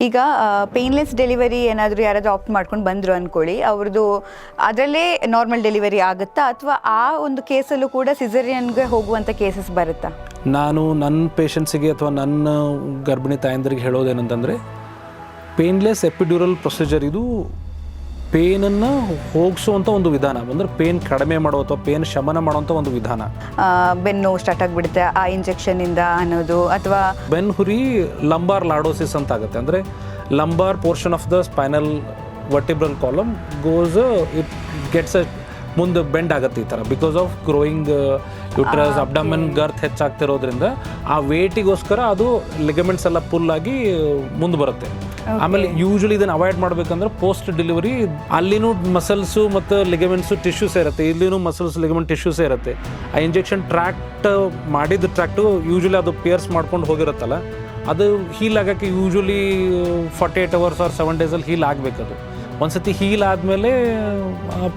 ಈಗ painless delivery ಏನಾದರೂ ಯಾರಾದರೂ ಆಪ್ಟ್ ಮಾಡ್ಕೊಂಡು ಬಂದರು ಅಂದ್ಕೊಳ್ಳಿ, ಅವ್ರದ್ದು ಅದರಲ್ಲೇ ನಾರ್ಮಲ್ ಡೆಲಿವರಿ ಆಗುತ್ತಾ ಅಥವಾ ಆ ಒಂದು ಕೇಸಲ್ಲೂ ಕೂಡ ಸಿಸೇರಿಯನ್ಗೆ ಹೋಗುವಂಥ ಕೇಸಸ್ ಬರುತ್ತಾ? ನಾನು ನನ್ನ ಪೇಷಂಟ್ಸಿಗೆ ಅಥವಾ ನನ್ನ ಗರ್ಭಿಣಿ ತಾಯಂದರಿಗೆ ಹೇಳೋದೇನಂತಂದರೆ, ಪೇನ್ಲೆಸ್ ಎಪಿಡ್ಯೂರಲ್ ಪ್ರೊಸೀಜರ್ ಇದು ಪೇನನ್ನು ಹೋಗಿಸುವಂಥ ಒಂದು ವಿಧಾನ, ಅಂದರೆ ಪೇನ್ ಕಡಿಮೆ ಮಾಡೋ ಅಥವಾ ಪೇನ್ ಶಮನ ಮಾಡುವಂಥ ಒಂದು ವಿಧಾನ. ಬೆನ್ನು ಸ್ಟಾರ್ಟ್ ಆಗಿಬಿಡುತ್ತೆ ಆ ಇಂಜೆಕ್ಷನಿಂದ ಅನ್ನೋದು, ಅಥವಾ ಬೆನ್ನು ಹುರಿ ಲಂಬಾರ್ ಲಾಡೋಸಿಸ್ ಅಂತ ಆಗುತ್ತೆ. ಅಂದರೆ lumbar portion of the spinal vertebral column goes it gets ಮುಂದೆ ಬೆಂಡ್ ಆಗುತ್ತೆ ಈ ಥರ, because of growing uterus abdomen girth ಹೆಚ್ಚಾಗ್ತಿರೋದ್ರಿಂದ ಆ ವೇಟಿಗೋಸ್ಕರ ಅದು ಲಿಗಮೆಂಟ್ಸ್ ಎಲ್ಲ ಫುಲ್ ಆಗಿ ಮುಂದೆ ಬರುತ್ತೆ. ಆಮೇಲೆ ಯೂಶಲಿ ಇದನ್ನು ಅವಾಯ್ಡ್ ಮಾಡಬೇಕಂದ್ರೆ ಪೋಸ್ಟ್ ಡೆಲಿವರಿ ಅಲ್ಲಿನೂ ಮಸಲ್ಸು ಮತ್ತು ಲಿಗಮೆಂಟ್ಸು ಟಿಶ್ಯೂಸ್ ಇರುತ್ತೆ, ಇಲ್ಲಿನೂ ಮಸಲ್ಸ್ ಲಿಗಮೆಂಟ್ ಟಿಶ್ಯೂಸೇ ಇರುತ್ತೆ. ಆ ಇಂಜೆಕ್ಷನ್ ಮಾಡಿದ ಟ್ರ್ಯಾಕ್ಟು ಯೂಶಲಿ ಅದು ಪಿಯರ್ಸ್ ಮಾಡ್ಕೊಂಡು ಹೋಗಿರುತ್ತಲ್ಲ, ಅದು ಹೀಲ್ ಆಗೋಕ್ಕೆ usually 48 hours or 7 days heal ಆಗಬೇಕದು. ಒಂದು ಸತಿ ಹೀಲ್ ಆದಮೇಲೆ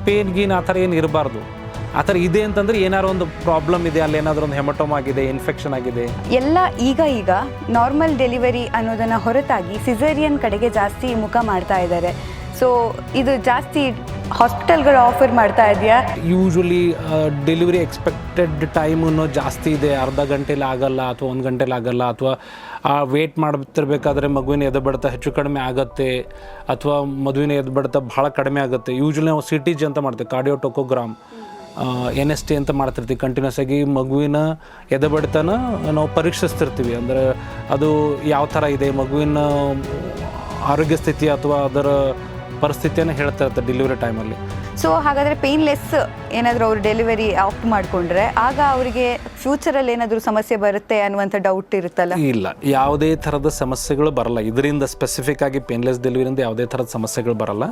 ಪೇನ್ ಗೀನ್ ಆ ಥರ ಏನು ಇರಬಾರ್ದು. ಆ ಥರ ಇದೆ ಅಂತಂದರೆ ಏನಾದ್ರು ಒಂದು ಪ್ರಾಬ್ಲಮ್ ಇದೆ, ಅಲ್ಲಿ ಏನಾದರೂ ಒಂದು ಹೆಮಟೋಮ್ ಆಗಿದೆ, ಇನ್ಫೆಕ್ಷನ್ ಆಗಿದೆ. ಎಲ್ಲ ಈಗ ನಾರ್ಮಲ್ ಡೆಲಿವರಿ ಅನ್ನೋದನ್ನು ಹೊರತಾಗಿ ಸಿಸೇರಿಯನ್ ಕಡೆಗೆ ಜಾಸ್ತಿ ಮುಖ ಮಾಡ್ತಾ ಇದ್ದಾರೆ. ಸೊ ಇದು ಜಾಸ್ತಿ ಹಾಸ್ಪಿಟಲ್ಗಳು ಆಫರ್ ಮಾಡ್ತಾ ಇದೆಯಾ? ಯೂಶಲಿ ಡೆಲಿವರಿ ಎಕ್ಸ್ಪೆಕ್ಟೆಡ್ ಟೈಮನ್ನು ಜಾಸ್ತಿ ಇದೆ, ಅರ್ಧ ಗಂಟೆಲಿ ಆಗಲ್ಲ ಅಥವಾ 1 ಗಂಟೆಲಿ ಆಗಲ್ಲ, ಅಥವಾ ವೇಟ್ ಮಾಡ್ತಿರ್ಬೇಕಾದ್ರೆ ಮಗುವಿನ ಎದೆಬಡಿತ ಹೆಚ್ಚು ಕಡಿಮೆ ಆಗುತ್ತೆ, ಅಥವಾ ಮಗುವಿನ ಎದೆಬಡಿತ ಭಾಳ ಕಡಿಮೆ ಆಗುತ್ತೆ. ಯೂಶಲಿ ನಾವು CTG ಅಂತ ಮಾಡ್ತೀವಿ, ಕಾರ್ಡಿಯೋಟೋಕೋಗ್ರಾಮ್, NST ಅಂತ ಮಾಡ್ತಿರ್ತೀವಿ. ಕಂಟಿನ್ಯೂಸ್ ಆಗಿ ಮಗುವಿನ ಎದೆಬಡಿತನ ನಾವು ಪರೀಕ್ಷಿಸ್ತಿರ್ತೀವಿ. ಅಂದರೆ ಅದು ಯಾವ ಥರ ಇದೆ, ಮಗುವಿನ ಆರೋಗ್ಯ ಸ್ಥಿತಿ ಅಥವಾ ಅದರ ಪರಿಸ್ಥಿತಿಯನ್ನು ಹೇಳ್ತಾ ಇರುತ್ತೆ ಡೆಲಿವರಿ ಟೈಮಲ್ಲಿ. ಸೊ ಹಾಗಾದರೆ ಪೇನ್ಲೆಸ್ ಏನಾದರೂ ಅವರು ಡೆಲಿವರಿ ಆಪ್ಟ್ ಮಾಡಿಕೊಂಡ್ರೆ ಆಗ ಅವರಿಗೆ ಫ್ಯೂಚರಲ್ಲಿ ಏನಾದರೂ ಸಮಸ್ಯೆ ಬರುತ್ತೆ ಅನ್ನುವಂಥ ಡೌಟ್ ಇರುತ್ತಲ್ಲ? ಇಲ್ಲ, ಯಾವುದೇ ಥರದ ಸಮಸ್ಯೆಗಳು ಬರಲ್ಲ ಇದರಿಂದ. ಸ್ಪೆಸಿಫಿಕ್ ಆಗಿ ಪೇನ್ಲೆಸ್ ಡೆಲಿವರಿಯಿಂದ ಯಾವುದೇ ಥರದ ಸಮಸ್ಯೆಗಳು ಬರಲ್ಲ.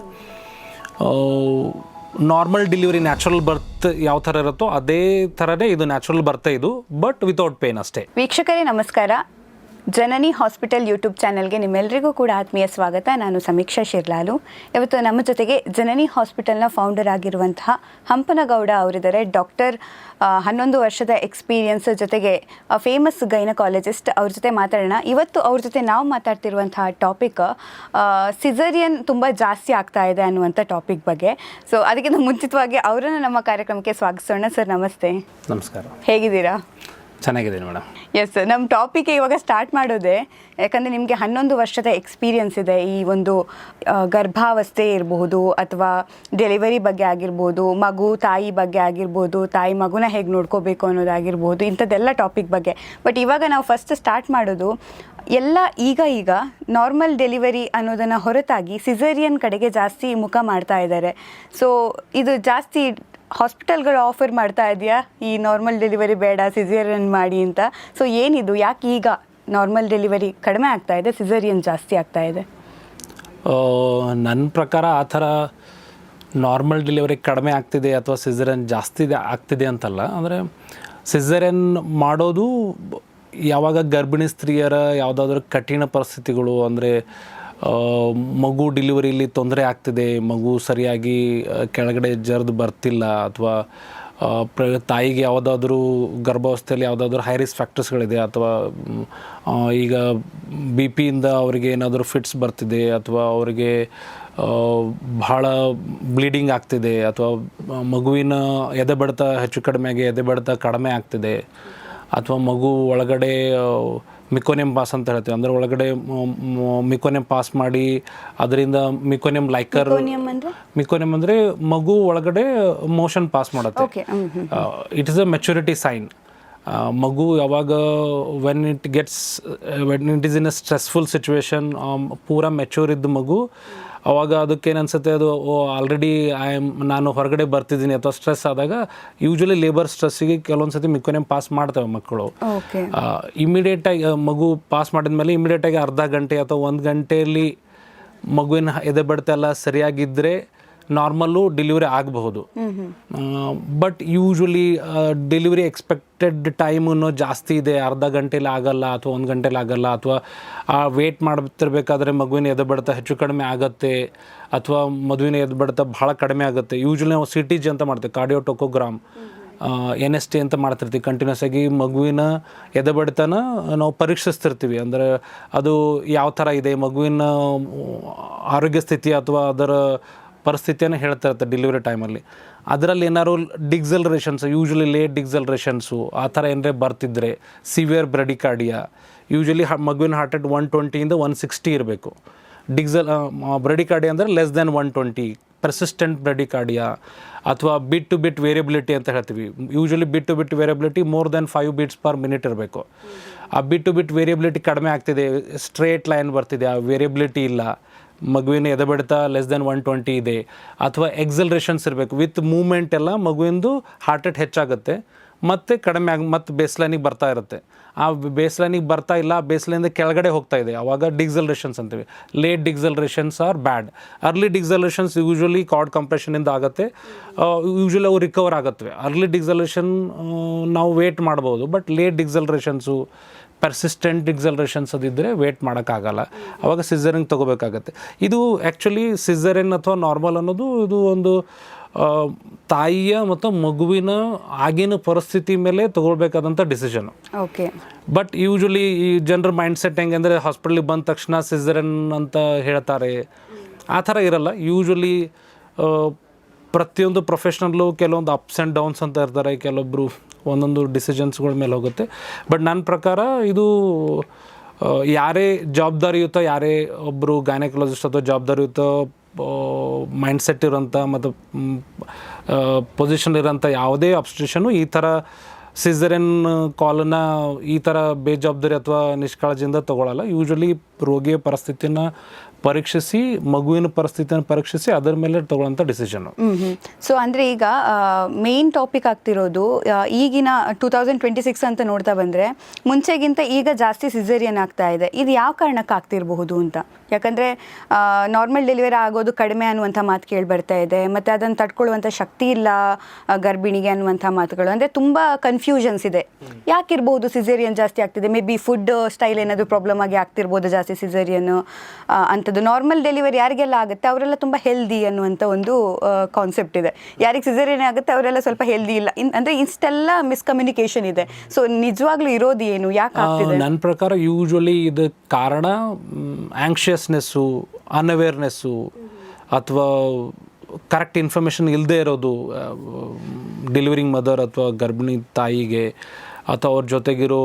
ನಾರ್ಮಲ್ ಡೆಲಿವರಿ ನ್ಯಾಚುರಲ್ ಬರ್ತ್ ಯಾವ ಥರ ಇರುತ್ತೋ ಅದೇ ಥರನೇ ಇದು ನ್ಯಾಚುರಲ್ ಬರ್ತ್ ಇದು, ಬಟ್ ವಿತೌಟ್ ಪೇನ್ ಅಷ್ಟೇ. ವೀಕ್ಷಕರೇ ನಮಸ್ಕಾರ, ಜನನಿ ಹಾಸ್ಪಿಟಲ್ ಯೂಟ್ಯೂಬ್ ಚಾನಲ್ಗೆ ನಿಮ್ಮೆಲ್ಲರಿಗೂ ಕೂಡ ಆತ್ಮೀಯ ಸ್ವಾಗತ. ನಾನು ಸಮೀಕ್ಷಾ ಶಿರ್ಲಾಲು. ಇವತ್ತು ನಮ್ಮ ಜೊತೆಗೆ ಜನನಿ ಹಾಸ್ಪಿಟಲ್ನ ಫೌಂಡರ್ ಆಗಿರುವಂತಹ ಹಂಪನಗೌಡ ಅವರಿದ್ದಾರೆ. ಡಾಕ್ಟರ್, 11 ವರ್ಷದ ಎಕ್ಸ್ಪೀರಿಯನ್ಸ್, ಜೊತೆಗೆ ಫೇಮಸ್ ಗೈನಕಾಲಜಿಸ್ಟ್. ಅವ್ರ ಜೊತೆ ಮಾತಾಡೋಣ. ಇವತ್ತು ಅವ್ರ ಜೊತೆ ನಾವು ಮಾತಾಡ್ತಿರುವಂತಹ ಟಾಪಿಕ್ ಸಿಸೇರಿಯನ್ ತುಂಬ ಜಾಸ್ತಿ ಆಗ್ತಾ ಇದೆ ಅನ್ನುವಂಥ ಟಾಪಿಕ್ ಬಗ್ಗೆ. ಸೊ ಅದಕ್ಕಿಂತ ಮುಂಚಿತವಾಗಿ ಅವರನ್ನು ನಮ್ಮ ಕಾರ್ಯಕ್ರಮಕ್ಕೆ ಸ್ವಾಗತಿಸೋಣ. ಸರ್ ನಮಸ್ತೆ. ನಮಸ್ಕಾರ. ಹೇಗಿದ್ದೀರಾ? ಚೆನ್ನಾಗಿದ್ದೀನಿ ಮೇಡಮ್. ಎಸ್, ನಮ್ಮ ಟಾಪಿಕ್ ಇವಾಗ ಸ್ಟಾರ್ಟ್ ಮಾಡೋದೆ ಯಾಕಂದರೆ ನಿಮಗೆ 11 ವರ್ಷದ ಎಕ್ಸ್ಪೀರಿಯನ್ಸ್ ಇದೆ. ಈ ಒಂದು ಗರ್ಭಾವಸ್ಥೆ ಇರಬಹುದು, ಅಥವಾ ಡೆಲಿವರಿ ಬಗ್ಗೆ ಆಗಿರ್ಬೋದು, ತಾಯಿ ಬಗ್ಗೆ ಆಗಿರ್ಬೋದು, ತಾಯಿ ಮಗುನ ಹೇಗೆ ನೋಡ್ಕೋಬೇಕು ಅನ್ನೋದಾಗಿರ್ಬೋದು, ಇಂಥದ್ದೆಲ್ಲ ಟಾಪಿಕ್ ಬಗ್ಗೆ. ಬಟ್ ಇವಾಗ ನಾವು ಫಸ್ಟ್ ಸ್ಟಾರ್ಟ್ ಮಾಡೋದು ಎಲ್ಲ ಈಗ ನಾರ್ಮಲ್ ಡೆಲಿವರಿ ಅನ್ನೋದನ್ನು ಹೊರತಾಗಿ ಸಿಸೇರಿಯನ್ ಕಡೆಗೆ ಜಾಸ್ತಿ ಮುಖ ಮಾಡ್ತಾ ಇದ್ದಾರೆ. ಸೊ ಇದು ಜಾಸ್ತಿ ಹಾಸ್ಪಿಟಲ್ಗಳು ಆಫರ್ ಮಾಡ್ತಾ ಇದೆಯಾ, ಈ ನಾರ್ಮಲ್ ಡೆಲಿವರಿ ಬೇಡ ಸಿಸೇರಿಯನ್ ಮಾಡಿ ಅಂತ? ಸೊ ಏನಿದು, ಯಾಕೆ ಈಗ ನಾರ್ಮಲ್ ಡೆಲಿವರಿ ಕಡಿಮೆ ಆಗ್ತಾ ಇದೆ, ಸಿಸೇರಿಯನ್ ಜಾಸ್ತಿ ಆಗ್ತಾ ಇದೆ? ನನ್ನ ಪ್ರಕಾರ ಆ ಥರ ನಾರ್ಮಲ್ ಡೆಲಿವರಿ ಕಡಿಮೆ ಆಗ್ತಿದೆ ಅಥವಾ ಸಿಸೇರಿಯನ್ ಜಾಸ್ತಿ ಆಗ್ತಿದೆ ಅಂತಲ್ಲ. ಅಂದರೆ ಸಿಸೇರಿಯನ್ ಮಾಡೋದು ಯಾವಾಗ ಗರ್ಭಿಣಿ ಸ್ತ್ರೀಯರ ಯಾವುದಾದ್ರೂ ಕಠಿಣ ಪರಿಸ್ಥಿತಿಗಳು, ಅಂದರೆ ಮಗು ಡೆಲಿವರಿಲಿ ತೊಂದರೆ ಆಗ್ತಿದೆ, ಮಗು ಸರಿಯಾಗಿ ಕೆಳಗಡೆ ಜರ್ದು ಬರ್ತಿಲ್ಲ, ಅಥವಾ ತಾಯಿಗೆ ಯಾವುದಾದ್ರೂ ಗರ್ಭಾವಸ್ಥೆಯಲ್ಲಿ ಯಾವುದಾದ್ರೂ ಹೈ ರಿಸ್ಕ್ ಫ್ಯಾಕ್ಟರ್ಸ್ಗಳಿದೆ, ಅಥವಾ ಈಗ BP ಇಂದ ಅವರಿಗೆ ಏನಾದರೂ ಫಿಟ್ಸ್ ಬರ್ತಿದೆ, ಅಥವಾ ಅವರಿಗೆ ಭಾಳ ಬ್ಲೀಡಿಂಗ್ ಆಗ್ತಿದೆ, ಅಥವಾ ಮಗುವಿನ ಎದೆಬಡಿತ ಹೆಚ್ಚು ಕಡಿಮೆ ಆಗಿ ಎದೆಬಡಿತ ಕಡಿಮೆ ಆಗ್ತಿದೆ, ಅಥವಾ ಮಗು ಒಳಗಡೆ ಮಿಕೋನಿಯಂ ಪಾಸ್ ಅಂತ ಹೇಳ್ತೀವಿ, ಅಂದರೆ ಒಳಗಡೆ ಮಿಕೋನಿಯಂ ಪಾಸ್ ಮಾಡಿ ಅದರಿಂದ ಮಿಕೋನಿಯಂ ಲೈಕರ್, ಮಿಕೋನಿಯಂ ಅಂದರೆ ಮಗು ಒಳಗಡೆ ಮೋಷನ್ ಪಾಸ್ ಮಾಡುತ್ತೆ. It is a maturity sign. ಮಗು ಯಾವಾಗ when it is in a stressful situation, ಪೂರಾ ಮೆಚೂರ್ ಇದ್ದ ಮಗು, ಅವಾಗ ಅದಕ್ಕೇನು ಅನಿಸುತ್ತೆ, ಅದು ಆಲ್ರೆಡಿ ನಾನು ಹೊರಗಡೆ ಬರ್ತಿದ್ದೀನಿ ಅಥವಾ ಸ್ಟ್ರೆಸ್ ಆದಾಗ, ಯೂಶ್ವಲಿ ಲೇಬರ್ ಸ್ಟ್ರೆಸ್ಸಿಗೆ ಕೆಲವೊಂದು ಸತಿ ಮಿಕೋನಿಯಂ ಪಾಸ್ ಮಾಡ್ತವೆ ಮಕ್ಕಳು. ಇಮಿಡಿಯೇಟಾಗಿ ಮಗು ಪಾಸ್ ಮಾಡಿದ್ಮೇಲೆ ಇಮಿಡಿಯೇಟಾಗಿ ಅರ್ಧ ಗಂಟೆ ಅಥವಾ 1 ಗಂಟೆಯಲ್ಲಿ ಮಗುವಿನ ಎದೆಬಡಿತ ಎಲ್ಲ ಸರಿಯಾಗಿದ್ದರೆ ನಾರ್ಮಲ್ಲು ಡೆಲಿವರಿ ಆಗಬಹುದು. ಬಟ್ ಯೂಶ್ವಲಿ ಡೆಲಿವರಿ ಎಕ್ಸ್ಪೆಕ್ಟೆಡ್ ಟೈಮನ್ನು ಜಾಸ್ತಿ ಇದೆ, ಅರ್ಧ ಗಂಟೆಲಿ ಆಗಲ್ಲ ಅಥವಾ 1 ಗಂಟೆಲಿ ಆಗಲ್ಲ, ಅಥವಾ ವೇಟ್ ಮಾಡ್ತಿರ್ಬೇಕಾದ್ರೆ ಮಗುವಿನ ಎದೆಬಡಿತ ಹೆಚ್ಚು ಕಡಿಮೆ ಆಗುತ್ತೆ, ಅಥವಾ ಮಗುವಿನ ಎದೆಬಡಿತ ಭಾಳ ಕಡಿಮೆ ಆಗುತ್ತೆ. ಯೂಶ್ವಲಿ ನಾವು CTG ಅಂತ ಮಾಡ್ತೀವಿ, ಕಾರ್ಡಿಯೋಟೋಕೋಗ್ರಾಮ್, NST ಅಂತ ಮಾಡ್ತಿರ್ತೀವಿ, ಕಂಟಿನ್ಯೂಸ್ ಆಗಿ ಮಗುವಿನ ಎದೆಬಡಿತನ ನಾವು ಪರೀಕ್ಷಿಸ್ತಿರ್ತೀವಿ. ಅಂದರೆ ಅದು ಯಾವ ಥರ ಇದೆ, ಮಗುವಿನ ಆರೋಗ್ಯ ಸ್ಥಿತಿ ಅಥವಾ ಅದರ ಪರಿಸ್ಥಿತಿಯನ್ನು ಹೇಳ್ತಾ ಇರುತ್ತೆ ಡೆಲಿವರಿ ಟೈಮಲ್ಲಿ. ಅದರಲ್ಲಿ ಏನಾದ್ರು ಡಿಕ್ಸಲರೇಷನ್ಸ್, ಯೂಶ್ವಲಿ ಲೇಟ್ ಡಿಕ್ಸಲರೇಷನ್ಸು ಆ ಥರ ಏನಾರೇ ಬರ್ತಿದ್ರೆ, ಸಿವಿಯರ್ ಬ್ರೆಡಿಕಾರ್ಡಿಯಾ, ಯೂಶ್ವಲಿ ಮಗುವಿನ ಹಾರ್ಟ್ ರೇಟ್ 120 160 ಇರಬೇಕು. ಬ್ರೆಡಿಕಾರ್ಡಿಯಾ ಅಂದರೆ ಲೆಸ್ ದೆನ್ 120, ಪರ್ಸಿಸ್ಟೆಂಟ್ ಬ್ರೆಡಿಕಾರ್ಡಿಯಾ ಅಥವಾ ಬಿಟ್ ಟು ಬಿಟ್ ವೇರಿಯಬಿಲಿಟಿ ಅಂತ ಹೇಳ್ತೀವಿ. Usually beat to beat variability more than 5 beats per minute ಇರಬೇಕು. ಆ ಬಿಟ್ ಟು ಬಿಟ್ ವೇರಿಯಬಿಲಿಟಿ ಕಡಿಮೆ ಆಗ್ತಿದೆ, ಸ್ಟ್ರೇಟ್ ಲೈನ್ ಬರ್ತಿದೆ, ಆ ವೇರಿಯಬಿಲಿಟಿ ಇಲ್ಲ, ಮಗುವಿನ ಎದೆಬಡಿತ ಲೆಸ್ ದೆನ್ 120 ಇದೆ, ಅಥವಾ ಎಕ್ಸಲರೇಷನ್ಸ್ ಇರಬೇಕು, ವಿತ್ ಮೂಮೆಂಟ್ ಎಲ್ಲ ಮಗುವಿಂದು ಹಾರ್ಟ್ ರೇಟ್ ಹೆಚ್ಚಾಗುತ್ತೆ ಮತ್ತು ಕಡಿಮೆ ಮತ್ತು ಬೇಸ್ಲೈನಿಗೆ ಬರ್ತಾ ಇರುತ್ತೆ. ಆ ಬೇಸ್ಲೈನಿಗೆ ಬರ್ತಾ ಇಲ್ಲ, ಬೇಸ್ಲೈನಿಂದ ಕೆಳಗಡೆ ಹೋಗ್ತಾ ಇದೆ, ಆವಾಗ ಡಿಕ್ಸಲರೇಷನ್ಸ್ ಅಂತೀವಿ. ಲೇಟ್ ಡಿಕ್ಸಲರೇಷನ್ಸ್ ಆರ್ ಬ್ಯಾಡ್. ಅರ್ಲಿ ಡಿಕ್ಸಲರೇಷನ್ಸ್ ಯೂಶ್ವಲಿ ಕಾರ್ಡ್ ಕಂಪ್ರೆಷನಿಂದ ಆಗುತ್ತೆ, ಯೂಶ್ವಲಿ ಅವು ರಿಕವರ್ ಆಗುತ್ತವೆ. ಅರ್ಲಿ ಡಿಕ್ಸಲರೇಷನ್ ನಾವು ವೇಟ್ ಮಾಡ್ಬೋದು, ಬಟ್ ಲೇಟ್ ಡಿಕ್ಸಲರೇಷನ್ಸು, ಪರ್ಸಿಸ್ಟೆಂಟ್ ಡಿಕ್ಸಲರೇಷನ್ಸ್ ಅದಿದ್ದರೆ ವೇಟ್ ಮಾಡೋಕ್ಕಾಗಲ್ಲ, ಆವಾಗ ಸಿಸರಿನ್ ತೊಗೋಬೇಕಾಗತ್ತೆ. ಇದು ಆ್ಯಕ್ಚುಲಿ ಸಿಸರಿನ್ ಅಥವಾ ನಾರ್ಮಲ್ ಅನ್ನೋದು ಇದು ಒಂದು ತಾಯಿಯ ಮತ್ತು ಮಗುವಿನ ಆಗಿನ ಪರಿಸ್ಥಿತಿ ಮೇಲೆ ತೊಗೊಳ್ಬೇಕಾದಂಥ ಡಿಸಿಷನು. ಓಕೆ. ಬಟ್ ಯೂಶ್ವಲಿ ಈ ಜನರ ಮೈಂಡ್ಸೆಟ್ ಹೆಂಗೆ ಅಂದರೆ ಹಾಸ್ಪಿಟ್ಲಿಗೆ ಬಂದ ತಕ್ಷಣ ಸಿಸರಿನ್ ಅಂತ ಹೇಳ್ತಾರೆ, ಆ ಥರ ಇರಲ್ಲ. ಯೂಶ್ವಲಿ ಪ್ರತಿಯೊಂದು ಪ್ರೊಫೆಷ್ನಲ್ಲು ಕೆಲವೊಂದು ಅಪ್ಸ್ ಆ್ಯಂಡ್ ಡೌನ್ಸ್ ಅಂತ ಇರ್ತಾರೆ, ಕೆಲವೊಬ್ಬರು ಒಂದೊಂದು ಡಿಸಿಷನ್ಸ್ಗಳ ಮೇಲೆ ಹೋಗುತ್ತೆ. ಬಟ್ ನನ್ನ ಪ್ರಕಾರ ಇದು ಯಾರೇ ಜವಾಬ್ದಾರಿಯುತ, ಯಾರೇ ಒಬ್ಬರು ಗೈನಕಾಲಜಿಸ್ಟ್ ಅಥವಾ ಜವಾಬ್ದಾರಿಯುತ ಮೈಂಡ್ಸೆಟ್ ಇರೋಂಥ ಮತ್ತು ಪೊಸಿಷನ್ ಇರೋಂಥ ಯಾವುದೇ ಅಬ್ಸ್ಟ್ರಿಷನು ಈ ಥರ ಸಿಸರಿನ್ ಕಾಲನ್ನು ಈ ಥರ ಬೇಜವಾಬ್ದಾರಿ ಅಥವಾ ನಿಷ್ಕಾಳಜಿಯಿಂದ ತೊಗೊಳ್ಳಲ್ಲ. ಯೂಶ್ವಲಿ ರೋಗಿಯ ಪರಿಸ್ಥಿತಿನ ಪರೀಕ್ಷಿಸಿ, ಮಗುವಿನ ಪರಿಸ್ಥಿತಿಯನ್ನು ಪರೀಕ್ಷಿಸಿ ಅದರ ಮೇಲೆ ತೊಗೊಳ್ಳೋಂಥ ಡಿಸಿಷನು. ಸೊ ಅಂದರೆ ಈಗ ಮೇನ್ ಟಾಪಿಕ್ ಆಗ್ತಿರೋದು ಈಗಿನ 2026 ಅಂತ ನೋಡ್ತಾ ಬಂದರೆ ಮುಂಚೆಗಿಂತ ಈಗ ಜಾಸ್ತಿ ಸಿಸೇರಿಯನ್ ಆಗ್ತಾ ಇದೆ. ಇದು ಯಾವ ಕಾರಣಕ್ಕೆ ಆಗ್ತಿರಬಹುದು ಅಂತ? ಯಾಕಂದರೆ ನಾರ್ಮಲ್ ಡೆಲಿವರಿ ಆಗೋದು ಕಡಿಮೆ ಅನ್ನುವಂಥ ಮಾತು ಕೇಳಿ ಬರ್ತಾ ಇದೆ, ಮತ್ತು ಅದನ್ನು ತಡ್ಕೊಳ್ಳುವಂಥ ಶಕ್ತಿ ಇಲ್ಲ ಗರ್ಭಿಣಿಗೆ ಅನ್ನುವಂಥ ಮಾತುಗಳು. ಅಂದರೆ ತುಂಬ ಕನ್ಫ್ಯೂಷನ್ಸ್ ಇದೆ. ಯಾಕಿರ್ಬೋದು ಸಿಸೇರಿಯನ್ ಜಾಸ್ತಿ ಆಗ್ತಿದೆ? ಮೇ ಬಿ ಫುಡ್ ಸ್ಟೈಲ್ ಏನಾದರೂ ಪ್ರಾಬ್ಲಮ್ ಆಗಿ ಆಗ್ತಿರ್ಬೋದು ಜಾಸ್ತಿ ಸಿಸೇರಿಯನ್ ಅಂಥದ್ದು. ನಾರ್ಮಲ್ ಡೆಲಿವರಿ ಯಾರಿಗೆಲ್ಲ ಆಗುತ್ತೆ ಅವರೆಲ್ಲ ತುಂಬ ಹೆಲ್ದಿ ಅನ್ನುವಂಥ ಒಂದು ಕಾನ್ಸೆಪ್ಟ್ ಇದೆ. ಯಾರಿಗೆ ಸಿಸೇರಿಯನ್ ಆಗುತ್ತೆ ಅವರೆಲ್ಲ ಸ್ವಲ್ಪ ಹೆಲ್ದಿ ಇಲ್ಲ, ಅಂದರೆ ಇಷ್ಟೆಲ್ಲ ಮಿಸ್ಕಮ್ಯುನಿಕೇಷನ್ ಇದೆ. ಸೊ ನಿಜವಾಗ್ಲೂ ಇರೋದು ಏನು, ಯಾಕೆ ಆಗ್ತಿದೆ? ನನ್ನ ಪ್ರಕಾರ ಯೂಶ್ವಲಿ ಇದು ಕಾರಣ ಆ್ಯಂಕ್ಷಿಯಸ್ನೆಸ್ಸು, ಅನ್ಅವೇರ್ನೆಸ್ಸು, ಅಥವಾ ಕರೆಕ್ಟ್ ಇನ್ಫಾರ್ಮೇಷನ್ ಇಲ್ಲದೆ ಇರೋದು ಡೆಲಿವರಿಂಗ್ ಮದರ್ ಅಥವಾ ಗರ್ಭಿಣಿ ತಾಯಿಗೆ ಅಥವಾ ಅವ್ರ ಜೊತೆಗಿರೋ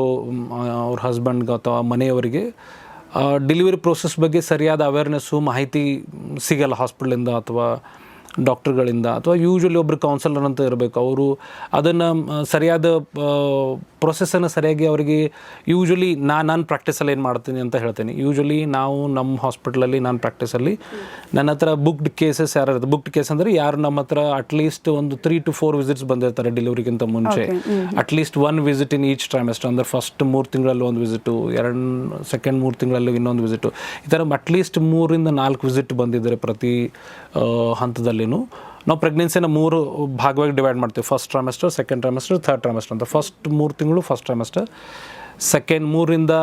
ಅವ್ರ ಹಸ್ಬೆಂಡ್ಗೆ ಅಥವಾ ಮನೆಯವರಿಗೆ ಡೆಲಿವರಿ ಪ್ರೋಸೆಸ್ ಬಗ್ಗೆ ಸರಿಯಾದ ಅವೇರ್ನೆಸ್ಸು, ಮಾಹಿತಿ ಸಿಗಲ್ಲ ಹಾಸ್ಪಿಟ್ಲಿಂದ ಅಥವಾ ಡಾಕ್ಟ್ರುಗಳಿಂದ, ಅಥವಾ ಯೂಶ್ವಲಿ ಒಬ್ಬರು ಕೌನ್ಸಲರ್ ಅಂತ ಇರಬೇಕು. ಅವರು ಅದನ್ನು ಸರಿಯಾದ ಪ್ರೊಸೆಸನ್ನು ಸರಿಯಾಗಿ ಅವರಿಗೆ ಯೂಶ್ವಲಿ ನಾನು ಪ್ರಾಕ್ಟೀಸಲ್ಲಿ ಏನು ಮಾಡ್ತೀನಿ ಅಂತ ಹೇಳ್ತೀನಿ. ಯೂಶ್ವಲಿ ನಾವು ನಮ್ಮ ಹಾಸ್ಪಿಟ್ಲಲ್ಲಿ ನಾನು ಪ್ರಾಕ್ಟೀಸಲ್ಲಿ ನನ್ನ ಹತ್ರ ಬುಕ್ಡ್ ಕೇಸಸ್ ಯಾರು ಇರುತ್ತೆ, ಬುಕ್ಡ್ ಕೇಸ್ ಅಂದರೆ ಯಾರು ನಮ್ಮ ಹತ್ರ ಅಟ್ಲೀಸ್ಟ್ ಒಂದು 3 to 4 ವಿಸಿಟ್ಸ್ ಬಂದಿರ್ತಾರೆ ಡೆಲಿವರಿಗಿಂತ ಮುಂಚೆ, at least 1 visit in each trimester. ಅಂದರೆ ಫಸ್ಟ್ 3 ತಿಂಗಳಲ್ಲಿ 1 ವಿಸಿಟು, ಸೆಕೆಂಡ್ 3 ತಿಂಗಳಲ್ಲಿ ಇನ್ನೊಂದು ವಿಸಿಟು, ಈ ಥರ ಅಟ್ಲೀಸ್ಟ್ 3 ಇಂದ 4 ವಿಸಿಟ್ ಬಂದಿದ್ದಾರೆ ಪ್ರತಿ ಹಂತದಲ್ಲಿ. ನಾವು ಪ್ರೆಗ್ನೆನ್ಸಿನ 3 ಭಾಗವಾಗಿ ಡಿವೈಡ್ ಮಾಡ್ತೀವಿ. First trimester, second trimester, third trimester ಅಂತ. ಫಸ್ಟ್ 3 ತಿಂಗಳು ಫಸ್ಟ್ ಟ್ರೈಮೆಸ್ಟರ್, ಸೆಕೆಂಡ್ 3 ಇಂದ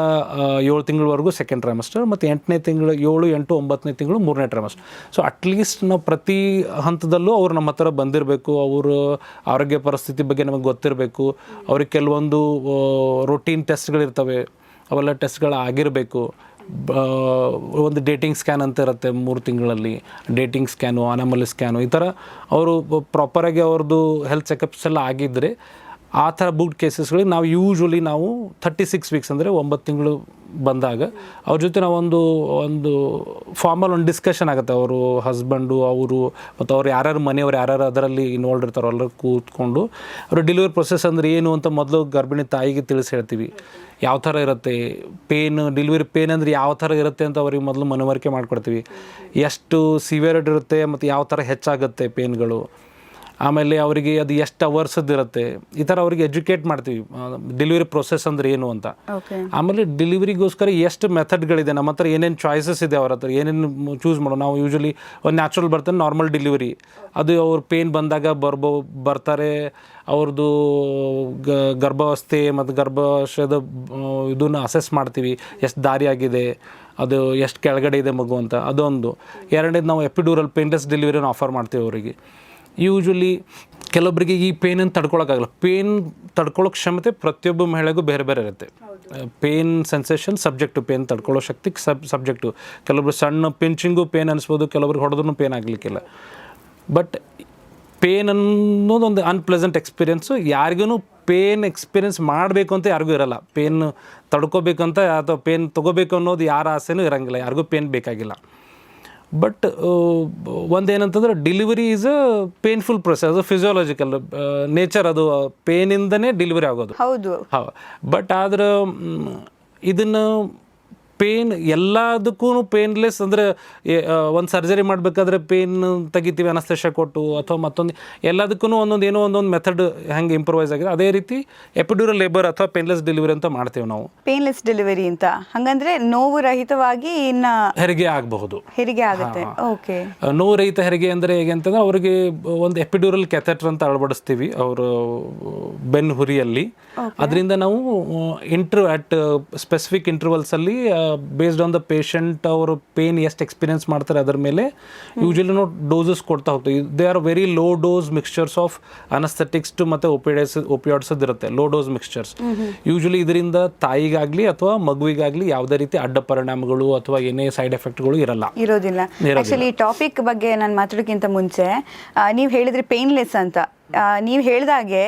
7 ತಿಂಗಳವರೆಗೂ ಸೆಕೆಂಡ್ ಟ್ರೈಮೆಸ್ಟರ್, ಮತ್ತು 8ನೇ ತಿಂಗಳು 7, 8, 9ನೇ ತಿಂಗಳು 3ನೇ ಟ್ರೈಮೆಸ್ಟರ್. ಸೊ ಅಟ್ಲೀಸ್ಟ್ ನಾವು ಪ್ರತಿ ಹಂತದಲ್ಲೂ ಅವ್ರು ನಮ್ಮ ಹತ್ರ ಬಂದಿರಬೇಕು, ಅವ್ರ ಆರೋಗ್ಯ ಪರಿಸ್ಥಿತಿ ಬಗ್ಗೆ ನಮಗೆ ಗೊತ್ತಿರಬೇಕು, ಅವ್ರಿಗೆ ಕೆಲವೊಂದು ರೊಟೀನ್ ಟೆಸ್ಟ್ಗಳಿರ್ತವೆ, ಅವೆಲ್ಲ ಟೆಸ್ಟ್ಗಳು ಆಗಿರಬೇಕು. ಒಂದು ಡೇಟಿಂಗ್ ಸ್ಕ್ಯಾನ್ ಅಂತ ಇರುತ್ತೆ 3 ತಿಂಗಳಲ್ಲಿ, ಡೇಟಿಂಗ್ ಸ್ಕ್ಯಾನು, ಅನಾಮಲಿ ಸ್ಕ್ಯಾನು, ಈ ಥರ ಅವರು ಪ್ರಾಪರಾಗಿ ಅವ್ರದ್ದು ಹೆಲ್ತ್ ಚೆಕಪ್ಸ್ ಎಲ್ಲ ಆಗಿದ್ದರೆ ಆ ಥರ ಬುಕ್ಡ್ ಕೇಸಸ್ಗಳಿಗೆ ನಾವು ಯೂಶ್ವಲಿ 36 ವೀಕ್ಸ್ ಅಂದರೆ 9 ತಿಂಗಳು ಬಂದಾಗ ಅವ್ರ ಜೊತೆ ನಾವು ಒಂದು ಫಾರ್ಮಲ್ ಒಂದು ಡಿಸ್ಕಷನ್ ಆಗುತ್ತೆ. ಅವರು ಹಸ್ಬೆಂಡು, ಅವರು ಮತ್ತು ಅವ್ರು ಯಾರ್ಯಾರು ಮನೆಯವ್ರು ಯಾರ್ಯಾರು ಅದರಲ್ಲಿ ಇನ್ವಾಲ್ವ್ ಇರ್ತಾರೋ ಎಲ್ಲರೂ ಕೂತ್ಕೊಂಡು ಅವರು ಡೆಲಿವರಿ ಪ್ರೊಸೆಸ್ ಅಂದರೆ ಏನು ಅಂತ ಮೊದಲು ಗರ್ಭಿಣಿ ತಾಯಿಗೆ ತಿಳಿಸಿ ಹೇಳ್ತೀವಿ. ಯಾವ ಥರ ಇರುತ್ತೆ ಪೇನ್, ಡೆಲಿವರಿ ಪೇನ್ ಅಂದರೆ ಯಾವ ಥರ ಇರುತ್ತೆ ಅಂತ ಅವ್ರಿಗೆ ಮೊದಲು ಮನವರಿಕೆ ಮಾಡಿಕೊಡ್ತೀವಿ. ಎಷ್ಟು ಸಿವಿಯರಿಟಿ ಇರುತ್ತೆ ಮತ್ತು ಯಾವ ಥರ ಹೆಚ್ಚಾಗುತ್ತೆ ಪೇನ್ಗಳು, ಆಮೇಲೆ ಅವರಿಗೆ ಅದು ಎಷ್ಟು ಅವರ್ಸದ್ದು ಇರುತ್ತೆ, ಈ ಥರ ಅವ್ರಿಗೆ ಎಜುಕೇಟ್ ಮಾಡ್ತೀವಿ ಡೆಲಿವರಿ ಪ್ರೊಸೆಸ್ ಅಂದರೆ ಏನು ಅಂತ. ಆಮೇಲೆ ಡೆಲಿವರಿಗೋಸ್ಕರ ಎಷ್ಟು ಮೆಥಡ್ಗಳಿದೆ, ನಮ್ಮ ಹತ್ರ ಏನೇನು ಚಾಯ್ಸಸ್ ಇದೆ, ಅವ್ರ ಹತ್ರ ಏನೇನು ಚೂಸ್ ಮಾಡೋ. ನಾವು ಯೂಶ್ವಲಿ ಒಂದು ನ್ಯಾಚುರಲ್ ಬರ್ತಾನೆ ನಾರ್ಮಲ್ ಡೆಲಿವರಿ, ಅದು ಅವ್ರ ಪೇನ್ ಬಂದಾಗ ಬರ್ತಾರೆ, ಅವ್ರದ್ದು ಗರ್ಭಾವಸ್ಥೆ ಮತ್ತು ಗರ್ಭಾಶಯದ ಇದನ್ನು ಅಸೆಸ್ ಮಾಡ್ತೀವಿ, ಎಷ್ಟು ದಾರಿ ಆಗಿದೆ, ಅದು ಎಷ್ಟು ಕೆಳಗಡೆ ಇದೆ ಮಗು ಅಂತ. ಅದೊಂದು. ಎರಡನೇದು ನಾವು ಎಪಿಡ್ಯೂರಲ್ ಪೇನ್ಲೆಸ್ ಡೆಲಿವರಿನ ಆಫರ್ ಮಾಡ್ತೀವಿ ಅವರಿಗೆ. ಯೂಶ್ವಲಿ ಕೆಲವೊಬ್ಬರಿಗೆ ಈ ಪೇನನ್ನು ತಡ್ಕೊಳಕ್ಕಾಗಲ್ಲ. ಪೇನ್ ತಡ್ಕೊಳ್ಳೋ ಕ್ಷಮತೆ ಪ್ರತಿಯೊಬ್ಬ ಮಹಿಳೆಗೂ ಬೇರೆ ಬೇರೆ ಇರುತ್ತೆ. ಪೇನ್ ಸೆನ್ಸೇಷನ್ ಸಬ್ಜೆಕ್ಟು, ಪೇನ್ ತಡ್ಕೊಳ್ಳೋ ಶಕ್ತಿ ಸಬ್ಜೆಕ್ಟು. ಕೆಲವೊಬ್ರು ಸಣ್ಣ ಪಿಂಚಿಂಗು ಪೇನ್ ಅನಿಸ್ಬೋದು, ಕೆಲವೊಬ್ರಿಗೆ ಹೊಡೆದ್ರೂ ಪೇನ್ ಆಗಲಿಕ್ಕಿಲ್ಲ. ಬಟ್ ಪೇನ್ ಅನ್ನೋದು ಒಂದು ಅನ್ಪ್ಲೆಸೆಂಟ್ ಎಕ್ಸ್ಪೀರಿಯೆನ್ಸು. ಯಾರಿಗೂ ಪೇನ್ ಎಕ್ಸ್ಪೀರಿಯೆನ್ಸ್ ಮಾಡಬೇಕು ಅಂತ ಯಾರಿಗೂ ಇರೋಲ್ಲ. ಪೇನ್ ತಡ್ಕೋಬೇಕಂತ ಅಥವಾ ಪೇನ್ ತೊಗೋಬೇಕು ಅನ್ನೋದು ಯಾರ ಆಸೆನೂ ಇರೋಂಗಿಲ್ಲ, ಯಾರಿಗೂ ಪೇನ್ ಬೇಕಾಗಿಲ್ಲ. ಬಟ್ ಒಂದೇನಂತಂದ್ರೆ delivery is a painful process, ಅದು ಫಿಸಿಯಾಲಜಿಕಲ್ ನೇಚರ್, ಅದು ಪೇನಿಂದನೇ ಡೆಲಿವರಿ ಆಗೋದು. ಹೌದು. ಬಟ್ ಆದ್ರೆ ಇದನ್ನು ಪೇನ್ ಎಲ್ಲದಕ್ಕೂ ಪೇನ್ಲೆಸ್ ಅಂದರೆ ಒಂದು ಸರ್ಜರಿ ಮಾಡಬೇಕಾದ್ರೆ ಪೇನ್ ತೆಗಿತೀವಿ ಅನಸ್ತೇಷ ಕೊಟ್ಟು, ಅಥವಾ ಮತ್ತೊಂದು ಎಲ್ಲದಕ್ಕೂ ಒಂದೊಂದು ಮೆಥಡ್ ಹೆಂಗೆ ಇಂಪ್ರೂವೈಸ್ ಆಗಿದೆ, ಅದೇ ರೀತಿ ಎಪಿಡ್ಯೂರಲ್ ಲೇಬರ್ ಅಥವಾ ಪೇನ್ಲೆಸ್ ಡೆಲಿವರಿ ಅಂತ ಮಾಡ್ತೀವಿ ನಾವು. ಪೇನ್ಲೆಸ್ ಡೆಲಿವರಿ ಅಂತ ಹಂಗಂದ್ರೆ ನೋವು ರಹಿತವಾಗಿ ಹೆರಿಗೆ ಆಗಬಹುದು, ಹೆರಿಗೆ ಆಗುತ್ತೆ. ಓಕೆ. ನೋವು ರಹಿತ ಹೆರಿಗೆ ಅಂದರೆ ಹೇಗೆ ಅಂತಂದ್ರೆ ಅವರಿಗೆ ಒಂದು ಎಪಿಡ್ಯೂರಲ್ ಕ್ಯಾಥೆಟರ್ ಅಂತ ಅಳವಡಿಸ್ತೀವಿ ಅವರು ಬೆನ್ನು ಹುರಿಯಲ್ಲಿ. ಅದರಿಂದ ನಾವು ಅಟ್ ಸ್ಪೆಸಿಫಿಕ್ ಇಂಟರ್ವಲ್ಸಲ್ಲಿ ಬೇಸ್ಡ್ ಆನ್ ದ ಪೇಷಂಟ್ ಅವರು ಪೇನ್ ಎಷ್ಟು ಎಕ್ಸ್ಪೀರಿಯನ್ಸ್ ಮಾಡ್ತಾರೆ ಅದರ ಮೇಲೆ ಯೂಶಲಿ ನಾವು ಡೋಸಸ್ ಕೊಡ್ತಾ ಹೋಗ್ತೀವಿ. They are very low dose mixtures of anaesthetics ಮತ್ತು ಒಪಿಯಾಯ್ಡ್ಸ್ ಇರುತ್ತೆ, ಲೋ ಡೋಸ್ ಮಿಕ್ಸ್ಚರ್ಸ್. ಯೂಶಲಿ ಇದರಿಂದ ತಾಯಿಗಾಗಲಿ ಅಥವಾ ಮಗುವಿಗಾಗಲಿ ಯಾವುದೇ ರೀತಿ ಅಡ್ಡ ಪರಿಣಾಮಗಳು ಅಥವಾ ಏನೇ ಸೈಡ್ ಎಫೆಕ್ಟ್ಗಳು ಇರೋದಿಲ್ಲ. ಆಕ್ಚುಲಿ ಈ ಟಾಪಿಕ್ ಬಗ್ಗೆ ನಾನು ಮಾತಾಡೋಕ್ಕಿಂತ ಮುಂಚೆ ನೀವು ಹೇಳಿದ್ರಿ ಪೇನ್ಲೆಸ್ ಅಂತ. ನೀವು ಹೇಳಿದಾಗೆ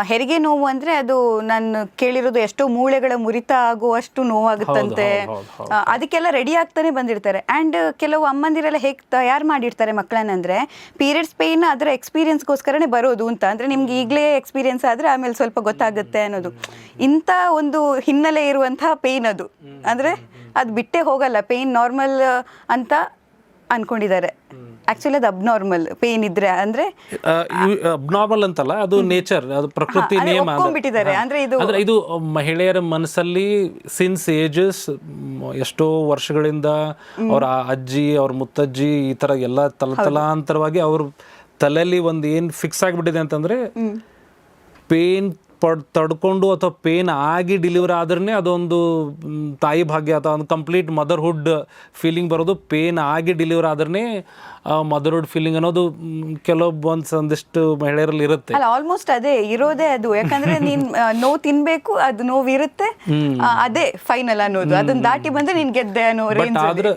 ಹೆರಿಗೆ ನೋವು ಅಂದರೆ ಅದು ನಾನು ಕೇಳಿರೋದು ಎಷ್ಟೋ ಮೂಳೆಗಳ ಮುರಿತ ಆಗುವಷ್ಟು ನೋವಾಗುತ್ತಂತೆ. ಅದಕ್ಕೆಲ್ಲ ರೆಡಿ ಆಗ್ತಾನೆ ಬಂದಿರ್ತಾರೆ. ಆ್ಯಂಡ್ ಕೆಲವು ಅಮ್ಮಂದಿರೆಲ್ಲ ಹೇಗೆ ತಯಾರು ಮಾಡಿರ್ತಾರೆ ಮಕ್ಕಳನ್ನಂದರೆ ಪೀರಿಯಡ್ಸ್ ಪೇಯ್ನ್ ಅದರ ಎಕ್ಸ್ಪೀರಿಯನ್ಸ್ಗೋಸ್ಕರನೇ ಬರೋದು ಅಂತ. ಅಂದರೆ ನಿಮ್ಗೆ ಈಗಲೇ ಎಕ್ಸ್ಪೀರಿಯನ್ಸ್ ಆದರೆ ಆಮೇಲೆ ಸ್ವಲ್ಪ ಗೊತ್ತಾಗುತ್ತೆ ಅನ್ನೋದು. ಇಂಥ ಒಂದು ಹಿನ್ನೆಲೆ ಇರುವಂತಹ ಪೇಯ್ನ್ ಅದು. ಅಂದರೆ ಅದು ಬಿಟ್ಟೇ ಹೋಗಲ್ಲ, ಪೇಯ್ನ್ ನಾರ್ಮಲ್ ಅಂತ ಅಂದ್ಕೊಂಡಿದ್ದಾರೆ. ಆಕ್ಚುಲಿ ಅದು ಅಬ್ನಾರ್ಮಲ್ ಪೇನ್ ಇದ್ರೆ ಅಂದ್ರೆ ಅಬ್ನಾರ್ಮಲ್ ಅಂತಲ್ಲ, ಅದು ನೇಚರ್, ಅದು ಪ್ರಕೃತಿ ನಿಯಮ. ಅಂದ್ರೆ ಇದು ಮಹಿಳೆಯರ ಮನಸ್ಸಲ್ಲಿ ಸಿನ್ಸ್ ಏಜಸ್ ಎಷ್ಟೋ ವರ್ಷಗಳಿಂದ ಅವ್ರ ಅಜ್ಜಿ ಅವ್ರ ಮುತ್ತಜ್ಜಿ ಈ ತರ ಎಲ್ಲ ತಲಾಂತರವಾಗಿ ಅವ್ರ ತಲೆಯಲ್ಲಿ ಒಂದು ಏನು ಫಿಕ್ಸ್ ಆಗಿಬಿಟ್ಟಿದೆ ಅಂತಂದ್ರೆ ಪೇನ್ ತಡ್ಕೊಂಡು ಅಥವಾ ಪೇನ್ ಆಗಿ ಡೆಲಿವರಿ ಆದ್ರೆ ಅದೊಂದು ತಾಯಿ ಭಾಗ್ಯ ಅಥವಾ ಒಂದು ಕಂಪ್ಲೀಟ್ ಮದರ್ಹುಡ್ ಫೀಲಿಂಗ್ ಬರೋದು. ಪೇನ್ ಆಗಿ ಡೆಲಿವರಿ ಆದ್ರೆ ಮದರ್ಹುಡ್ ಫೀಲಿಂಗ್ ಅನ್ನೋದು ಒಂದಿಷ್ಟು ಮಹಿಳೆಯರಲ್ಲಿ ಇರುತ್ತೆ. ಅಲ್ಲ, ಆಲ್ಮೋಸ್ಟ್ ಅದೇ ಇರೋದೇ ಅದು. ಯಾಕಂದ್ರೆ ನೀನ್ ನೋವು ತಿನ್ಬೇಕು, ಅದು ನೋವು ಇರುತ್ತೆ, ಅದೇ ಫೈನಲ್ ಅನ್ನೋದು. ಅದನ್ನ ದಾಟಿ ಬಂದ್ರೆ ನೀನ್ ಗೆದ್ದೆ ಅನ್ನೋ ರೇಂಜ್. ಆದ್ರೆ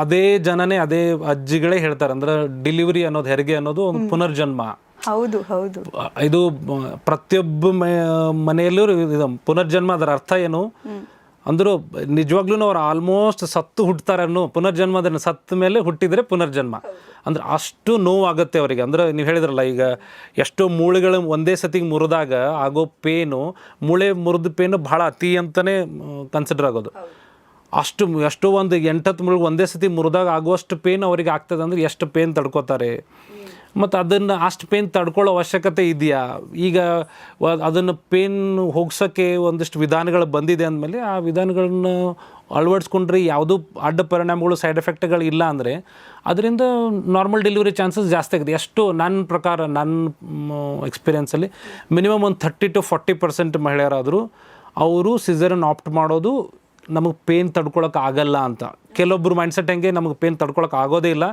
ಅದೇ ಜನನೇ ಅದೇ ಅಜ್ಜಿಗಳೇ ಹೇಳ್ತಾರೆ ಅಂದ್ರೆ ಡೆಲಿವರಿ ಅನ್ನೋದು, ಹೆರಿಗೆ ಅನ್ನೋದು ಒಂದು ಪುನರ್ಜನ್ಮ. ಹೌದು ಹೌದು. ಇದು ಪ್ರತಿಯೊಬ್ಬ ಮನೆಯಲ್ಲೂ ಇದು ಪುನರ್ಜನ್ಮ. ಅದರ ಅರ್ಥ ಏನು ಅಂದರೂ ನಿಜವಾಗ್ಲೂ ಅವ್ರು ಆಲ್ಮೋಸ್ಟ್ ಸತ್ತು ಹುಟ್ಟುತ್ತಾರೆ ಅನ್ನೋ ಪುನರ್ಜನ್ಮ. ಅದನ್ನು ಸತ್ತ ಮೇಲೆ ಹುಟ್ಟಿದರೆ ಪುನರ್ಜನ್ಮ. ಅಂದ್ರೆ ಅಷ್ಟು ನೋವಾಗುತ್ತೆ ಅವರಿಗೆ. ಅಂದ್ರೆ ನೀವು ಹೇಳಿದ್ರಲ್ಲ ಈಗ ಎಷ್ಟೋ ಮೂಳೆಗಳು ಒಂದೇ ಸತಿಗೆ ಮುರಿದಾಗ ಆಗೋ ಪೇನು, ಮೂಳೆ ಮುರಿದ ಪೇನು ಭಾಳ ಅತಿ ಅಂತಲೇ ಕನ್ಸಿಡರ್ ಆಗೋದು. ಎಷ್ಟೋ ಒಂದು 8-10 ಮೂಳೆಗೆ ಒಂದೇ ಸತಿ ಮುರಿದಾಗ ಆಗುವಷ್ಟು ಪೇನ್ ಅವರಿಗೆ ಆಗ್ತದೆ. ಅಂದ್ರೆ ಎಷ್ಟು ಪೇನ್ ತಡ್ಕೋತಾರೆ. ಮತ್ತು ಅದನ್ನು ಅಷ್ಟು ಪೇನ್ ತಡ್ಕೊಳ್ಳೋ ಅವಶ್ಯಕತೆ ಇದೆಯಾ? ಈಗ ಅದನ್ನು ಪೇನ್ ಹೋಗ್ಸೋಕ್ಕೆ ಒಂದಿಷ್ಟು ವಿಧಾನಗಳು ಬಂದಿದೆ ಅಂದಮೇಲೆ ಆ ವಿಧಾನಗಳನ್ನ ಅಳವಡಿಸ್ಕೊಂಡ್ರೆ ಯಾವುದೂ ಅಡ್ಡ ಪರಿಣಾಮಗಳು ಸೈಡ್ ಎಫೆಕ್ಟ್ಗಳು ಇಲ್ಲ ಅಂದರೆ ಅದರಿಂದ ನಾರ್ಮಲ್ ಡೆಲಿವರಿ ಚಾನ್ಸಸ್ ಜಾಸ್ತಿ ಆಗಿದೆ. ಎಷ್ಟು ನನ್ನ ಪ್ರಕಾರ, ನನ್ನ ಎಕ್ಸ್ಪೀರಿಯೆನ್ಸಲ್ಲಿ ಮಿನಿಮಮ್ ಒಂದು 30-40% ಮಹಿಳೆಯರಾದರೂ ಅವರು ಸಿಸೇರಿಯನ್ ಆಪ್ಟ್ ಮಾಡೋದು ನಮಗೆ ಪೇನ್ ತಡ್ಕೊಳಕ್ಕೆ ಆಗಲ್ಲ ಅಂತ. ಕೆಲವೊಬ್ಬರು ಮೈಂಡ್ಸೆಟ್ ಹೆಂಗೆ, ನಮಗೆ ಪೇನ್ ತಡ್ಕೊಳಕ್ಕೆ ಆಗೋದೇ ಇಲ್ಲ,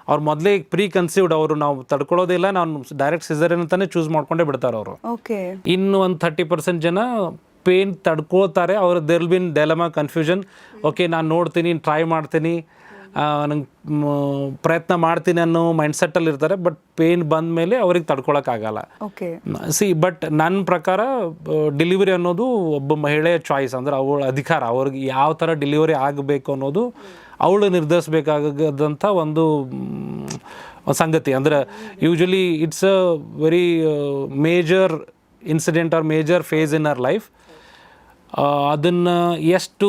ಅವ್ರು ಮೊದಲೇ ಪ್ರೀ ಕನ್ಸೀವ್ಡ್, ಅವರು ನಾವು ತಡ್ಕೊಳ್ಳೋದೇ ಇಲ್ಲ, ನಾನು ಡೈರೆಕ್ಟ್ ಸಿಸೇರಿಯನ್ ಅಂತಾನೆ ಚೂಸ್ ಮಾಡ್ಕೊಂಡೇ ಬಿಡ್ತಾರೆ ಅವರು. ಇನ್ನು ಒಂದು 30% ಜನ ಪೇನ್ ತಡ್ಕೊಳ್ತಾರೆ. ಅವ್ರು there will be in dilemma, confusion. Okay, ನಾನು ನೋಡ್ತೀನಿ, ಟ್ರೈ ಮಾಡ್ತೀನಿ, ನಂಗೆ ಪ್ರಯತ್ನ ಮಾಡ್ತೀನಿ ಅನ್ನೋ ಮೈಂಡ್ಸೆಟ್ಟಲ್ಲಿ ಇರ್ತಾರೆ. ಬಟ್ ಪೇನ್ ಬಂದ ಮೇಲೆ ಅವ್ರಿಗೆ ತಡ್ಕೊಳಕ್ಕಾಗಲ್ಲ. ಬಟ್ ನನ್ನ ಪ್ರಕಾರ ಡೆಲಿವರಿ ಅನ್ನೋದು ಒಬ್ಬ ಮಹಿಳೆಯ ಚಾಯ್ಸ್. ಅಂದ್ರೆ ಅವಳ ಅಧಿಕಾರ, ಅವ್ರಿಗೆ ಯಾವ ಥರ ಡೆಲಿವರಿ ಆಗಬೇಕು ಅನ್ನೋದು ಅವಳು ನಿರ್ಧರಿಸಬೇಕಾದಂಥ ಒಂದು ಸಂಗತಿ. ಅಂದರೆ usually it's a very major incident or major phase in our life. ಅದನ್ನು ಎಷ್ಟು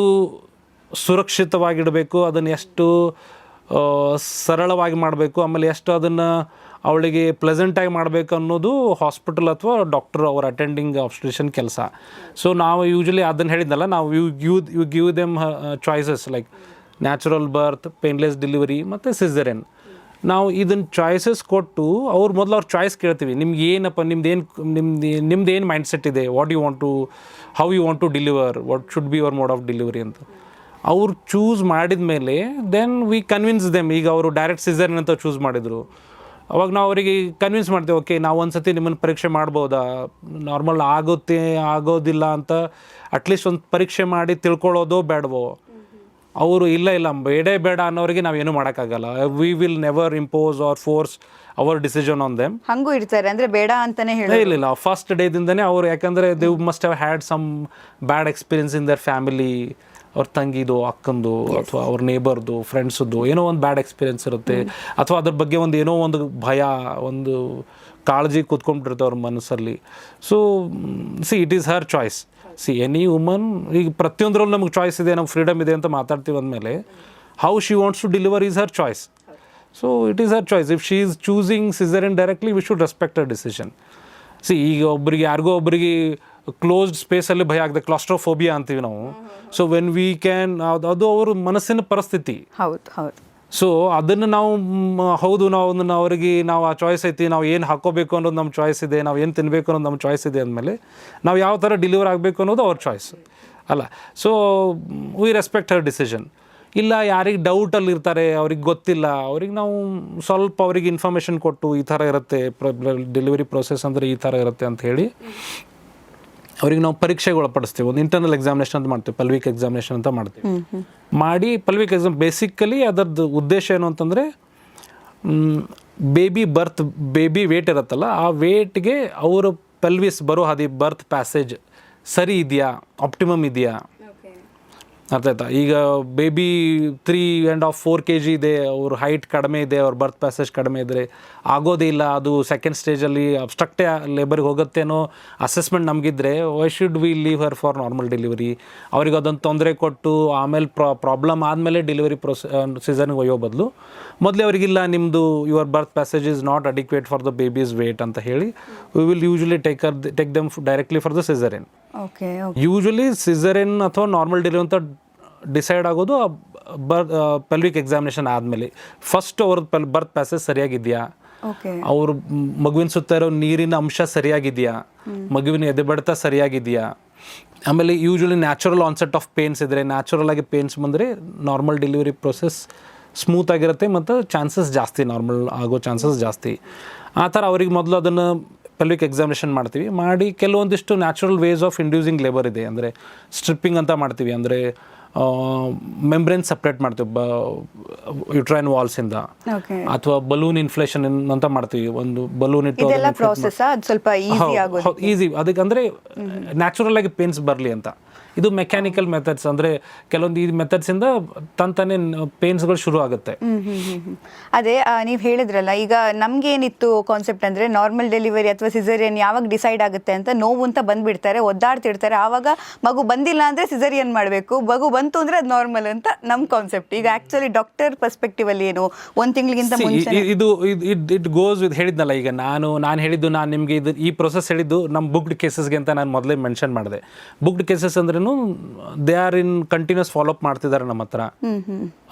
ಸುರಕ್ಷಿತವಾಗಿಡಬೇಕು, ಅದನ್ನು ಎಷ್ಟು ಸರಳವಾಗಿ ಮಾಡಬೇಕು, ಆಮೇಲೆ ಎಷ್ಟು ಅದನ್ನು ಅವಳಿಗೆ ಪ್ಲೆಸೆಂಟಾಗಿ ಮಾಡಬೇಕು ಅನ್ನೋದು ಹಾಸ್ಪಿಟಲ್ ಅಥವಾ ಡಾಕ್ಟರ್ ಅವರ ಅಟೆಂಡಿಂಗ್ ಆಬ್ಸ್ಟಿಷನ್ ಕೆಲಸ. ಸೊ ನಾವು ಯೂಶಲಿ ಅದನ್ನು ಹೇಳಿದ್ನಲ್ಲ, ನಾವು you give them choices like natural birth, painless delivery ಮತ್ತು ಸಿಸೇರಿಯನ್. ನಾವು ಇದನ್ನು ಚಾಯ್ಸಸ್ ಕೊಟ್ಟು ಮೊದಲು ಅವ್ರ ಚಾಯ್ಸ್ ಕೇಳ್ತೀವಿ. ನಿಮ್ಗೆ ಏನಪ್ಪ, ನಿಮ್ದು ಏನು ಮೈಂಡ್ಸೆಟ್ ಇದೆ, what you want to, how you want to deliver, what should be your mode of delivery ಅಂತ ಅವ್ರು ಚೂಸ್ ಮಾಡಿದ ಮೇಲೆ ದೆನ್ ವಿ ಕನ್ವಿನ್ಸ್ ದೆಮ್. ಈಗ ಅವರು ಡೈರೆಕ್ಟ್ ಸಿಸೇರಿಯನ್ ಅಂತ ಚೂಸ್ ಮಾಡಿದರು, ಅವಾಗ ನಾವು ಅವರಿಗೆ ಕನ್ವಿನ್ಸ್ ಮಾಡ್ತೇವೆ, ಓಕೆ ನಾವು ಒಂದು ಸತಿ ನಿಮ್ಮನ್ನು ಪರೀಕ್ಷೆ ಮಾಡ್ಬೋದಾ, ನಾರ್ಮಲ್ ಆಗೋದಿಲ್ಲ ಅಂತ ಅಟ್ಲೀಸ್ಟ್ ಒಂದು ಪರೀಕ್ಷೆ ಮಾಡಿ ತಿಳ್ಕೊಳ್ಳೋದು ಬೇಡವೋ. ಅವರು ಇಲ್ಲ ಬೇಡ ಅನ್ನೋರಿಗೆ ನಾವೇನು ಮಾಡೋಕ್ಕಾಗಲ್ಲ. We will never impose or force our decision on them. ಹಂಗೂ ಇರ್ತಾರೆ, ಅಂದರೆ ಬೇಡ ಅಂತಾನೆ ಹೇಳಿ. ಇಲ್ಲ ಫಸ್ಟ್ ಡೇದಿಂದನೇ ಅವರು, ಯಾಕಂದರೆ they must have had some bad experience in their family. ಅವ್ರ ತಂಗಿದು, ಅಕ್ಕಂದು, ಅಥವಾ ಅವ್ರ ನೇಬರ್ದು, ಫ್ರೆಂಡ್ಸದ್ದು ಏನೋ ಒಂದು ಬ್ಯಾಡ್ ಎಕ್ಸ್ಪೀರಿಯನ್ಸ್ ಇರುತ್ತೆ, ಅಥವಾ ಅದ್ರ ಬಗ್ಗೆ ಒಂದು ಏನೋ ಒಂದು ಭಯ, ಒಂದು ಕಾಳಜಿ ಕೂತ್ಕೊಂಡ್ಬಿಟ್ಟಿರುತ್ತೆ ಅವ್ರ ಮನಸ್ಸಲ್ಲಿ. So it is her choice. Any woman, ಈಗ ಪ್ರತಿಯೊಂದರಲ್ಲೂ ನಮಗೆ ಚಾಯ್ಸ್ ಇದೆ, ನಮ್ಗೆ ಫ್ರೀಡಮ್ ಇದೆ ಅಂತ ಮಾತಾಡ್ತೀವಿ ಅಂದಮೇಲೆ how she wants to deliver is her choice. So it is her choice. If she is choosing caesarean directly, we should respect her decision. ಈಗ ಯಾರಿಗೋ ಒಬ್ಬರಿಗೆ ಕ್ಲೋಸ್ಡ್ ಸ್ಪೇಸಲ್ಲಿ ಭಯ ಆಗಿದೆ, ಕ್ಲಾಸ್ಟ್ರೋಫೋಬಿಯಾ ಅಂತೀವಿ ನಾವು. ಸೊ ವೆನ್ ವಿ ಕ್ಯಾನ್, ಅದು ಅವ್ರ ಮನಸ್ಸಿನ ಪರಿಸ್ಥಿತಿ. ಹೌದು. ಸೊ ಅದನ್ನು ನಾವು ನಾವು ಅವರಿಗೆ ನಾವು ಆ ಚಾಯ್ಸ್ ಐತಿ, ನಾವು ಏನು ಹಾಕೋಬೇಕು ಅನ್ನೋದು ನಮ್ಮ ಚಾಯ್ಸ್ ಇದೆ, ನಾವು ಏನು ತಿನ್ನಬೇಕು ಅನ್ನೋದು ನಮ್ಮ ಚಾಯ್ಸ್ ಇದೆ ಅಂದಮೇಲೆ ನಾವು ಯಾವ ಥರ ಡೆಲಿವರ್ ಆಗಬೇಕು ಅನ್ನೋದು ಅವ್ರ ಚಾಯ್ಸ್ ಅಲ್ಲ. So we respect her decision. ಇಲ್ಲ ಯಾರಿಗೆ ಡೌಟಲ್ಲಿ ಇರ್ತಾರೆ, ಅವ್ರಿಗೆ ಗೊತ್ತಿಲ್ಲ, ಅವ್ರಿಗೆ ನಾವು ಸ್ವಲ್ಪ ಅವ್ರಿಗೆ ಇನ್ಫಾರ್ಮೇಷನ್ ಕೊಟ್ಟು ಈ ಥರ ಇರುತ್ತೆ ಡೆಲಿವರಿ ಪ್ರೊಸೆಸ್ ಅಂದರೆ ಈ ಥರ ಇರುತ್ತೆ ಅಂತ ಹೇಳಿ ಅವ್ರಿಗೆ ನಾವು ಪರೀಕ್ಷೆಗೆ ಒಳಪಡಿಸ್ತೀವಿ. ಒಂದು ಇಂಟರ್ನಲ್ ಎಕ್ಸಾಮಿನೇಷನ್ ಅಂತ ಮಾಡ್ತೀವಿ, ಪಲ್ವಿಕ್ ಎಕ್ಸಾಮಿನೇಷನ್ ಅಂತ ಮಾಡ್ತೀವಿ. ಮಾಡಿ ಪಲ್ವಿಕ್ ಎಕ್ಸಾಮ್ ಬೇಸಿಕಲಿ ಅದರದ್ದು ಉದ್ದೇಶ ಏನು ಅಂತಂದರೆ, ಬೇಬಿ ವೇಟ್ ಇರುತ್ತಲ್ಲ, ಆ ವೇಟ್ಗೆ ಅವರು ಪೆಲ್ವಿಸ್ ಬರೋ ಹಾದಿ, ಬರ್ತ್ ಪ್ಯಾಸೇಜ್ ಸರಿ ಇದೆಯಾ, ಆಪ್ಟಿಮಮ್ ಇದೆಯಾ, ಅರ್ಥ ಆಯ್ತಾ. ಈಗ ಬೇಬಿ 3.5-4 kg ಇದೆ, ಅವ್ರ ಹೈಟ್ ಕಡಿಮೆ ಇದೆ, ಅವ್ರ ಬರ್ತ್ ಪ್ಯಾಸೇಜ್ ಕಡಿಮೆ ಇದ್ದರೆ ಆಗೋದೇ ಇಲ್ಲ, ಅದು ಸೆಕೆಂಡ್ ಸ್ಟೇಜಲ್ಲಿ ಅಬ್ಸ್ಟ್ರಕ್ಟೇ ಲೇಬರ್ಗೆ ಹೋಗುತ್ತೆ ಅನ್ನೋ ಅಸೆಸ್ಮೆಂಟ್ ನಮಗಿದ್ರೆ, why should we leave her for normal delivery? ಅವ್ರಿಗೆ ಅದನ್ನು ತೊಂದರೆ ಕೊಟ್ಟು ಆಮೇಲೆ ಪ್ರಾಬ್ಲಮ್ ಆದಮೇಲೆ ಡೆಲಿವರಿ ಸೀಸನ್ಗೆ ಒಯ್ಯೋ ಬದಲು ಮೊದಲೇ ಅವರಿಗಿಲ್ಲ, ನಿಮ್ಮದು your birth passage is not adequate for the baby's weight ಅಂತ ಹೇಳಿ we will usually take them directly for the caesarean. Usually caesarean ಅಥವಾ ನಾರ್ಮಲ್ ಡೆಲಿವರಿ ಅಂತ ಡಿಸೈಡ್ ಆಗೋದು ಪೆಲ್ವಿಕ್ ಎಕ್ಸಾಮಿನೇಷನ್ ಆದಮೇಲೆ. ಫಸ್ಟ್ ಅವ್ರದ್ದು ಬರ್ತ್ ಪ್ಯಾಸೇಜ್ ಸರಿಯಾಗಿದೆಯಾ, ಅವ್ರ ಮಗುವಿನ ಸುತ್ತ ಇರೋ ನೀರಿನ ಅಂಶ ಸರಿಯಾಗಿದೆಯಾ, ಮಗುವಿನ ಎದೆಬಡಿತ ಸರಿಯಾಗಿದೆಯಾ, ಆಮೇಲೆ usually natural onset of pains ಇದ್ದರೆ, ನ್ಯಾಚುರಲ್ ಆಗಿ ಪೇನ್ಸ್ ಬಂದರೆ ನಾರ್ಮಲ್ ಡೆಲಿವರಿ ಪ್ರೊಸೆಸ್ ಸ್ಮೂತ್ ಆಗಿರುತ್ತೆ ಮತ್ತು ಚಾನ್ಸಸ್ ಜಾಸ್ತಿ, ನಾರ್ಮಲ್ ಆಗೋ ಚಾನ್ಸಸ್ ಜಾಸ್ತಿ. ಆ ಥರ ಅವ್ರಿಗೆ ಮೊದಲು ಅದನ್ನು ಪೆಲ್ವಿಕ್ ಎಕ್ಸಾಮಿನೇಷನ್ ಮಾಡ್ತೀವಿ. ಮಾಡಿ ಕೆಲವೊಂದಿಷ್ಟು natural ways of inducing labour ಇದೆ, ಅಂದರೆ ಸ್ಟ್ರಿಪ್ಪಿಂಗ್ ಅಂತ ಮಾಡ್ತೀವಿ, ಅಂದರೆ ಮೆಂಬ್ರೇನ್ ಸಪ್ರೇಟ್ ಮಾಡ್ತೀವಿ ಯುಟ್ರೈನ್ ವಾಲ್ಸಿಂದ, ಅಥವಾ ಬಲೂನ್ ಇನ್ಫ್ಲೇಷನ್ ಅಂತ ಮಾಡ್ತೀವಿ. ಒಂದು ಬಲೂನ್ ಇಟ್ಟು ಈಸಿ, ಅದಕ್ಕೆ ಅಂದರೆ ನ್ಯಾಚುರಲ್ ಆಗಿ ಪೇನ್ಸ್ ಬರಲಿ ಅಂತ. ಇದು ಮೆಕ್ಯಾನಿಕಲ್ ಮೆಥಡ್ಸ್, ಅಂದರೆ ಕೆಲವೊಂದು ಈ ಮೆಥಡ್ಸಿಂದ ತಂತಾನೆ ಪೇನ್ಸ್ಗಳು ಶುರು ಆಗುತ್ತೆ. ಅದೇ ನೀವು ಹೇಳಿದ್ರಲ್ಲ, ಈಗ ನಮ್ಗೇನಿತ್ತು ಕಾನ್ಸೆಪ್ಟ್ ಅಂದರೆ ನಾರ್ಮಲ್ ಡೆಲಿವರಿ ಅಥವಾ ಸಿಸೇರಿಯನ್ ಯಾವಾಗ ಡಿಸೈಡ್ ಆಗುತ್ತೆ ಅಂತ, ನೋವು ಅಂತ ಬಂದುಬಿಡ್ತಾರೆ, ಒದ್ದಾಡ್ತಿರ್ತಾರೆ, ಆವಾಗ ಮಗು ಬಂದಿಲ್ಲ ಅಂದರೆ ಸಿಸೇರಿಯನ್ ಮಾಡಬೇಕು, ಮಗು ಬಂತು ಅಂದರೆ ಅದು ನಾರ್ಮಲ್ ಅಂತ ನಮ್ಮ ಕಾನ್ಸೆಪ್ಟ್. ಈಗ ಆ್ಯಕ್ಚುಲಿ ಡಾಕ್ಟರ್ ಪರ್ಸ್ಪೆಕ್ಟಿವಲ್ಲಿ ಏನು, ಒಂದು ತಿಂಗಳಿಗಿಂತ ಮುಂಚೆ ಇಟ್ ಗೋಸ್ ವಿತ್ ಹೇಳಿದ್ನಲ್ಲ. ಈಗ ನಾನು ಹೇಳಿದ್ದು, ನಾನು ನಿಮಗೆ ಈ ಪ್ರೊಸೆಸ್ ಹೇಳಿದ್ದು ನಮ್ಮ ಬುಕ್ಡ್ ಕೇಸಸ್ಗೆ ಅಂತ ನಾನು ಮೊದಲೇ ಮೆನ್ಷನ್ ಮಾಡಿದೆ. ಬುಕ್ಡ್ ಕೇಸಸ್ ಅಂದ್ರೆ they are in continuous follow up ಮಾಡ್ತಿದ್ದಾರೆ ನಮ್ಮ ಹತ್ರ.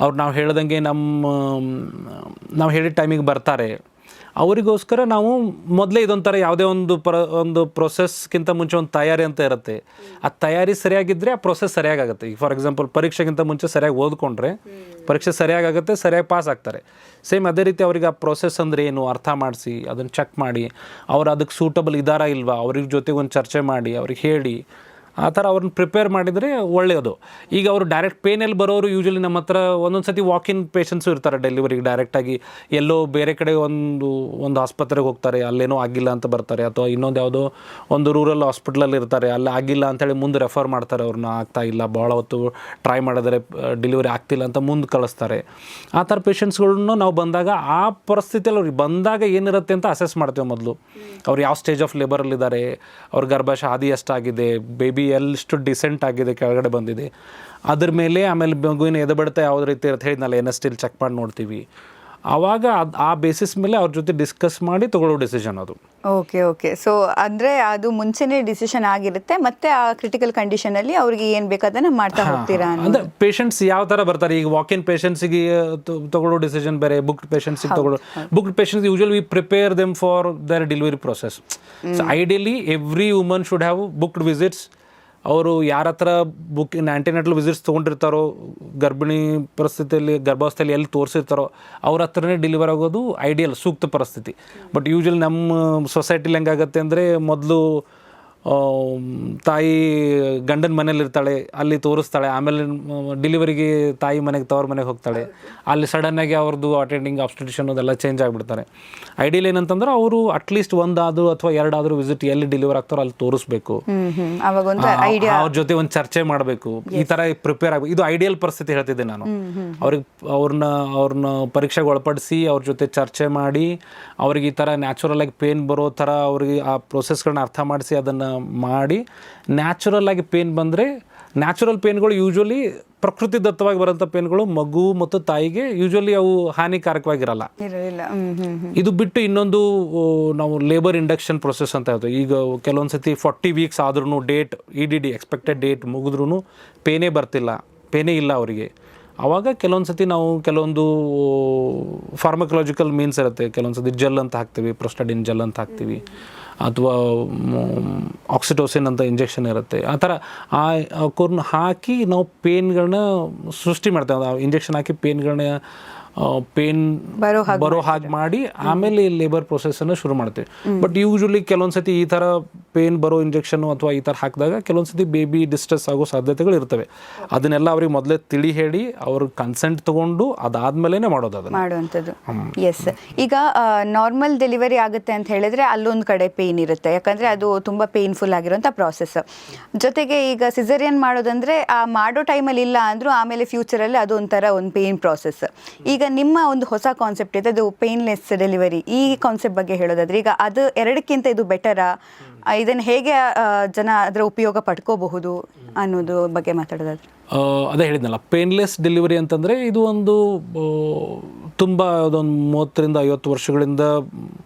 ಅವ್ರು ನಾವು ಹೇಳ್ದಂಗೆ ನಾವು ಹೇಳಿದ ಟೈಮಿಗೆ ಬರ್ತಾರೆ. ಅವರಿಗೋಸ್ಕರ ನಾವು ಮೊದಲೇ ಇದೊಂಥರ ಯಾವುದೇ ಒಂದು ಪ್ರೊಸೆಸ್ಗಿಂತ ಮುಂಚೆ ಒಂದು ತಯಾರಿ ಅಂತ ಇರುತ್ತೆ. ಆ ತಯಾರಿ ಸರಿಯಾಗಿದ್ದರೆ ಆ ಪ್ರೊಸೆಸ್ ಸರಿಯಾಗುತ್ತೆ. ಈಗ ಫಾರ್ ಎಕ್ಸಾಂಪಲ್ ಪರೀಕ್ಷೆಗಿಂತ ಮುಂಚೆ ಸರಿಯಾಗಿ ಓದ್ಕೊಂಡ್ರೆ ಪರೀಕ್ಷೆ ಸರಿಯಾಗುತ್ತೆ, ಸರಿಯಾಗಿ ಪಾಸ್ ಆಗ್ತಾರೆ. ಸೇಮ್ ಅದೇ ರೀತಿ ಅವ್ರಿಗೆ ಆ ಪ್ರೊಸೆಸ್ ಅಂದರೆ ಏನು ಅರ್ಥ ಮಾಡಿಸಿ, ಅದನ್ನು ಚೆಕ್ ಮಾಡಿ, ಅವ್ರು ಅದಕ್ಕೆ ಸೂಟಬಲ್ ಇದ್ದಾರಾ ಇಲ್ವಾ, ಅವ್ರಿಗೆ ಜೊತೆಗೆ ಒಂದು ಚರ್ಚೆ ಮಾಡಿ ಅವ್ರಿಗೆ ಹೇಳಿ, ಆ ಥರ ಅವ್ರನ್ನ ಪ್ರಿಪೇರ್ ಮಾಡಿದರೆ ಒಳ್ಳೆಯದು. ಈಗ ಅವರು ಡೈರೆಕ್ಟ್ ಪೇನಲ್ಲಿ ಬರೋರು ಯೂಶಲಿ ನಮ್ಮ ಹತ್ರ ಒಂದೊಂದು ಸತಿ ವಾಕಿನ್ ಪೇಷಂಟ್ಸು ಇರ್ತಾರೆ ಡೆಲಿವರಿಗೆ. ಡೈರೆಕ್ಟಾಗಿ ಎಲ್ಲೋ ಬೇರೆ ಕಡೆ ಒಂದು ಆಸ್ಪತ್ರೆಗೆ ಹೋಗ್ತಾರೆ, ಅಲ್ಲೇನೋ ಆಗಿಲ್ಲ ಅಂತ ಬರ್ತಾರೆ, ಅಥವಾ ಇನ್ನೊಂದು ಯಾವುದೋ ಒಂದು ರೂರಲ್ ಹಾಸ್ಪಿಟ್ಲಲ್ಲಿ ಇರ್ತಾರೆ, ಅಲ್ಲಿ ಆಗಿಲ್ಲ ಅಂತೇಳಿ ಮುಂದೆ ರೆಫರ್ ಮಾಡ್ತಾರೆ, ಅವ್ರನ್ನ ಆಗ್ತಾ ಇಲ್ಲ, ಭಾಳ ಹೊತ್ತು ಟ್ರೈ ಮಾಡಿದ್ರೆ ಡೆಲಿವರಿ ಆಗ್ತಿಲ್ಲ ಅಂತ ಮುಂದೆ ಕಳಿಸ್ತಾರೆ. ಆ ಥರ ಪೇಷಂಟ್ಸ್ಗಳನ್ನ ನಾವು ಬಂದಾಗ ಆ ಪರಿಸ್ಥಿತಿಯಲ್ಲಿ ಅವ್ರಿಗೆ ಬಂದಾಗ ಏನಿರುತ್ತೆ ಅಂತ ಅಸೆಸ್ ಮಾಡ್ತೇವೆ ಮೊದಲು. ಅವ್ರು ಯಾವ ಸ್ಟೇಜ್ ಆಫ್ ಲೇಬರಲ್ಲಿದ್ದಾರೆ, ಅವ್ರ ಗರ್ಭಾಶಯ ಹಾದಿ ಎಷ್ಟಾಗಿದೆ, ಬೇಬಿ ಎಷ್ಟು ಡಿಸೆಂಟ್ ಆಗಿದೆ, ಕೆಳಗಡೆ ಬಂದಿದೆ, ಅದ್ರ ಮೇಲೆ ಆಮೇಲೆ ಮಗುವಿನ ಎದೆಬಡಿತ ಯಾವ ರೀತಿ ಇರುತ್ತೆ ಹೇಳಿದ್ನಲ್ಲ, NST ಚೆಕ್ ಮಾಡಿ ನೋಡ್ತೀವಿ. ಆವಾಗ ಆ ಬೇಸಿಸ್ ಮೇಲೆ ಅವ್ರ ಜೊತೆ ಡಿಸ್ಕಸ್ ಮಾಡಿ ತಗೊಳ್ಳೋ ಡಿಸಿಷನ್ ಅದು. ಓಕೆ. ಸೊ ಅಂದರೆ ಅದು ಮುಂಚೆನೇ ಡಿಸಿಷನ್ ಆಗಿರುತ್ತೆ, ಮತ್ತೆ ಆ ಕ್ರಿಟಿಕಲ್ ಕಂಡೀಷನಲ್ಲಿ ಅವ್ರಿಗೆ ಏನು ಬೇಕಾದನ್ನು ಮಾಡ್ತಾ ಹೋಗ್ತೀರಾ ಅಂದರೆ ಪೇಷಂಟ್ಸ್ ಯಾವ ಥರ ಬರ್ತಾರೆ. ಈಗ ವಾಕಿನ್ ಪೇಷಂಟ್ಸಿಗೆ ತಗೊಳ್ಳೋ ಡಿಸಿಷನ್ ಬೇರೆ, ಬುಕ್ಡ್ ಪೇಷಂಟ್ಸಿಗೆ ತಗೊಳ್ಳೋ. Booked patients usually we prepare them for there delivery process. So ideally every woman should have booked visits ಅವರು ಯಾರ ಹತ್ರ ಆ್ಯಂಟಿನೆಟಲ್ ವಿಸಿಟ್ಸ್ ತೊಗೊಂಡಿರ್ತಾರೋ, ಗರ್ಭಿಣಿ ಪರಿಸ್ಥಿತಿಯಲ್ಲಿ ಗರ್ಭಾವಸ್ಥೆಯಲ್ಲಿ ಎಲ್ಲಿ ತೋರಿಸಿರ್ತಾರೋ ಅವ್ರ ಹತ್ರನೇ ಡೆಲಿವರ್ ಆಗೋದು ಐಡಿಯಲ್, ಸೂಕ್ತ ಪರಿಸ್ಥಿತಿ. ಬಟ್ ಯೂಶ್ವಲಿ ನಮ್ಮ ಸೊಸೈಟಿಲಿ ಹೆಂಗಾಗತ್ತೆ ಅಂದರೆ, ಮೊದಲು ತಾಯಿ ಗಂಡನ ಮನೇಲಿ ಇರ್ತಾಳೆ, ಅಲ್ಲಿ ತೋರಿಸ್ತಾಳೆ, ಆಮೇಲೆ ಡೆಲಿವರಿಗೆ ತಾಯಿ ಮನೆಗೆ ತವ್ರ ಮನೆಗೆ ಹೋಗ್ತಾಳೆ, ಅಲ್ಲಿ ಸಡನ್ನಾಗಿ ಅವ್ರದ್ದು ಅಟೆಂಡಿಂಗ್ ಆಬ್ಸ್ಟಿಟ್ಯೂಷನ್ ಅದೆಲ್ಲ ಚೇಂಜ್ ಆಗಿಬಿಡ್ತಾರೆ. ಐಡಿಯಲ್ ಏನಂತಂದ್ರೆ ಅವರು ಅಟ್ಲೀಸ್ಟ್ ಒಂದಾದರೂ ಅಥವಾ ಎರಡಾದರೂ ವಿಸಿಟ್ ಎಲ್ಲಿ ಡೆಲಿವರ್ ಆಗ್ತಾರೋ ಅಲ್ಲಿ ತೋರಿಸ್ಬೇಕು, ಅವ್ರ ಜೊತೆ ಒಂದು ಚರ್ಚೆ ಮಾಡಬೇಕು, ಈ ಥರ ಪ್ರಿಪೇರ್ ಆಗಬೇಕು. ಇದು ಐಡಿಯಲ್ ಪರಿಸ್ಥಿತಿ ಹೇಳ್ತಿದ್ದೆ ನಾನು. ಅವ್ರನ್ನ ಪರೀಕ್ಷೆಗೆ ಒಳಪಡಿಸಿ ಅವ್ರ ಜೊತೆ ಚರ್ಚೆ ಮಾಡಿ ಅವ್ರಿಗೆ ಈ ಥರ ನ್ಯಾಚುರಲ್ ಆಗಿ ಪೇನ್ ಬರೋ ಥರ ಅವ್ರಿಗೆ ಆ ಪ್ರೊಸೆಸ್ಗಳನ್ನ ಅರ್ಥ ಮಾಡಿಸಿ ಅದನ್ನು ಮಾಡಿ, ನ್ಯಾಚುರಲ್ ಆಗಿ ಪೇನ್ ಬಂದರೆ, ನ್ಯಾಚುರಲ್ ಪೇನ್ಗಳು ಯೂಶ್ವಲಿ ಪ್ರಕೃತಿ ದತ್ತವಾಗಿ ಬರೋಂಥ ಪೇನ್ಗಳು ಮಗು ಮತ್ತು ತಾಯಿಗೆ ಯೂಶ್ವಲಿ ಅವು ಹಾನಿಕಾರಕವಾಗಿರಲ್ಲ. ಇದು ಬಿಟ್ಟು ಇನ್ನೊಂದು ನಾವು ಲೇಬರ್ ಇಂಡಕ್ಷನ್ ಪ್ರೊಸೆಸ್ ಅಂತ ಹೇಳ್ತೀವಿ. ಈಗ ಕೆಲವೊಂದು ಸತಿ 40 ವೀಕ್ಸ್ ಆದ್ರೂ ಡೇಟ್ EDD ಎಕ್ಸ್ಪೆಕ್ಟೆಡ್ ಡೇಟ್ ಮುಗಿದ್ರೂ ಪೇನೇ ಬರ್ತಿಲ್ಲ, ಪೇನೇ ಇಲ್ಲ ಅವರಿಗೆ. ಆವಾಗ ಕೆಲವೊಂದು ಸತಿ ನಾವು ಕೆಲವೊಂದು ಫಾರ್ಮಕಲಾಜಿಕಲ್ ಮೀನ್ಸ್ ಇರುತ್ತೆ. ಕೆಲವೊಂದು ಸತಿ ಜೆಲ್ ಅಂತ ಹಾಕ್ತೀವಿ, ಪ್ರೊಸ್ಟಾಡಿನ್ ಜೆಲ್ ಅಂತ ಹಾಕ್ತೀವಿ, ಅಥವಾ ಆಕ್ಸಿಟೋಸಿನ್ ಅಂತ ಇಂಜೆಕ್ಷನ್ ಇರುತ್ತೆ. ಆ ಥರ ಅವ್ರನ್ನ ಹಾಕಿ ನಾವು ಪೇನ್ಗಳನ್ನ ಸೃಷ್ಟಿ ಮಾಡ್ತೇವೆ. ಆ ಇಂಜೆಕ್ಷನ್ ಹಾಕಿ ಪೇನ್ ಬರೋ ಹಾಗೆ ಮಾಡಿ ಆಮೇಲೆ ಲೇಬರ್ ಪ್ರೊಸೆಸನ್ನು ಶುರು ಮಾಡ್ತೀವಿ. ಬಟ್ ಯೂಶ್ವಲಿ ಕೆಲವೊಂದು ಸತಿ ಈ ಥರ ಪೇನ್ ಬರೋ ಇಂಜೆಕ್ಷನ್ ಅಥವಾ ಈ ಥರ ಹಾಕಿದಾಗ ಕೆಲವೊಂದು ಸತಿ ಬೇಬಿ ಡಿಸ್ಟ್ರೆಸ್ ಆಗೋ ಸಾಧ್ಯತೆಗಳು ಇರ್ತವೆ. ಅದನ್ನೆಲ್ಲ ಅವ್ರಿಗೆ ಮೊದಲೇ ತಿಳಿ ಹೇಳಿ ಅವ್ರ ಕನ್ಸೆಂಟ್ ತೊಗೊಂಡು ಅದಾದ್ಮೇಲೆ ಮಾಡುವಂಥದ್ದು. ಎಸ್, ಈಗ ನಾರ್ಮಲ್ ಡೆಲಿವರಿ ಆಗುತ್ತೆ ಅಂತ ಹೇಳಿದ್ರೆ ಅಲ್ಲೊಂದು ಕಡೆ ಪೇನ್ ಇರುತ್ತೆ, ಯಾಕಂದರೆ ಅದು ತುಂಬ ಪೇನ್ಫುಲ್ ಆಗಿರೋಂಥ ಪ್ರಾಸೆಸ್. ಜೊತೆಗೆ ಈಗ ಸಿಸೇರಿಯನ್ ಮಾಡೋದಂದರೆ ಆ ಮಾಡೋ ಟೈಮಲ್ಲಿ ಇಲ್ಲ ಅಂದರೂ ಆಮೇಲೆ ಫ್ಯೂಚರಲ್ಲಿ ಅದು ಒಂಥರ ಒಂದು ಪೇನ್ ಪ್ರಾಸೆಸ್. ಈಗ ನಿಮ್ಮ ಒಂದು ಹೊಸ ಕಾನ್ಸೆಪ್ಟ್ ಇದೆ, ಅದು ಪೇನ್ಲೆಸ್ ಡೆಲಿವರಿ. ಈ ಕಾನ್ಸೆಪ್ಟ್ ಬಗ್ಗೆ ಹೇಳೋದಾದ್ರೆ ಈಗ ಅದು ಎರಡಕ್ಕಿಂತ ಇದು ಬೆಟರಾ, ಇದನ್ನು ಹೇಗೆ ಜನ ಅದರ ಉಪಯೋಗ ಪಡ್ಕೋಬಹುದು ಅನ್ನೋದು ಬಗ್ಗೆ ಮಾತಾಡೋದಾದ್ರೆ? ಅದೇ ಹೇಳಿದ್ನಲ್ಲ, ಪೇನ್ಲೆಸ್ ಡೆಲಿವರಿ ಅಂತಂದರೆ ಇದು ಒಂದು ತುಂಬ ಅದೊಂದು 30-50 ವರ್ಷಗಳಿಂದ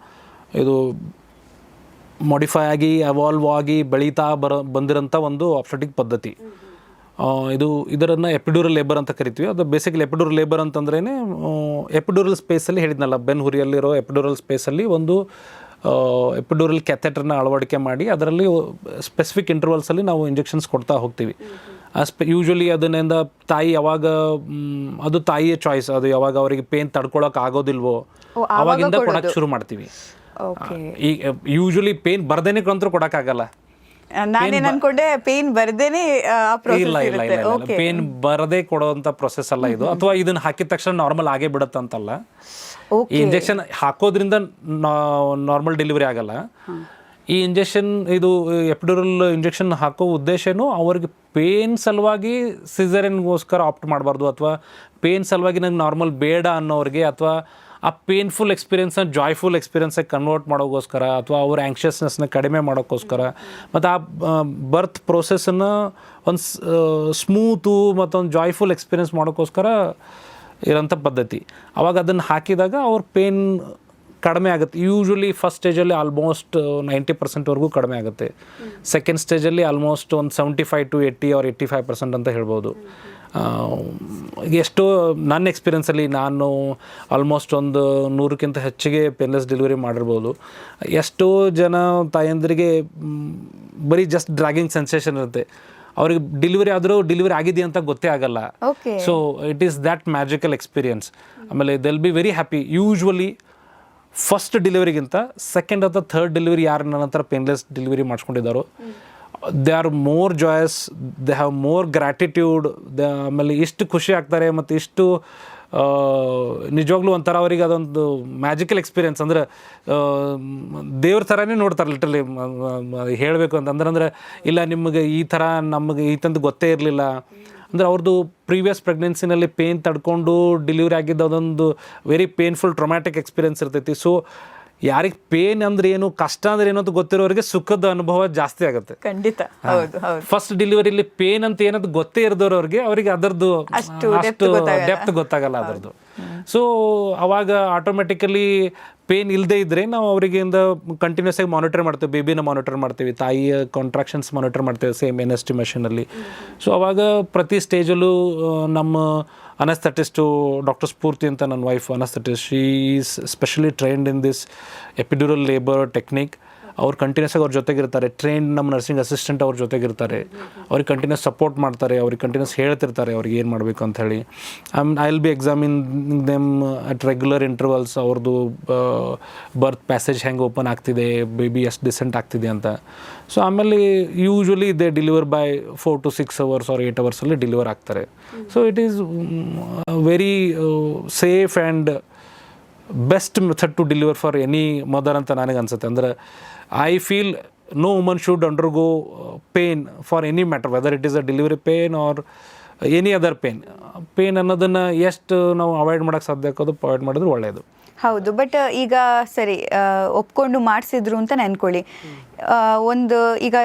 ಇದು ಮಾಡಿಫೈ ಆಗಿ ಎವಾಲ್ವ್ ಆಗಿ ಬೆಳೀತಾ ಬಂದಿರೋಂಥ ಒಂದು ಆಬ್ಸ್ಟೆಟಿಕ್ ಪದ್ಧತಿ. ಇದನ್ನು ಎಪಿಡ್ಯೂರಲ್ ಲೇಬರ್ ಅಂತ ಕರಿತೀವಿ. ಅದು ಬೇಸಿಕಲಿ ಎಪಿಡ್ಯೂರಲ್ ಲೇಬರ್ ಅಂತಂದ್ರೇ ಎಪಿಡ್ಯೂರಲ್ ಸ್ಪೇಸಲ್ಲಿ ಹೇಳಿದ್ನಲ್ಲ, ಹುರಿಯಲ್ಲಿರೋ ಎಪಿಡ್ಯೂರಲ್ ಸ್ಪೇಸಲ್ಲಿ ಒಂದು ಎಪಿಡ್ಯೂರಲ್ ಕ್ಯಾಥೆಟರ್ನ ಅಳವಡಿಕೆ ಮಾಡಿ ಅದರಲ್ಲಿ ಸ್ಪೆಸಿಫಿಕ್ ಇಂಟರ್ವಲ್ಸಲ್ಲಿ ನಾವು ಇಂಜೆಕ್ಷನ್ಸ್ ಕೊಡ್ತಾ ಹೋಗ್ತೀವಿ. ಯೂಶ್ವಲಿ ಅದನ್ನಿಂದ ತಾಯಿ ಯಾವಾಗ, ಅದು ತಾಯಿಯ ಚಾಯ್ಸ್, ಅದು ಯಾವಾಗ ಅವರಿಗೆ ಪೇನ್ ತಡ್ಕೊಳಕ್ಕೆ ಆಗೋದಿಲ್ವೋ ಅವಾಗಿಂದ ಕೊಡೋಕ್ಕೆ ಶುರು ಮಾಡ್ತೀವಿ. ಈಗ ಯೂಶ್ವಲಿ ಪೇನ್ ಬರ್ದೇನೆ ಕಂತರೂ ಕೊಡೋಕ್ಕಾಗಲ್ಲ. ನಾನೇನು ಅನ್ಕೊಂಡೆ ಪೇನ್ ಬರ್ದೇನೆ ಇಲ್ಲ, ಪೇನ್ ಬರದೇ ಕೊಡುವಂಥ ಪ್ರೊಸೆಸ್ ಅಲ್ಲ ಇದು. ಅಥವಾ ಇದನ್ನ ಹಾಕಿದ ತಕ್ಷಣ ನಾರ್ಮಲ್ ಆಗೇ ಬಿಡುತ್ತಂತಲ್ಲ. ಈ ಇಂಜೆಕ್ಷನ್ ಹಾಕೋದ್ರಿಂದ ನಾರ್ಮಲ್ ಡೆಲಿವರಿ ಆಗಲ್ಲ. ಈ ಇಂಜೆಕ್ಷನ್, ಇದು ಎಪಿಡ್ಯೂರಲ್ ಇಂಜೆಕ್ಷನ್ ಹಾಕೋ ಉದ್ದೇಶನೂ ಅವ್ರಿಗೆ ಪೇನ್ ಸಲುವಾಗಿ ಸಿಸೇರಿಯನ್ಗೋಸ್ಕರ ಆಪ್ಟ್ ಮಾಡಬಾರ್ದು, ಅಥವಾ ಪೇನ್ ಸಲುವಾಗಿ ನಂಗೆ ನಾರ್ಮಲ್ ಬೇಡ ಅನ್ನೋರಿಗೆ, ಅಥವಾ ಆ ಪೇನ್ಫುಲ್ ಎಕ್ಸ್ಪೀರಿಯನ್ಸ್ನ ಜಾಯ್ಫುಲ್ ಎಕ್ಸ್ಪೀರಿಯನ್ಸಾಗಿ ಕನ್ವರ್ಟ್ ಮಾಡೋಕ್ಕೋಸ್ಕರ, ಅಥವಾ ಅವ್ರ ಆ್ಯಂಕ್ಷಸ್ನೆಸ್ನ ಕಡಿಮೆ ಮಾಡೋಕ್ಕೋಸ್ಕರ, ಮತ್ತು ಆ ಬರ್ತ್ ಪ್ರೋಸೆಸ್ಸನ್ನು ಒಂದು ಸ್ಮೂತು ಮತ್ತೊಂದು ಜಾಯ್ಫುಲ್ ಎಕ್ಸ್ಪೀರಿಯನ್ಸ್ ಮಾಡೋಕ್ಕೋಸ್ಕರ ಇರೋಂಥ ಪದ್ಧತಿ. ಅವಾಗ ಅದನ್ನು ಹಾಕಿದಾಗ ಅವ್ರ ಪೇನ್ ಕಡಿಮೆ ಆಗುತ್ತೆ. ಯೂಶ್ವಲಿ ಫಸ್ಟ್ ಸ್ಟೇಜಲ್ಲಿ ಆಲ್ಮೋಸ್ಟ್ 90% ಕಡಿಮೆ ಆಗುತ್ತೆ. ಸೆಕೆಂಡ್ ಸ್ಟೇಜಲ್ಲಿ ಆಲ್ಮೋಸ್ಟ್ ಒಂದು 75 to 80 or 85% ಅಂತ ಹೇಳ್ಬೋದು. ಎಷ್ಟೋ ನನ್ನ ಎಕ್ಸ್ಪೀರಿಯನ್ಸಲ್ಲಿ ನಾನು ಆಲ್ಮೋಸ್ಟ್ ಒಂದು 100ಕ್ಕಿಂತ ಹೆಚ್ಚಿಗೆ ಪೇನ್ಲೆಸ್ ಡೆಲಿವರಿ ಮಾಡಿರ್ಬೋದು. ಎಷ್ಟೋ ಜನ ತಾಯಂದಿರಿಗೆ ಬರೀ ಜಸ್ಟ್ ಡ್ರ್ಯಾಗಿಂಗ್ ಸೆನ್ಸೇಷನ್ ಇರುತ್ತೆ, ಅವ್ರಿಗೆ ಡೆಲಿವರಿ ಆದರೂ ಡೆಲಿವರಿ ಆಗಿದೆ ಅಂತ ಗೊತ್ತೇ ಆಗಲ್ಲ. So it is that magical experience. ಆಮೇಲೆ they will be very happy. Usually first ಡೆಲಿವರಿಗಿಂತ ಸೆಕೆಂಡ್ ಅಥವಾ ಥರ್ಡ್ ಡೆಲಿವರಿ ಯಾರು ನನ್ನ ಹತ್ರ ಪೇನ್ಲೆಸ್ ಡೆಲಿವರಿ ಮಾಡಿಸ್ಕೊಂಡಿದ್ದಾರೋ they are more joyous, they have more gratitude. ಆಮೇಲೆ ಇಷ್ಟು ಖುಷಿ ಆಗ್ತಾರೆ, ಮತ್ತು ಇಷ್ಟು ನಿಜವಾಗ್ಲೂ ಒಂಥರ ಅವರಿಗೆ ಅದೊಂದು ಮ್ಯಾಜಿಕಲ್ ಎಕ್ಸ್ಪೀರಿಯನ್ಸ್. ಅಂದರೆ ದೇವ್ರ ಥರನೇ ನೋಡ್ತಾರೆ ಲಿಟ್ರಲಿ. ಹೇಳಬೇಕು ಅಂತಂದ್ರೆ ಇಲ್ಲ ನಿಮಗೆ ಈ ಥರ ನಮಗೆ ಈ ತಂದು ಗೊತ್ತೇ ಇರಲಿಲ್ಲ ಅಂದರೆ, ಅವ್ರದ್ದು ಪ್ರೀವಿಯಸ್ ಪ್ರೆಗ್ನೆನ್ಸಿನಲ್ಲಿ ಪೇನ್ ತಡ್ಕೊಂಡು ಡೆಲಿವರಿ ಆಗಿದ್ದು ಅದೊಂದು ವೆರಿ ಪೇನ್ಫುಲ್ ಟ್ರೊಮ್ಯಾಟಿಕ್ ಎಕ್ಸ್ಪೀರಿಯನ್ಸ್ ಇರ್ತೈತಿ. ಸೊ ಯಾರಿಗೆ ಪೇನ್ ಅಂದ್ರೆ ಏನು, ಕಷ್ಟ ಅಂದ್ರೆ ಏನು ಅಂತ ಗೊತ್ತಿರೋರಿಗೆ ಸುಖದ ಅನುಭವ ಜಾಸ್ತಿ ಆಗುತ್ತೆ. ಖಂಡಿತ. ಫಸ್ಟ್ ಡೆಲಿವರಿಲಿ ಪೇನ್ ಅಂತ ಏನಂತ ಗೊತ್ತೇ ಇರೋರಿಗೆ ಅವರಿಗೆ ಅದರದ್ದು ಅಷ್ಟು ಡೆಪ್ತ್ ಗೊತ್ತಾಗಲ್ಲ ಅದರದ್ದು. ಸೊ ಅವಾಗ ಆಟೋಮೆಟಿಕಲಿ ಪೇನ್ ಇಲ್ಲದೆ ಇದ್ದರೆ ನಾವು ಅವರಿಗಿಂದ ಕಂಟಿನ್ಯೂಸ್ ಆಗಿ ಮಾನಿಟರ್ ಮಾಡ್ತೇವೆ, ಬೇಬಿನ ಮಾನಿಟರ್ ಮಾಡ್ತೀವಿ, ತಾಯಿಯ ಕಾಂಟ್ರಾಕ್ಷನ್ಸ್ ಮಾನಿಟರ್ ಮಾಡ್ತೇವೆ ಸೇಮ್ NST ಮೆಷಿನಲ್ಲಿ. ಸೊ ಅವಾಗ ಪ್ರತಿ ಸ್ಟೇಜಲ್ಲೂ ನಮ್ಮ ಅನಸ್ಥೆಟಿಸ್ಟು ಡಾಕ್ಟರ್ ಸ್ಫೂರ್ತಿ ಅಂತ ನನ್ನ wife anaesthetist, she is specially trained in this epidural labour technique. ಅವ್ರು ಕಂಟಿನ್ಯೂಸ್ ಆಗಿ ಅವ್ರ ಜೊತೆಗಿರ್ತಾರೆ. ಟ್ರೈನ್ ನಮ್ಮ ನರ್ಸಿಂಗ್ ಅಸಿಸ್ಟೆಂಟ್ ಅವ್ರ ಜೊತೆಗಿರ್ತಾರೆ, ಅವ್ರಿಗೆ ಕಂಟಿನ್ಯೂಸ್ ಸಪೋರ್ಟ್ ಮಾಡ್ತಾರೆ, ಅವ್ರಿಗೆ ಕಂಟಿನ್ಯೂಸ್ ಹೇಳ್ತಿರ್ತಾರೆ ಅವ್ರಿಗೆ ಏನು ಮಾಡಬೇಕು ಅಂತ ಹೇಳಿ. I will be examine them at regular intervals. ಅವ್ರದ್ದು ಬರ್ತ್ ಪ್ಯಾಸೇಜ್ ಹೆಂಗೆ ಓಪನ್ ಆಗ್ತಿದೆ, ಬೇಬಿ ಎಷ್ಟು ಡಿಸೆಂಟ್ ಆಗ್ತಿದೆ ಅಂತ. ಸೊ ಆಮೇಲೆ usually they deliver by 4 to 6 hours or 8 hours ಅಲ್ಲಿ ಡಿಲಿವರ್ ಆಗ್ತಾರೆ. So it is very safe and best method to deliver for any mother ಅಂತ ನನಗೆ ಅನ್ಸುತ್ತೆ. ಅಂದರೆ I feel no woman should undergo pain for any matter, whether it is a delivery pain R any other pain ಅನ್ನೋದನ್ನು ಎಷ್ಟು ನಾವು avoid ಮಾಡೋಕ್ಕೆ ಸಾಧ್ಯ ಆಗೋದು ಅವಾಯ್ಡ್ ಮಾಡಿದ್ರೆ ಒಳ್ಳೆಯದು. ಹೌದು, ಬಟ್ ಈಗ ಸರಿ ಒಪ್ಕೊಂಡು ಮಾಡಿಸಿದ್ರು ಅಂತ ನೆನ್ಕೊಳ್ಳಿ, ಒಂದು ಈಗ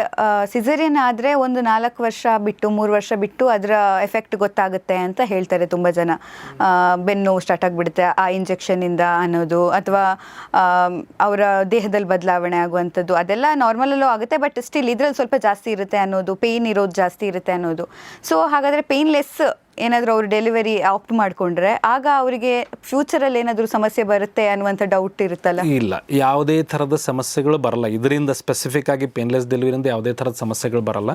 ಸಿಸೇರಿಯನ್ ಆದರೆ ಒಂದು 4 ವರ್ಷ ಬಿಟ್ಟು 3 ವರ್ಷ ಬಿಟ್ಟು ಅದರ ಎಫೆಕ್ಟ್ ಗೊತ್ತಾಗುತ್ತೆ ಅಂತ ಹೇಳ್ತಾರೆ ತುಂಬ ಜನ. ಬೆನ್ನು ಸ್ಟಾರ್ಟ್ ಆಗಿಬಿಡುತ್ತೆ ಆ ಇಂಜೆಕ್ಷನಿಂದ ಅನ್ನೋದು, ಅಥವಾ ಅವರ ದೇಹದಲ್ಲಿ ಬದಲಾವಣೆ ಆಗುವಂಥದ್ದು, ಅದೆಲ್ಲ ನಾರ್ಮಲಲ್ಲೂ ಆಗುತ್ತೆ. ಬಟ್ ಸ್ಟಿಲ್ ಇದರಲ್ಲಿ ಸ್ವಲ್ಪ ಜಾಸ್ತಿ ಇರುತ್ತೆ ಅನ್ನೋದು, ಪೇಯ್ನ್ ಇರೋದು ಜಾಸ್ತಿ ಇರುತ್ತೆ ಅನ್ನೋದು. ಸೊ ಹಾಗಾದರೆ ಪೇಯ್ನ್ಲೆಸ್ ಏನಾದರೂ ಅವರು ಡೆಲಿವರಿ ಆಪ್ಟ್ ಮಾಡಿಕೊಂಡ್ರೆ ಆಗ ಅವರಿಗೆ ಫ್ಯೂಚರಲ್ಲಿ ಏನಾದರೂ ಸಮಸ್ಯೆ ಬರುತ್ತೆ ಅನ್ನುವಂಥ ಡೌಟ್ ಇರುತ್ತಲ್ಲ? ಇಲ್ಲ, ಯಾವುದೇ ಥರದ ಸಮಸ್ಯೆಗಳು ಬರಲ್ಲ ಇದರಿಂದ. ಸ್ಪೆಸಿಫಿಕ್ ಆಗಿ ಪೇನ್ಲೆಸ್ ಡೆಲಿವರಿಯಿಂದ ಯಾವುದೇ ಥರದ ಸಮಸ್ಯೆಗಳು ಬರಲ್ಲ.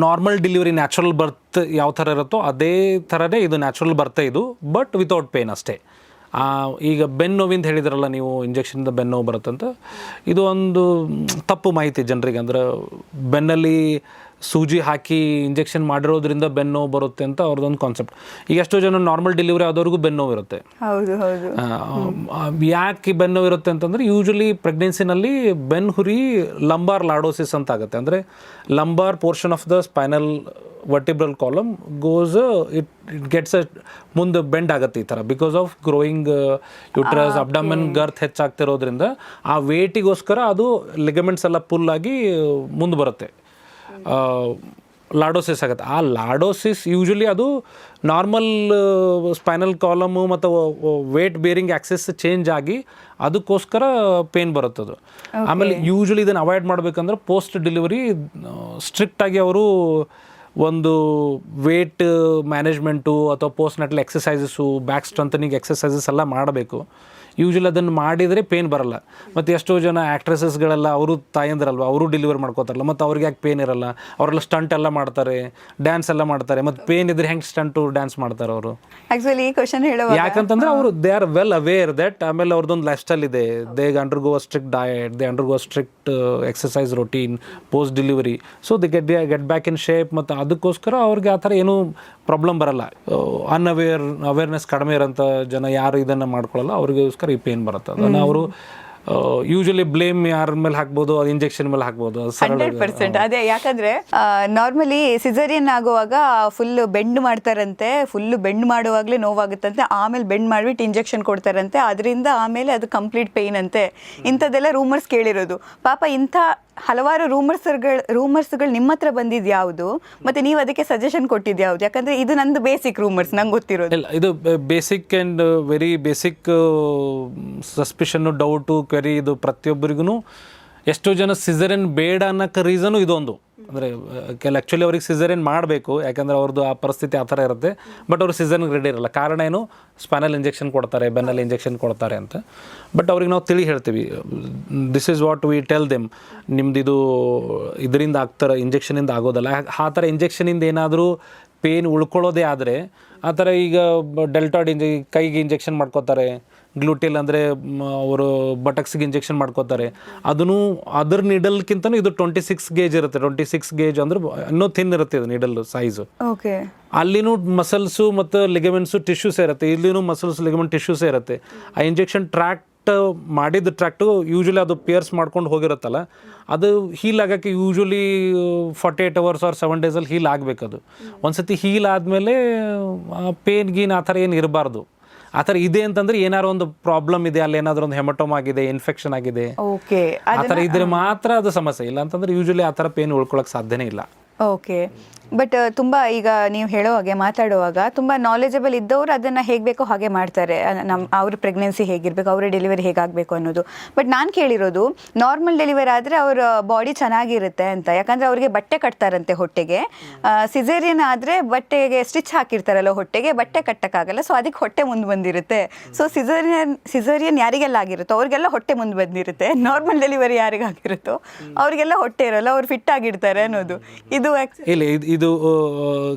ನಾರ್ಮಲ್ ಡೆಲಿವರಿ ನ್ಯಾಚುರಲ್ ಬರ್ತ್ ಯಾವ ಥರ ಇರುತ್ತೋ ಅದೇ ಥರನೇ ಇದು ನ್ಯಾಚುರಲ್ ಬರ್ತೆ ಇದು, ಬಟ್ ವಿತೌಟ್ ಪೇನ್ ಅಷ್ಟೇ. ಈಗ ಬೆನ್ನು ನೋವಿಂದ ಹೇಳಿದ್ರಲ್ಲ ನೀವು, ಇಂಜೆಕ್ಷನಿಂದ ಬೆನ್ನು ನೋವು ಬರುತ್ತಂತ, ಇದು ಒಂದು ತಪ್ಪು ಮಾಹಿತಿ ಜನರಿಗೆ. ಅಂದರೆ ಬೆನ್ನಲ್ಲಿ ಸೂಜಿ ಹಾಕಿ ಇಂಜೆಕ್ಷನ್ ಮಾಡಿರೋದ್ರಿಂದ ಬೆನ್ನು ನೋವು ಬರುತ್ತೆ ಅಂತ ಅವ್ರದ್ದೊಂದು ಕಾನ್ಸೆಪ್ಟ್. ಈಗ ಎಷ್ಟೋ ಜನ ನಾರ್ಮಲ್ ಡೆಲಿವರಿ ಆದವ್ರಿಗೂ ಬೆನ್ನು ನೋವು ಇರುತ್ತೆ. ಹೌದು ಹೌದು. ಯಾಕೆ ಬೆನ್ನು ನೋವು ಇರುತ್ತೆ ಅಂತಂದರೆ, ಯೂಶ್ವಲಿ ಪ್ರೆಗ್ನೆನ್ಸಿನಲ್ಲಿ ಬೆನ್ನು ಹುರಿ ಲಂಬಾರ್ ಲಾಡೋಸಿಸ್ ಅಂತ ಆಗುತ್ತೆ. ಅಂದರೆ lumbar portion of the spinal vertebral column goes it gets ಮುಂದೆ ಬೆಂಡ್ ಆಗುತ್ತೆ ಈ ಥರ, because of growing uterus, abdomen girth ಹೆಚ್ಚಾಗ್ತಿರೋದ್ರಿಂದ ಆ ವೇಟಿಗೋಸ್ಕರ ಅದು ಲಿಗಮೆಂಟ್ಸ್ ಎಲ್ಲ ಪುಲ್ ಆಗಿ ಮುಂದೆ ಬರುತ್ತೆ, ಲಾಡೋಸಿಸ್ ಆಗುತ್ತೆ. ಆ ಲಾಡೋಸಿಸ್ ಯೂಶ್ವಲಿ ಅದು ನಾರ್ಮಲ್ ಸ್ಪೈನಲ್ ಕಾಲಮು ಮತ್ತು ವೇಟ್ ಬೇರಿಂಗ್ ಆಕ್ಸೆಸ್ ಚೇಂಜ್ ಆಗಿ ಅದಕ್ಕೋಸ್ಕರ ಪೇನ್ ಬರುತ್ತದು. ಆಮೇಲೆ ಯೂಶ್ವಲಿ ಇದನ್ನು ಅವಾಯ್ಡ್ ಮಾಡಬೇಕಂದ್ರೆ ಪೋಸ್ಟ್ ಡೆಲಿವರಿ ಸ್ಟ್ರಿಕ್ಟಾಗಿ ಅವರು ಒಂದು ವೇಟ್ ಮ್ಯಾನೇಜ್ಮೆಂಟು ಅಥವಾ post natal exercises, back strengthening exercises ಎಲ್ಲ ಮಾಡಬೇಕು. ಯೂಶ್ವಲಿ ಅದನ್ನು ಮಾಡಿದರೆ ಪೇನ್ ಬರಲ್ಲ. ಮತ್ತು ಎಷ್ಟೋ ಜನ ಆ್ಯಕ್ಟ್ರೆಸಸ್ಗಳೆಲ್ಲ ಅವರು ತಾಯಂದಿರಲ್ವ, ಅವರು ಡೆಲಿವರ್ ಮಾಡ್ಕೋತಾರಲ್ಲ, ಮತ್ತು ಅವ್ರಿಗೆ ಯಾಕೆ ಪೇನ್ ಇರಲ್ಲ? ಅವರೆಲ್ಲ ಸ್ಟಂಟ್ ಎಲ್ಲ ಮಾಡ್ತಾರೆ, ಡ್ಯಾನ್ಸ್ ಎಲ್ಲ ಮಾಡ್ತಾರೆ, ಮತ್ತು ಪೇನ್ ಇದ್ರೆ ಹೆಂಗೆ ಸ್ಟಂಟು ಡ್ಯಾನ್ಸ್ ಮಾಡ್ತಾರೆ ಅವರು? ಆ್ಯಕ್ಚುಲಿ ಈ ಕ್ವಶನ್ ಹೇಳುವಾಗ ಯಾಕಂತಂದ್ರೆ ಅವರು they are well aware that ಆಮೇಲೆ ಅವ್ರದ್ದೊಂದು ಲೈಫ್ ಸ್ಟೈಲ್ ಇದೆ, they undergo strict diet, they undergo strict exercise routine post delivery, so they get back in shape. ಮತ್ತು ಅದಕ್ಕೋಸ್ಕರ ಅವ್ರಿಗೆ ಆ ಥರ ಏನೂ ಪ್ರಾಬ್ಲಮ್ ಬರಲ್ಲ. ಅವೇರ್ನೆಸ್ ಕಡಿಮೆ ಇರೋಂಥ ಜನ ಯಾರು ಇದನ್ನು ಮಾಡ್ಕೊಳ್ಳಲ್ಲ, ಅವ್ರಿಗೋಸ್ಕರ ಈ ಪೇನ್ ಬರುತ್ತೆ. ಅದನ್ನು ಅವರು ಯೂಶಲಿ ಬ್ಲೇಮ್ ಯಾರ ಮೇಲೆ ಹಾಕ್ಬೋದು, ಅದು ಇಂಜೆಕ್ಷನ್ ಮೇಲೆ ಹಾಕ್ಬೋದು. 100% ಅದೇ. ಯಾಕಂದ್ರೆ ನಾರ್ಮಲಿ ಸಿಸೇರಿಯನ್ ಆಗುವಾಗ ಫುಲ್ ಬೆಂಡ್ ಮಾಡ್ತಾರಂತೆ, ಫುಲ್ ಬೆಂಡ್ ಮಾಡುವಾಗಲೇ ನೋವಾಗುತ್ತಂತೆ, ಆಮೇಲೆ ಬೆಂಡ್ ಮಾಡಿಬಿಟ್ಟು ಇಂಜೆಕ್ಷನ್ ಕೊಡ್ತಾರಂತೆ, ಅದರಿಂದ ಆಮೇಲೆ ಅದು ಕಂಪ್ಲೀಟ್ ಪೇಯ್ನ್ ಅಂತೆ. ಇಂಥದ್ದೆಲ್ಲ ರೂಮರ್ಸ್ ಕೇಳಿರೋದು. ಪಾಪ ಇಂಥ ಹಲವಾರು ರೂಮರ್ಸ್ಗಳು ನಿಮ್ಮ ಹತ್ರ ಬಂದಿದ್ದು ಯಾವುದು, ಮತ್ತು ನೀವು ಅದಕ್ಕೆ ಸಜೆಷನ್ ಕೊಟ್ಟಿದ್ದು ಯಾವುದು? ಯಾಕಂದರೆ ಇದು ನಂದು ಬೇಸಿಕ್ ರೂಮರ್ಸ್, ನಂಗೆ ಗೊತ್ತಿರೋದು. ಇಲ್ಲ, ಇದು basic and very basic suspicion, doubt, query. ಇದು ಪ್ರತಿಯೊಬ್ಬರಿಗೂ ಎಷ್ಟೋ ಜನ ಸಿಸೇರಿಯನ್ ಬೇಡ ಅನ್ನೋಕ್ಕೆ ರೀಸನು ಇದೊಂದು. ಅಂದರೆ ಆ್ಯಕ್ಚುಲಿ ಅವ್ರಿಗೆ ಸಿಸೇರಿಯನ್ ಮಾಡಬೇಕು, ಯಾಕಂದರೆ ಅವ್ರದ್ದು ಆ ಪರಿಸ್ಥಿತಿ ಆ ಥರ ಇರುತ್ತೆ, ಬಟ್ ಅವರು ಸಿಸೇರಿಯನ್ಗೆ ರೆಡಿ ಇರಲ್ಲ. ಕಾರಣ ಏನು? ಸ್ಪೈನಲ್ ಇಂಜೆಕ್ಷನ್ ಕೊಡ್ತಾರೆ, ಬೆನ್ನಲ್ಲಿ ಇಂಜೆಕ್ಷನ್ ಕೊಡ್ತಾರೆ ಅಂತ. ಬಟ್ ಅವ್ರಿಗೆ ನಾವು ತಿಳಿ ಹೇಳ್ತೀವಿ, this is what we tell them, ನಿಮ್ದು ಇದು ಇದರಿಂದ ಆಗ್ತಾರೆ, ಇಂಜೆಕ್ಷನಿಂದ ಆಗೋದಲ್ಲ. ಆ ಥರ ಇಂಜೆಕ್ಷನಿಂದ ಏನಾದರೂ ಪೇನ್ ಉಳ್ಕೊಳ್ಳೋದೇ ಆದರೆ ಆ ಥರ ಈಗ ಡೆಲ್ಟಾಡ್ ಕೈಗೆ ಇಂಜೆಕ್ಷನ್ ಮಾಡ್ಕೋತಾರೆ, ಗ್ಲೂಟಿಲ್ ಅಂದರೆ ಅವರು ಬಟಕ್ಸ್ಗೆ ಇಂಜೆಕ್ಷನ್ ಮಾಡ್ಕೋತಾರೆ. ಅದನ್ನು ಅದರ ನೀಡಲ್ಕಿಂತನೂ ಇದು 26 ಗೇಜ್ ಇರುತ್ತೆ. 26 ಗೇಜ್ ಅಂದ್ರೆ ಇನ್ನೂ ಥಿನ್ ಇರುತ್ತೆ ಇದು ನೀಡಲ್ ಸೈಜು. ಓಕೆ. ಅಲ್ಲಿನೂ ಮಸಲ್ಸು ಮತ್ತು ಲಿಗಮೆಂಟ್ಸು ಟಿಶ್ಯೂಸೇ ಇರುತ್ತೆ, ಇಲ್ಲಿನೂ ಮಸಲ್ಸ್ ಲಿಗಮೆಂಟ್ ಟಿಶ್ಯೂಸೇ ಇರುತ್ತೆ. ಆ ಇಂಜೆಕ್ಷನ್ ಮಾಡಿದ ಟ್ರ್ಯಾಕ್ಟು ಯೂಶ್ವಲಿ ಅದು ಪಿಯರ್ಸ್ ಮಾಡ್ಕೊಂಡು ಹೋಗಿರುತ್ತಲ್ಲ, ಅದು ಹೀಲ್ ಆಗೋಕ್ಕೆ usually 48 hours or 7 days heal ಆಗಬೇಕದು. ಒಂದು ಸತಿ ಹೀಲ್ ಆದಮೇಲೆ ಪೇನ್ ಗೀನ್ ಆ ಥರ ಏನು ಇರಬಾರ್ದು. ಆ ಥರ ಇದೆ ಅಂತಂದ್ರೆ ಏನಾದ್ರು ಒಂದು ಪ್ರಾಬ್ಲಮ್ ಇದೆ, ಅಲ್ಲಿ ಏನಾದರೂ ಒಂದು ಹೆಮಟೋಮ್ ಆಗಿದೆ, ಇನ್ಫೆಕ್ಷನ್ ಆಗಿದೆ, ಓಕೆ, ಆ ಥರ ಇದ್ರೆ ಮಾತ್ರ ಅದು ಸಮಸ್ಯೆ. ಇಲ್ಲ ಅಂತಂದ್ರೆ ಯೂಶ್ವಲಿ ಆ ಥರ ಪೇನ್ ಉಳ್ಕೊಳ್ಳೋಕೆ ಸಾಧ್ಯನೇ ಇಲ್ಲ. ಓಕೆ. ಬಟ್ ತುಂಬ ಈಗ ನೀವು ಹೇಳೋ ಹಾಗೆ ಮಾತಾಡುವಾಗ ತುಂಬ ನಾಲೆಜಬಲ್ ಇದ್ದವರು ಅದನ್ನು ಹೇಗೆ ಬೇಕೋ ಹಾಗೆ ಮಾಡ್ತಾರೆ. ಅವ್ರ ಪ್ರೆಗ್ನೆನ್ಸಿ ಹೇಗಿರಬೇಕು, ಅವ್ರ ಡೆಲಿವರಿ ಹೇಗಾಗಬೇಕು ಅನ್ನೋದು. ಬಟ್ ನಾನು ಕೇಳಿರೋದು ನಾರ್ಮಲ್ ಡೆಲಿವರಿ ಆದರೆ ಅವ್ರ ಬಾಡಿ ಚೆನ್ನಾಗಿರುತ್ತೆ ಅಂತ, ಯಾಕಂದರೆ ಅವ್ರಿಗೆ ಬಟ್ಟೆ ಕಟ್ತಾರಂತೆ ಹೊಟ್ಟೆಗೆ. ಸಿಸೇರಿಯನ್ ಆದರೆ ಬಟ್ಟೆಗೆ ಸ್ಟಿಚ್ ಹಾಕಿರ್ತಾರಲ್ಲ ಹೊಟ್ಟೆಗೆ, ಬಟ್ಟೆ ಕಟ್ಟಕ್ಕಾಗಲ್ಲ, ಸೊ ಅದಕ್ಕೆ ಹೊಟ್ಟೆ ಮುಂದೆ ಬಂದಿರುತ್ತೆ. ಸೊ ಸಿಸೇರಿಯನ್ ಯಾರಿಗೆಲ್ಲ ಆಗಿರುತ್ತೋ ಅವ್ರಿಗೆಲ್ಲ ಹೊಟ್ಟೆ ಮುಂದೆ ಬಂದಿರುತ್ತೆ. ನಾರ್ಮಲ್ ಡೆಲಿವರಿ ಯಾರಿಗಾಗಿರುತ್ತೋ ಅವ್ರಿಗೆಲ್ಲ ಹೊಟ್ಟೆ ಇರಲ್ಲ, ಅವ್ರು ಫಿಟ್ ಆಗಿರ್ತಾರೆ ಅನ್ನೋದು. ಇದು ಇಲ್ಲ, ಇದು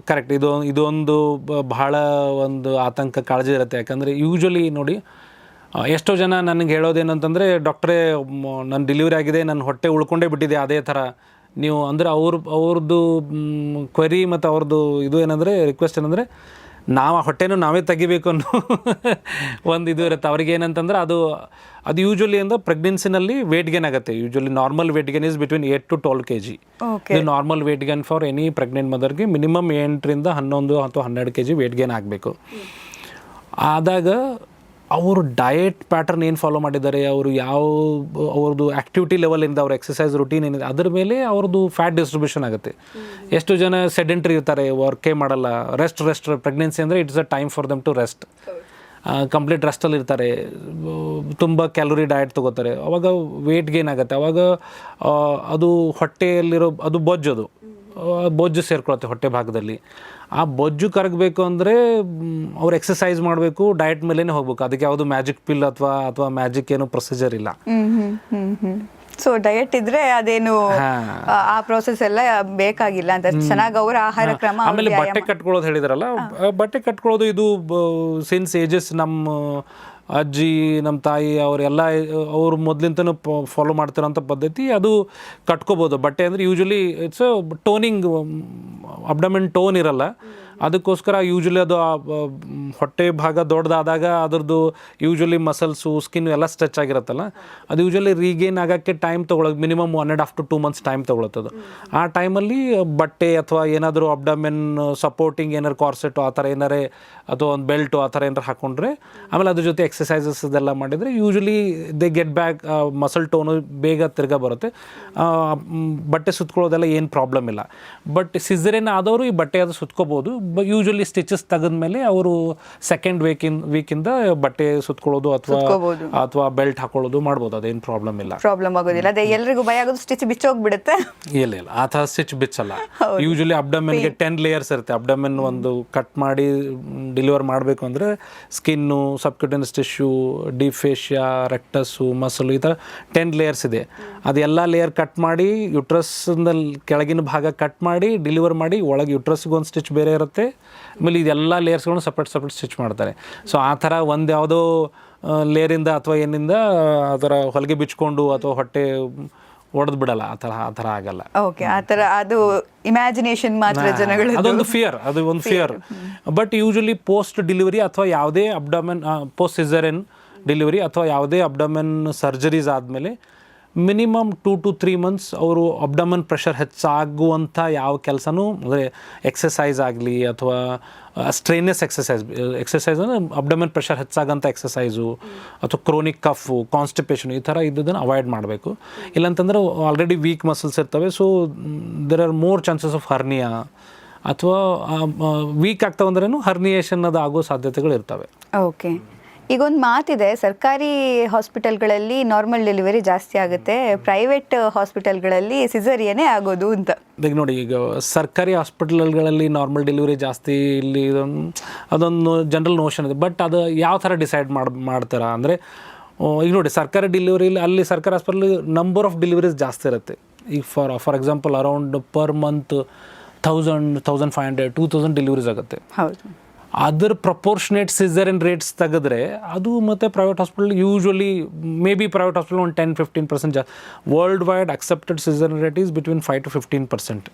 ಕರೆಕ್ಟ್. ಇದೊಂದು ಬಹಳ ಒಂದು ಆತಂಕ, ಕಾಳಜಿ ಇರುತ್ತೆ. ಯಾಕಂದರೆ ಯೂಶ್ವಲಿ ನೋಡಿ, ಎಷ್ಟೋ ಜನ ನನಗೆ ಹೇಳೋದೇನಂತಂದರೆ, ಡಾಕ್ಟ್ರೇ ನನ್ನ ಡೆಲಿವರಿ ಆಗಿದೆ, ನನ್ನ ಹೊಟ್ಟೆ ಉಳ್ಕೊಂಡೇ ಬಿಟ್ಟಿದೆ ಅದೇ ಥರ ನೀವು ಅಂದರೆ ಅವ್ರದ್ದು ಕ್ವೆರಿ ಮತ್ತು ಅವ್ರದ್ದು ಇದು ಏನಂದರೆ ರಿಕ್ವೆಸ್ಟ್ ಏನಂದರೆ ನಾವು ಆ ಹೊಟ್ಟೆನೂ ನಾವೇ ತೆಗಿಬೇಕು ಅನ್ನೋ ಒಂದು ಇದು ಇರುತ್ತೆ ಅವ್ರಿಗೆ. ಏನಂತಂದ್ರೆ ಅದು ಯೂಶ್ವಲಿ ಅಂದರೆ ಪ್ರೆಗ್ನೆನ್ಸಿನಲ್ಲಿ ವೇಟ್ ಗೇನ್ ಆಗುತ್ತೆ. Usually normal weight gain is between 8 to 12 kg. ಇದು normal weight gain for any pregnant ಮದರ್ಗೆ ಮಿನಿಮಮ್ 8ರಿಂದ 11 ಅಥವಾ 12 kg ವೇಟ್ ಗೇನ್ ಆಗಬೇಕು. ಆದಾಗ ಅವರು ಡಯಟ್ ಪ್ಯಾಟರ್ನ್ ಏನು ಫಾಲೋ ಮಾಡಿದ್ದಾರೆ, ಅವರು ಅವ್ರದ್ದು ಆ್ಯಕ್ಟಿವಿಟಿ ಲೆವೆಲಿಂದ ಅವ್ರ ಎಕ್ಸಸೈಸ್ ರುಟೀನ್ ಏನಿದೆ ಅದ್ರ ಮೇಲೆ ಅವ್ರದ್ದು ಫ್ಯಾಟ್ ಡಿಸ್ಟ್ರಿಬ್ಯೂಷನ್ ಆಗುತ್ತೆ. ಎಷ್ಟು ಜನ ಸೆಡೆಂಟ್ರಿ ಇರ್ತಾರೆ, ವರ್ಕೇ ಮಾಡಲ್ಲ, ರೆಸ್ಟ್ ಪ್ರೆಗ್ನೆನ್ಸಿ ಅಂದರೆ it's a time for them to rest. Complete ರೆಸ್ಟಲ್ಲಿ ಇರ್ತಾರೆ, ತುಂಬ ಕ್ಯಾಲೋರಿ ಡಯಟ್ ತೊಗೋತಾರೆ, ಅವಾಗ ವೇಟ್ ಗೇನ್ ಆಗುತ್ತೆ. ಅವಾಗ ಅದು ಹೊಟ್ಟೆಯಲ್ಲಿರೋ ಅದು ಬೊಜ್ಜು ಸೇರ್ಕೊಳುತ್ತೆ ಹೊಟ್ಟೆ ಭಾಗದಲ್ಲಿ. ಆ ಬೊಜ್ಜು ಕರಗಬೇಕು ಅಂದರೆ ಅವ್ರು ಎಕ್ಸಸೈಸ್ ಮಾಡಬೇಕು, ಡಯಟ್ ಮೇಲೇ ಹೋಗ್ಬೇಕು. ಅದಕ್ಕೆ ಯಾವುದು ಮ್ಯಾಜಿಕ್ ಪಿಲ್ ಅಥವಾ ಮ್ಯಾಜಿಕ್ ಏನು ಪ್ರೊಸೀಜರ್ ಇಲ್ಲ. ಸೊ ಡಯಟ್ ಇದ್ರೆ ಅದೇನು ಆ ಪ್ರೋಸೆಸ್ ಎಲ್ಲ ಬೇಕಾಗಿಲ್ಲ ಅಂತ, ಚೆನ್ನಾಗಿ ಅವರ ಆಹಾರ ಕ್ರಮ. ಆಮೇಲೆ ಬಟ್ಟೆ ಕಟ್ಕೊಳ್ಳೋದು ಹೇಳಿದ್ರಲ್ಲ, ಬಟ್ಟೆ ಕಟ್ಕೊಳ್ಳೋದು ಇದು ಸಿನ್ಸ್ ಏಜಸ್ ನಮ್ಮ ಅಜ್ಜಿ, ನಮ್ಮ ತಾಯಿ ಅವರೆಲ್ಲ ಅವರು ಮೊದಲಿಂದನೂ ಫಾಲೋ ಮಾಡ್ತಿರೋಂಥ ಪದ್ಧತಿ. ಅದು ಕಟ್ಕೋಬೋದು ಬಟ್ಟೆ. ಅಂದರೆ usually it's toning, abdomen tone ಇರಲ್ಲ, ಅದಕ್ಕೋಸ್ಕರ ಯೂಶ್ವಲಿ ಅದು ಹೊಟ್ಟೆ ಭಾಗ ದೊಡ್ಡದಾದಾಗ ಅದರದ್ದು ಯೂಶ್ವಲಿ ಮಸಲ್ಸು, ಸ್ಕಿನ್ ಎಲ್ಲ ಸ್ಟ್ರೆಚ್ ಆಗಿರುತ್ತಲ್ಲ, ಅದು ಯೂಶ್ವಲಿ ರೀಗೇನ್ ಆಗೋಕ್ಕೆ ಟೈಮ್ ತೊಗೊಳೋದು ಮಿನಿಮಮ್ 1.5 to 2 months ಟೈಮ್ ತೊಗೊಳತ್ತದು. ಆ ಟೈಮಲ್ಲಿ ಬಟ್ಟೆ ಅಥವಾ ಏನಾದರೂ ಅಬ್ಡಮೆನ್ ಸಪೋರ್ಟಿಂಗ್ ಏನಾರು ಕಾರ್ಸೆಟು ಆ ಥರ ಏನಾರೇ ಅಥವಾ ಒಂದು ಬೆಲ್ಟು ಆ ಥರ ಏನಾರು ಹಾಕ್ಕೊಂಡ್ರೆ, ಆಮೇಲೆ ಅದ್ರ ಜೊತೆ ಎಕ್ಸಸೈಸಸ್ ಇದೆಲ್ಲ ಮಾಡಿದರೆ usually they get back, muscle tone ಬೇಗ ತಿರ್ಗಾ ಬರುತ್ತೆ. ಬಟ್ಟೆ ಸುತ್ಕೊಳ್ಳೋದೆಲ್ಲ ಏನು ಪ್ರಾಬ್ಲಮ್ ಇಲ್ಲ. ಬಟ್ ಸಿಸೇರಿಯನ್ ಆದವರು ಈ ಬಟ್ಟೆ ಅದು ಸುತ್ಕೋಬೋದು. ಯೂಶ್ವಲಿ ಸ್ಟಿಚಸ್ ತೆಗೆದ್ಮೇಲೆ ಅವರು ಸೆಕೆಂಡ್ ವೀಕಿಂದ ಬಟ್ಟೆ ಸುತ್ಕೊಳ್ಳೋದು ಅಥವಾ ಬೆಲ್ಟ್ ಹಾಕೊಳ್ಳೋದು ಮಾಡ್ಬೋದು, ಅದೇನು ಪ್ರಾಬ್ಲಮ್ ಆಗೋದಿಲ್ಲ. ಅದೇ ಎಲ್ರಿಗೂ ಭಯ ಆಗೋದು ಸ್ಟಿಚ್ ಬಿಚ್ಚೋಗ್ಬಿಡುತ್ತೆ. ಇಲ್ಲ ಆ ಥರ ಸ್ಟಿಚ್ ಬಿಚ್ಚಲ್ಲ. ಯೂಶ್ವಲಿ ಅಬ್ಡಮೆನ್ಗೆ 10 layers ಇರುತ್ತೆ. ಅಬ್ಡಮೆನ್ ಒಂದು ಕಟ್ ಮಾಡಿ ಡೆಲಿವರ್ ಮಾಡಬೇಕು ಅಂದರೆ ಸ್ಕಿನ್ನು, ಸಬ್ಕ್ಯೂಟೇನಿಯಸ್ ಟಿಶ್ಯೂ, ಡೀಪ್ ಫೇಶಿಯಾ, ರೆಕ್ಟಸ್ಸು, ಮಸಲು, ಈ ಥರ 10 layers ಇದೆ. ಅದೆಲ್ಲ ಲೇಯರ್ ಕಟ್ ಮಾಡಿ ಯುಟ್ರಸ್ನಲ್ಲಿ ಕೆಳಗಿನ ಭಾಗ ಕಟ್ ಮಾಡಿ ಡೆಲಿವರ್ ಮಾಡಿ, ಒಳಗೆ ಯುಟ್ರಸ್ಗೆ ಒಂದು ಸ್ಟಿಚ್ ಬೇರೆ ಇರುತ್ತೆ, ಆಮೇಲೆ ಇದೆಲ್ಲ ಲೇಯರ್ಸ್ಗಳನ್ನು ಸಪ್ರೇಟ್ ಸ್ಟಿಚ್ ಮಾಡ್ತಾರೆ. ಸೊ ಆ ಥರ ಒಂದು ಯಾವುದೋ ಲೇಯರಿಂದ ಅಥವಾ ಏನಿಂದ ಆ ಥರ ಹೊಲಿಗೆ ಬಿಚ್ಕೊಂಡು ಅಥವಾ ಹೊಟ್ಟೆ ಹೊಡೆದು ಬಿಡಲ್ಲ, ಆ ಥರ ಆಗಲ್ಲ. ಓಕೆ, ಆ ಥರ ಅದು ಇಮ್ಯಾಜಿನೇಷನ್ ಮಾತ್ರ ಜನಗಳು, ಅದೊಂದು fear. But usually post delivery ಅಥವಾ ಯಾವುದೇ ಅಬ್ಡಮೆನ್, ಪೋಸ್ಟ್ ಸಿಸೇರಿಯನ್ ಡೆಲಿವರಿ ಅಥವಾ ಯಾವುದೇ ಅಬ್ಡಮೆನ್ ಸರ್ಜರೀಸ್ ಆದಮೇಲೆ ಮಿನಿಮಮ್ 2 to 3 months ಅವರು ಅಬ್ಡಮನ್ ಪ್ರೆಷರ್ ಹೆಚ್ಚಾಗುವಂಥ ಯಾವ ಕೆಲಸನೂ, ಅಂದರೆ ಎಕ್ಸಸೈಸ್ ಆಗಲಿ ಅಥವಾ ಸ್ಟ್ರೈನಸ್ ಎಕ್ಸಸೈಸ್ ಅಂದರೆ ಅಬ್ಡಮನ್ ಪ್ರೆಷರ್ ಹೆಚ್ಚಾಗಂಥ ಎಕ್ಸಸೈಸು ಅಥವಾ ಕ್ರೋನಿಕ್ ಕಫು, ಕಾನ್ಸ್ಟಿಪೇಷನ್ ಈ ಥರ ಇದ್ದದನ್ನು ಅವಾಯ್ಡ್ ಮಾಡಬೇಕು. ಇಲ್ಲಾಂತಂದ್ರೆ ಆಲ್ರೆಡಿ ವೀಕ್ ಮಸಲ್ಸ್ ಇರ್ತವೆ. So there are more chances of hernia ಅಥವಾ ವೀಕ್ ಆಗ್ತಾವಂದ್ರೂ ಹರ್ನಿಯೇಷನ್ ಅದು ಆಗೋ ಸಾಧ್ಯತೆಗಳು ಇರ್ತವೆ. ಓಕೆ, ಈಗ ಒಂದು ಮಾತಿದೆ, ಸರ್ಕಾರಿ ಹಾಸ್ಪಿಟಲ್ಗಳಲ್ಲಿ ನಾರ್ಮಲ್ ಡೆಲಿವರಿ ಜಾಸ್ತಿ ಆಗುತ್ತೆ, ಪ್ರೈವೇಟ್ ಹಾಸ್ಪಿಟಲ್ಗಳಲ್ಲಿ ಸಿಸೇರಿಯನ್ನೇ ಆಗೋದು ಅಂತ. ಈಗ ನೋಡಿ, ಈಗ ಸರ್ಕಾರಿ ಹಾಸ್ಪಿಟಲ್ಗಳಲ್ಲಿ ನಾರ್ಮಲ್ ಡೆಲಿವರಿ ಜಾಸ್ತಿ, ಇಲ್ಲಿ ಅದೊಂದು ಜನರಲ್ ನೋಷನ್ ಇದೆ. ಬಟ್ ಅದು ಯಾವ ಥರ ಡಿಸೈಡ್ ಮಾಡ್ತಾರೆ ಅಂದರೆ, ಈಗ ನೋಡಿ ಸರ್ಕಾರಿ ಡೆಲಿವರಿಲಿ ಅಲ್ಲಿ ಸರ್ಕಾರಿ ಹಾಸ್ಪಿಟಲ್ ನಂಬರ್ ಆಫ್ ಡೆಲಿವರೀಸ್ ಜಾಸ್ತಿ ಇರುತ್ತೆ. ಈಗ for example around per month 1000, 1500, 2000 deliveries ಆಗುತ್ತೆ. ಹೌದು. ಅದರ ಪ್ರಪೋರ್ಷನೇಟ್ ಸಿಸೇರಿಯನ್ ರೇಟ್ಸ್ ತೆಗೆದ್ರೆ ಅದು ಮತ್ತು private hospital usually may be private hospital ಒಂದು 10-15% ಜಾಸ್ತಿ. World wide accepted caesarean rate is between 5 to 15%.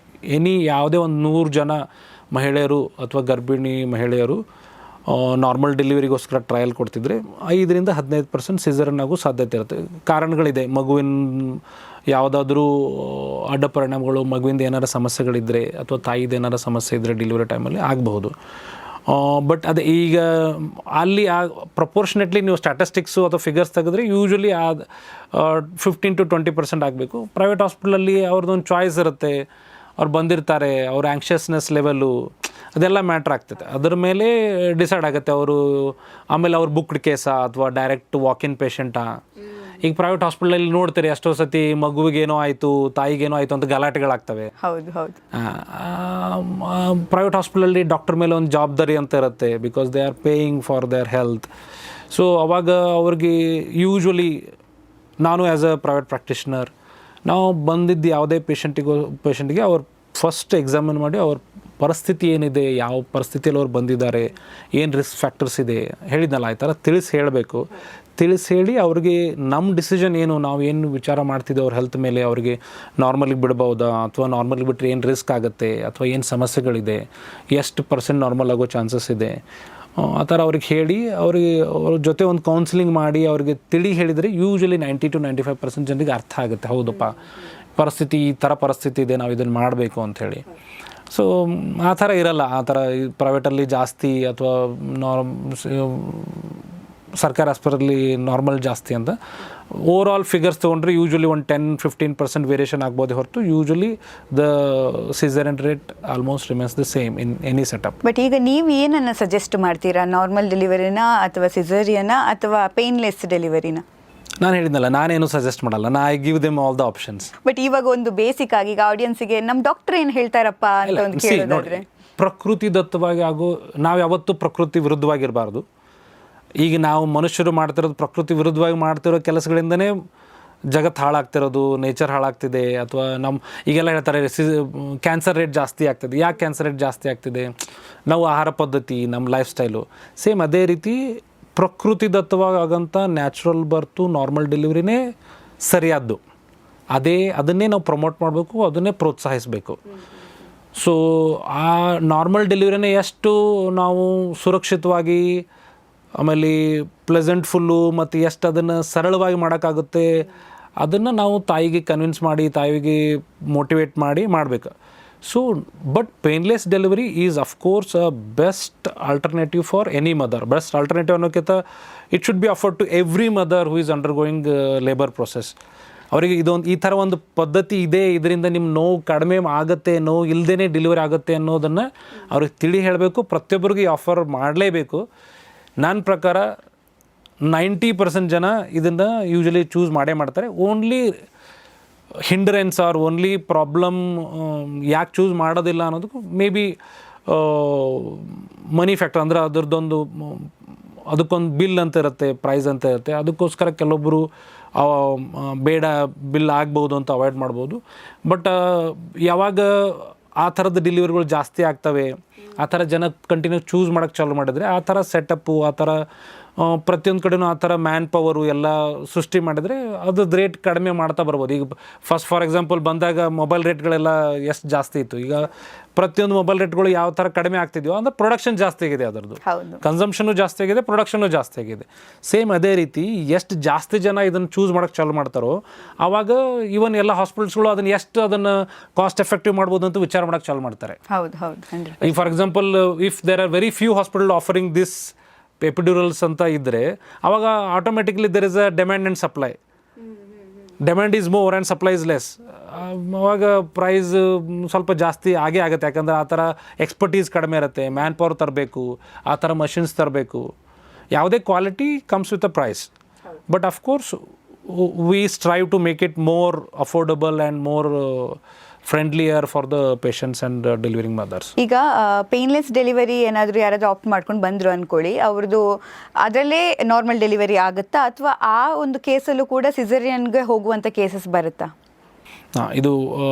ಯಾವುದೇ ಒಂದು 100 ಜನ ಮಹಿಳೆಯರು ಅಥವಾ ಗರ್ಭಿಣಿ ಮಹಿಳೆಯರು ನಾರ್ಮಲ್ ಡೆಲಿವರಿಗೋಸ್ಕರ ಟ್ರಯಲ್ ಕೊಡ್ತಿದ್ರೆ 5ರಿಂದ 15% ಸಿಸೇರಿಯನ್ ಆಗೋ ಸಾಧ್ಯತೆ ಇರುತ್ತೆ. ಕಾರಣಗಳಿದೆ, ಮಗುವಿನ ಯಾವುದಾದ್ರೂ ಅಡ್ಡ ಪರಿಣಾಮಗಳು, ಮಗುವಿಂದ ಏನಾರ ಸಮಸ್ಯೆಗಳಿದ್ದರೆ ಅಥವಾ ತಾಯಿದು ಏನಾರ ಸಮಸ್ಯೆ ಇದ್ದರೆ ಡೆಲಿವರಿ ಟೈಮಲ್ಲಿ ಆಗಬಹುದು. ಬಟ್ ಅದೇ ಈಗ ಅಲ್ಲಿ ಪ್ರಪೋರ್ಷನೇಟ್ಲಿ ನೀವು ಸ್ಟ್ಯಾಟಿಸ್ಟಿಕ್ಸು ಅಥವಾ ಫಿಗರ್ಸ್ ತೆಗೆದ್ರೆ ಯೂಶ್ವಲಿ 15 to 20% ಆಗಬೇಕು. ಪ್ರೈವೇಟ್ ಹಾಸ್ಪಿಟಲಲ್ಲಿ ಅವ್ರದ್ದೊಂದು ಚಾಯ್ಸ್ ಇರುತ್ತೆ, ಅವ್ರು ಬಂದಿರ್ತಾರೆ, ಅವ್ರ ಆ್ಯಂಕ್ಷಸ್ನೆಸ್ ಲೆವೆಲ್ಲು ಅದೆಲ್ಲ ಮ್ಯಾಟ್ರ್ ಆಗ್ತೈತೆ. ಅದ್ರ ಮೇಲೆ ಡಿಸೈಡ್ ಆಗುತ್ತೆ ಅವರು ಆಮೇಲೆ ಅವ್ರು ಬುಕ್ಡ್ ಕೇಸಾ ಅಥವಾ ಡೈರೆಕ್ಟ್ ವಾಕ್-ಇನ್ ಪೇಷಂಟಾ. ಈಗ ಪ್ರೈವೇಟ್ ಹಾಸ್ಪಿಟಲಲ್ಲಿ ನೋಡ್ತೀರಿ ಎಷ್ಟೋ ಸತಿ ಮಗುವಿಗೇನೋ ಆಯಿತು, ತಾಯಿಗೇನೋ ಆಯಿತು ಅಂತ ಗಲಾಟೆಗಳಾಗ್ತವೆ. ಹೌದು ಹೌದು. ಪ್ರೈವೇಟ್ ಹಾಸ್ಪಿಟಲಲ್ಲಿ ಡಾಕ್ಟರ್ ಮೇಲೆ ಒಂದು ಜವಾಬ್ದಾರಿ ಅಂತ ಇರುತ್ತೆ, because they are paying for their health. So ಅವಾಗ ಅವ್ರಿಗೆ ಯೂಶ್ವಲಿ ನಾನು ಆ್ಯಸ್ ಅ ಪ್ರೈವೇಟ್ ಪ್ರಾಕ್ಟಿಷನರ್ ನಾವು ಬಂದಿದ್ದು ಯಾವುದೇ ಪೇಷಂಟಿಗೆ ಅವ್ರು ಫಸ್ಟ್ ಎಕ್ಸಾಮಿನ್ ಮಾಡಿ ಅವ್ರ ಪರಿಸ್ಥಿತಿ ಏನಿದೆ, ಯಾವ ಪರಿಸ್ಥಿತಿಯಲ್ಲಿ ಅವ್ರು ಬಂದಿದ್ದಾರೆ, ಏನು ರಿಸ್ಕ್ ಫ್ಯಾಕ್ಟರ್ಸ್ ಇದೆ ಹೇಳಿದ್ನಲ್ಲ, ಈ ಥರ ಹೇಳಬೇಕು. ಹೇಳಿ ಅವ್ರಿಗೆ ನಮ್ಮ ಡಿಸಿಷನ್ ಏನು, ನಾವು ಏನು ವಿಚಾರ ಮಾಡ್ತಿದ್ದೆ ಅವ್ರ ಹೆಲ್ತ್ ಮೇಲೆ, ಅವ್ರಿಗೆ ನಾರ್ಮಲಿಗೆ ಬಿಡ್ಬೋದಾ ಅಥವಾ ನಾರ್ಮಲಿಗೆ ಬಿಟ್ಟರೆ ಏನು ರಿಸ್ಕ್ ಆಗುತ್ತೆ ಅಥವಾ ಏನು ಸಮಸ್ಯೆಗಳಿದೆ, ಎಷ್ಟು % ನಾರ್ಮಲ್ ಆಗೋ ಚಾನ್ಸಸ್ ಇದೆ, ಆ ಥರ ಅವ್ರಿಗೆ ಹೇಳಿ ಅವ್ರ ಜೊತೆ ಒಂದು ಕೌನ್ಸಿಲಿಂಗ್ ಮಾಡಿ ಅವ್ರಿಗೆ ಹೇಳಿದರೆ ಯೂಶ್ವಲಿ 90 to 95% ಜನರಿಗೆ ಅರ್ಥ ಆಗುತ್ತೆ. ಹೌದಪ್ಪ, ಪರಿಸ್ಥಿತಿ ಈ ಥರ ಪರಿಸ್ಥಿತಿ ಇದೆ, ನಾವು ಇದನ್ನು ಮಾಡಬೇಕು ಅಂಥೇಳಿ. ಸೊ ಆ ಥರ ಇರಲ್ಲ. ಆ ಥರ ಪ್ರೈವೇಟಲ್ಲಿ ಜಾಸ್ತಿ ಅಥವಾ ಸರ್ಕಾರಿ ಆಸ್ಪತ್ರೆಯಲ್ಲಿ ನಾರ್ಮಲ್ ಜಾಸ್ತಿ ಅಂತ ಓವರ್ ಆಲ್ ಫಿಗರ್ಸ್ ತೊಗೊಂಡ್ರೆ ಯೂಶ್ವಲಿ ಒಂದು 10-15% ವೇರಿಯೇಷನ್ ಆಗ್ಬೋದೇ ಹೊರತು usually the caesarean rate almost remains the same in any setup. But ಈಗ ನೀವು ಏನನ್ನು ಸಜೆಸ್ಟ್ ಮಾಡ್ತೀರಾ, ನಾರ್ಮಲ್ ಡೆಲಿವರಿನ ಅಥವಾ ಸಿಸೇರಿಯನ ಅಥವಾ ಪೇನ್ಲೆಸ್ ಡೆಲಿವರಿನ? ನಾನು ಹೇಳಿದ್ನಲ್ಲ, ನಾನೇನು ಸಜೆಸ್ಟ್ ಮಾಡಲ್ಲ, I give them all the options. But ಇವಾಗ ಒಂದು ಬೇಸಿಕ್ ಆಗಿ ಈಗ ಆಡಿಯನ್ಸಿಗೆ ನಮ್ಮ ಡಾಕ್ಟರ್ ಏನು ಹೇಳ್ತಾರಪ್ಪ ಅಂತ ಒಂದು ಕೇಳೋದಾದ್ರೆ, ಪ್ರಕೃತಿ ದತ್ತವಾಗಿ ನಾವು ಯಾವತ್ತೂ ಪ್ರಕೃತಿ ವಿರುದ್ಧವಾಗಿರಬಾರ್ದು. ಈಗ ನಾವು ಮನುಷ್ಯರು ಮಾಡ್ತಿರೋದು ಪ್ರಕೃತಿ ವಿರುದ್ಧವಾಗಿ ಮಾಡ್ತಿರೋ ಕೆಲಸಗಳಿಂದನೇ ಜಗತ್ತು ಹಾಳಾಗ್ತಿರೋದು, ನೇಚರ್ ಹಾಳಾಗ್ತಿದೆ. ಅಥವಾ ಈಗೆಲ್ಲ ಹೇಳ್ತಾರೆ ಕ್ಯಾನ್ಸರ್ ರೇಟ್ ಜಾಸ್ತಿ ಆಗ್ತಿದೆ. ಯಾಕೆ ಕ್ಯಾನ್ಸರ್ ರೇಟ್ ಜಾಸ್ತಿ ಆಗ್ತಿದೆ? ನಾವು ಆಹಾರ ಪದ್ಧತಿ, ನಮ್ಮ ಲೈಫ್ ಸ್ಟೈಲು. ಸೇಮ್ ಅದೇ ರೀತಿ ಪ್ರಕೃತಿ ದತ್ತವಾಗಂಥ ನ್ಯಾಚುರಲ್ ಬರ್ತು, ನಾರ್ಮಲ್ ಡೆಲಿವರಿನೇ ಸರಿಯಾದ್ದು. ಅದನ್ನೇ ನಾವು ಪ್ರಮೋಟ್ ಮಾಡಬೇಕು, ಅದನ್ನೇ ಪ್ರೋತ್ಸಾಹಿಸಬೇಕು. ಸೊ ಆ ನಾರ್ಮಲ್ ಡೆಲಿವರಿನೇ ಎಷ್ಟು ನಾವು ಸುರಕ್ಷಿತವಾಗಿ ಆಮೇಲೆ ಪ್ಲೆಸೆಂಟ್ಫುಲ್ಲು ಮತ್ತು ಎಷ್ಟು ಅದನ್ನು ಸರಳವಾಗಿ ಮಾಡೋಕ್ಕಾಗುತ್ತೆ ಅದನ್ನು ನಾವು ತಾಯಿಗೆ ಕನ್ವಿನ್ಸ್ ಮಾಡಿ, ತಾಯಿಗೆ ಮೋಟಿವೇಟ್ ಮಾಡಿ ಮಾಡಬೇಕು. So but painless delivery is of course a best alternative for any mother. Best alternative ಅನ್ನೋಕ್ಕಿಂತ it should be afforded to every mother who is undergoing labour process. ಅವರಿಗೆ ಈ ಥರ ಒಂದು ಪದ್ಧತಿ ಇದೆ, ಇದರಿಂದ ನಿಮ್ಮ ನೋವು ಕಡಿಮೆ ಆಗುತ್ತೆ, ನೋವು ಇಲ್ಲದೇ ಡೆಲಿವರಿ ಆಗುತ್ತೆ ಅನ್ನೋದನ್ನು ಅವ್ರಿಗೆ ಹೇಳಬೇಕು. ಪ್ರತಿಯೊಬ್ಬರಿಗೂ ಈ ಆಫರ್ ಮಾಡಲೇಬೇಕು. ನನ್ನ ಪ್ರಕಾರ 90% ಜನ ಇದನ್ನು ಯೂಶ್ವಲಿ ಚೂಸ್ ಮಾಡ್ತಾರೆ. Only hindrance are only problem ಯಾಕೆ ಚೂಸ್ ಮಾಡೋದಿಲ್ಲ ಅನ್ನೋದಕ್ಕೂ ಮೇ ಬಿ ಮನಿ ಫ್ಯಾಕ್ಟರ್, ಅಂದರೆ ಅದಕ್ಕೊಂದು ಬಿಲ್ ಅಂತ ಇರುತ್ತೆ, ಪ್ರೈಸ್ ಅಂತ ಇರುತ್ತೆ. ಅದಕ್ಕೋಸ್ಕರ ಕೆಲವೊಬ್ಬರು ಬೇಡ ಬಿಲ್ ಆಗ್ಬೋದು ಅಂತ ಅವಾಯ್ಡ್ ಮಾಡ್ಬೋದು. ಬಟ್ ಯಾವಾಗ ಆ ಥರದ ಡೆಲಿವರಿಗಳು ಜಾಸ್ತಿ ಆಗ್ತವೆ, ಆ ಥರ ಜನ ಕಂಟಿನ್ಯೂ ಚೂಸ್ ಮಾಡೋಕ್ಕೆ ಚಾಲು ಮಾಡಿದರೆ, ಆ ಥರ ಸೆಟಪ್ಪು, ಆ ಥರ ಪ್ರತಿಯೊಂದು ಕಡೆನೂ ಆ ಥರ ಮ್ಯಾನ್ ಪವರು ಎಲ್ಲ ಸೃಷ್ಟಿ ಮಾಡಿದರೆ ಅದ್ರದ್ದು ರೇಟ್ ಕಡಿಮೆ ಮಾಡ್ತಾ ಬರ್ಬೋದು. ಈಗ ಫಾರ್ ಎಕ್ಸಾಂಪಲ್ ಬಂದಾಗ ಮೊಬೈಲ್ ರೇಟ್ಗಳೆಲ್ಲ ಎಷ್ಟು ಜಾಸ್ತಿ ಇತ್ತು, ಈಗ ಪ್ರತಿಯೊಂದು ಮೊಬೈಲ್ ರೇಟ್ಗಳು ಯಾವ ಥರ ಕಡಿಮೆ ಆಗ್ತಿದೆಯೋ ಅಂದರೆ ಪ್ರೊಡಕ್ಷನ್ ಜಾಸ್ತಿ ಆಗಿದೆ, ಅದರದ್ದು ಕನ್ಸಂಪ್ಷನು ಜಾಸ್ತಿ ಆಗಿದೆ, ಪ್ರೊಡಕ್ಷನು ಜಾಸ್ತಿ ಆಗಿದೆ. ಸೇಮ್ ಅದೇ ರೀತಿ ಎಷ್ಟು ಜಾಸ್ತಿ ಜನ ಇದನ್ನು ಚೂಸ್ ಮಾಡೋಕ್ಕೆ ಚಾಲು ಮಾಡ್ತಾರೋ ಆವಾಗ ಈವನ್ ಎಲ್ಲ ಹಾಸ್ಪಿಟಲ್ಸ್ಗಳು ಅದನ್ನು ಕಾಸ್ಟ್ ಎಫೆಕ್ಟಿವ್ ಮಾಡ್ಬೋದು ಅಂತ ವಿಚಾರ ಮಾಡೋಕ್ಕೆ ಚಾಲು ಮಾಡ್ತಾರೆ. ಈಗ for example if there are very few hospital offering this epidurals ಅಂತ ಇದ್ದರೆ ಆವಾಗ automatically there is a demand and supply. Demand is more and supply is less. ಆವಾಗ ಪ್ರೈಸ್ ಸ್ವಲ್ಪ ಜಾಸ್ತಿ ಆಗುತ್ತೆ. ಯಾಕಂದರೆ ಆ ಥರ ಎಕ್ಸ್ಪರ್ಟೀಸ್ ಕಡಿಮೆ ಇರುತ್ತೆ, ಮ್ಯಾನ್ ಪವರ್ ತರಬೇಕು, ಆ ಥರ ಮಷಿನ್ಸ್ ತರಬೇಕು. ಯಾವುದೇ quality comes with a price. But of course we strive to make it more affordable and more friendlier for the patients and delivering mothers. ಈಗ ಪೇನ್ಲೆಸ್ ಡೆಲಿವರಿ ಯಾರಾದರೂ ಆಪ್ಟ್ ಮಾಡ್ಕೊಂಡು ಬಂದರು ಅಂದ್ಕೊಳ್ಳಿ, ಅವ್ರದ್ದು ಅದರಲ್ಲೇ ನಾರ್ಮಲ್ ಡೆಲಿವರಿ ಆಗುತ್ತಾ ಅಥವಾ ಆ ಒಂದು ಕೇಸಲ್ಲೂ ಕೂಡ ಸಿಸೇರಿಯನ್ಗೆ ಹೋಗುವಂಥ ಕೇಸಸ್ ಬರುತ್ತಾ? ಇದು